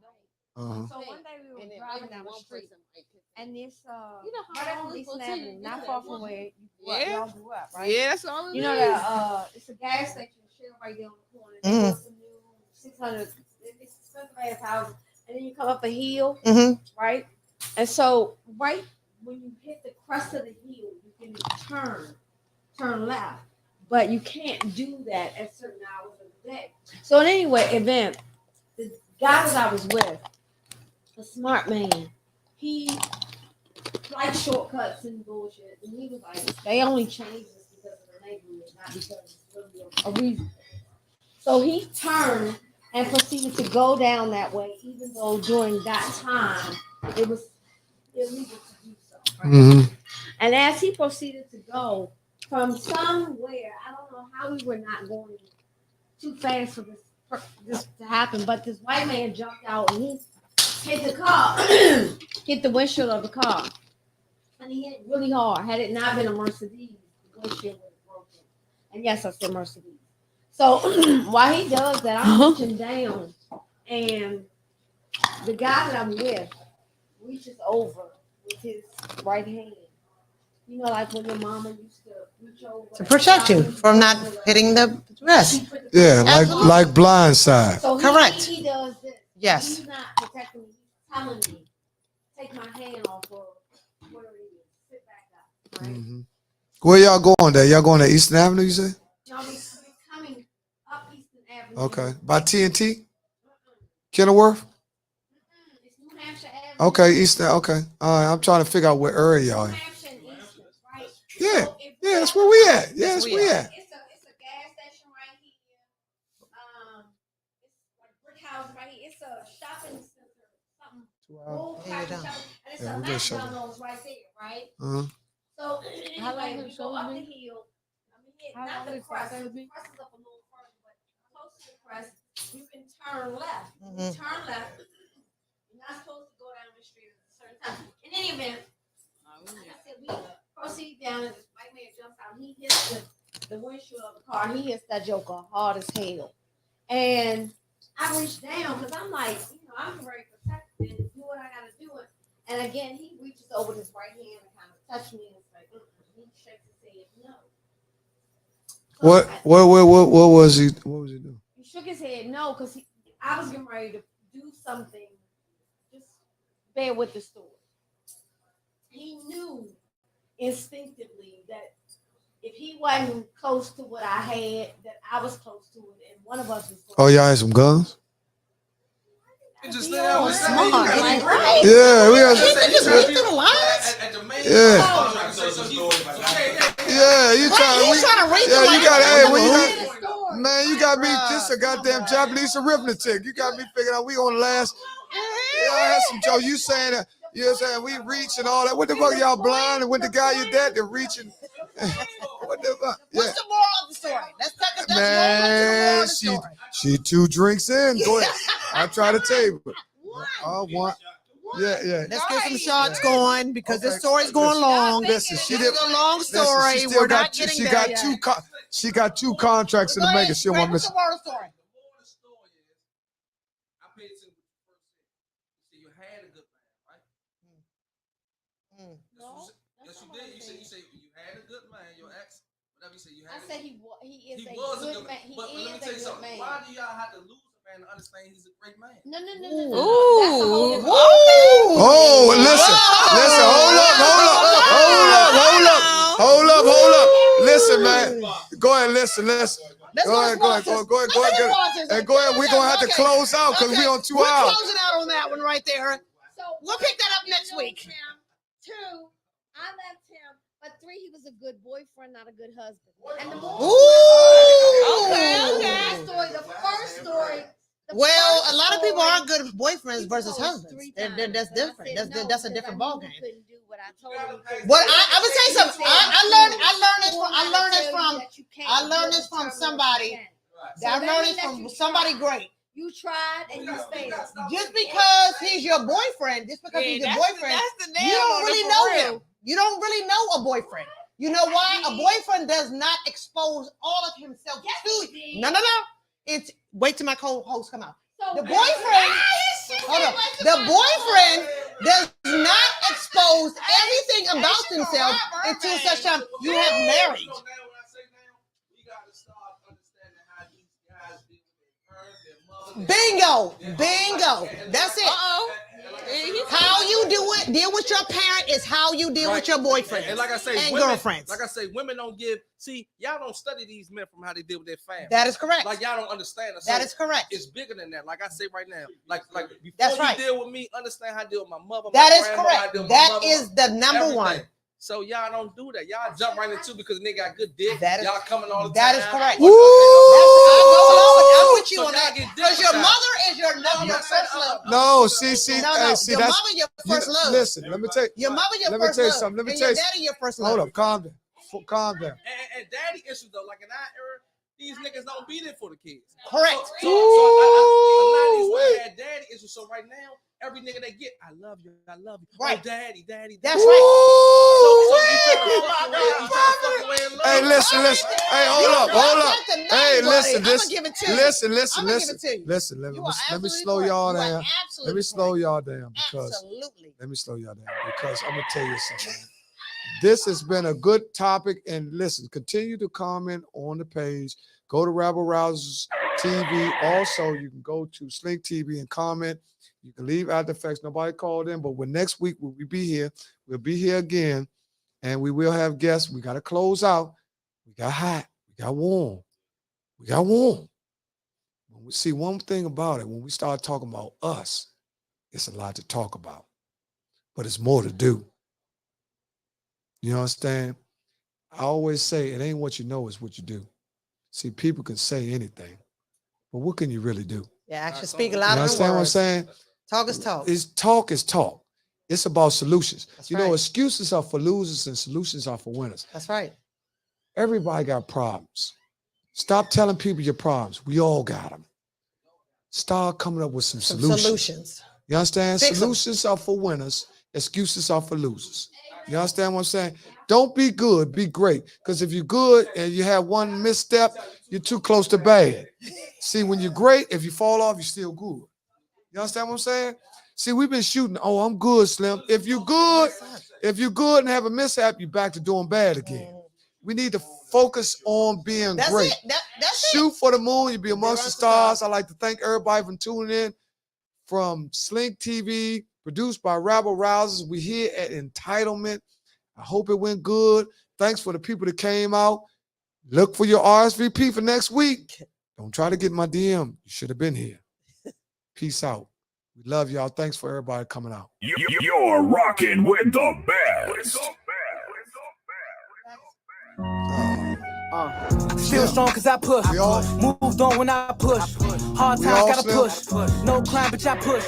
uh-huh. don't. So one day we were And then driving maybe down the one street, person might pick and this You know how right all on these Eastern little Avenue, titties, not look at far that from one. where Yeah. y'all grew up, right? Yeah, that's all it You know is. that it's a gas station Shell right there on the corner. They Mhm. built some new 600, it's expensive ass houses, and then you come up a hill, right? And so right when you hit the crest of the hill, you can turn left, but you can't do that at certain hours of the day. So in any event, the guy that I was with, a smart man, he liked shortcuts and bullshit, and he was like, they only changed this because of the neighborhood, not because it's really a reason. So he turned and proceeded to go down that way, even though during that time it was illegal to do so. Right? Mm-hmm. And as he proceeded to go from somewhere, I don't know how we were not going too fast for this to happen, but this white man jumped out and he hit the car, hit the windshield of the car, and he hit it really hard. Had it not been a Mercedes, the windshield would have broken. And yes, I said Mercedes. So while he does that, I'm reaching down, and the guy that I'm with reaches over with his right hand. You know, like when your mama used to reach over to protect you from not hitting the rest. Yeah, Absolutely. like blindside. So Correct. He does this. Yes. He's not protecting me. He's telling me, take my hand off of whatever it is. Sit back up. Right? Mm-hmm. Where y'all going there? Y'all going to Eastern Avenue, you say? Y'all be coming up Eastern Avenue. Okay. By TNT? Kenilworth? It's New Hampshire Avenue. Okay, Eastern. Okay. All right. I'm trying to figure out where area y'all New at. Hampshire and Eastern, right? Yeah. So if Yeah, that's where we at. Yeah, That's that's where where we we at. It's a gas station right here. It's like brick house right here. It's a shopping center. Something. Old Yeah, type of you're shopping. And it's Yeah, a we just McDonald's right there, right? Uh-huh. So How long anyway, is we go up the it? hill. I mean, How not long the is crest. that The gonna be? crest is up a little further, but close to the crest, you can turn left. Mhm. Turn left. You're not supposed to go down the street at a certain time. In any event, like I said, we proceed down, and this white man jumps out. He hits the windshield of the car. He hits that joker hard as hell. And I reach down because I'm like, I'm very protected and do what I gotta do. And again, he reaches over his right hand and kind of touch me and it's like, he shakes his head no. So What was he doing? he shook his head no because I was getting ready to do something. Just bear with the story. He knew instinctively that if he wasn't close to what I had, that I was close to it, and one of us was. Oh, y'all had some guns? Just We say all that. smart, like, right? Yeah, we had Can't they just read through the lines? Yeah, you trying He's trying to read the Yeah, you lines. got hey, when you What? got man, you got me this a goddamn Japanese arithmetic. You got me figuring out we on the last. Yeah, I had some Joe. You saying that? You know what I'm saying? We reach and all that. What the fuck, y'all blind? And with the guy you dead, they're reaching. What the fuck? Yeah. What's the moral of the story? Let's cut the man, she 2 drinks in. Go ahead. I try to tell you. One. Yeah. Let's get some shots going because this story's going long. Listen, This is a long story. We're not getting she there got yet. she got 2 contracts in the making. She don't want to miss. What's the moral story? I paid attention to the first thing. You had a good man, right? Yes, you did. You said you had a good man, your ex. Whatever you said, you had. I said he is a was good a good man. man. He But let me is tell a you good something. man. Why do y'all have to lose a man to understand he's a great man? No. Ooh. Oh, listen. Hold up. Listen, man. Go ahead, listen. Go ahead. And go ahead. We're gonna have to close out because we're on 2 We're hours. closing out on that one right there. So We'll pick that up next week. 2, I left him. But 3, he was a good boyfriend, not a good husband. And the Okay. the first story. Well, a lot of people aren't good boyfriends versus husbands. That's different. That's a different ballgame. Couldn't do what I told him. But I would say something. I learned this from somebody. I learned it from somebody great. You tried and you failed. Just because he's your boyfriend, you don't really know him. You don't really know a boyfriend. You know why? A boyfriend does not expose all of himself to you. No. It's wait till my co-host come out. The boyfriend, the boyfriend does not expose everything about himself until such time you have married. Bingo. That's it. How you deal with your parent is how you deal with your boyfriend and like I say, and women, girlfriends. Like I say, women don't give. See, y'all don't study these men from how they deal with their family. That is correct. Like y'all don't understand. So that is correct. It's bigger than that. Like I say right now, like before That's you right. deal with me, understand how to deal with my mother. That my is correct. That is the number one. So y'all don't do that. Y'all jump right into because nigga got good dick. Y'all coming all the that time. Is correct. I'm with you on that. Because your mother is your first love. No, see, your that's mother your first love. Listen, let me tell you. Your mother your let me first tell you love. something. Let me and tell your you. daddy your first love. Hold up, calm down. And daddy issues though, like in our era, these niggas don't be there for the kids. Correct. So a lot of these women had daddy issues. So right now, every nigga they get, I love you. Right. Oh, daddy. That's right. Hey, listen. Hey, hold up. Hey, listen. Let me slow y'all down. Let me slow y'all down because I'm gonna tell you something. This has been a good topic, and listen, continue to comment on the page. Go to Rabble Rousers TV. Also, you can go to Slink TV and comment. You can leave after effects. Nobody called in, but next week we'll be here. We'll be here again, and we will have guests. We got to close out. We got hot. We got warm. When we see one thing about it, when we start talking about us, it's a lot to talk about, but it's more to do. You understand? I always say it ain't what you know, it's what you do. See, people can say anything, but what can you really do? Yeah, actually speak a lot You of understand words. what I'm saying? Talk is talk. It's talk. It's about solutions. That's you right. know, excuses are for losers and solutions are for winners. That's right. Everybody got problems. Stop telling people your problems. We all got them. Start coming up with some solutions. You understand? Solutions are for winners. Excuses are for losers. You understand what I'm saying? Don't be good, be great. Because if you're good and you have one misstep, you're too close to bad. See, when you're great, if you fall off, you're still good. You understand what I'm saying? See, we've been shooting. Oh, I'm good, Slim. If you're good and have a mishap, you're back to doing bad again. We need to focus on being great. That's Shoot for the moon. You'll be amongst the stars. I'd like to thank everybody for tuning in. From Slink TV, produced by Rabble Rousers. We're here at Entitlement. I hope it went good. Thanks for the people that came out. Look for your RSVP for next week. Don't try to get my DM. You should have been here. Peace out. We love y'all. Thanks for everybody coming out. You're rocking with the best. Still strong cause I push. Moved on when I push. Hard times gotta push. No crime, bitch, I push.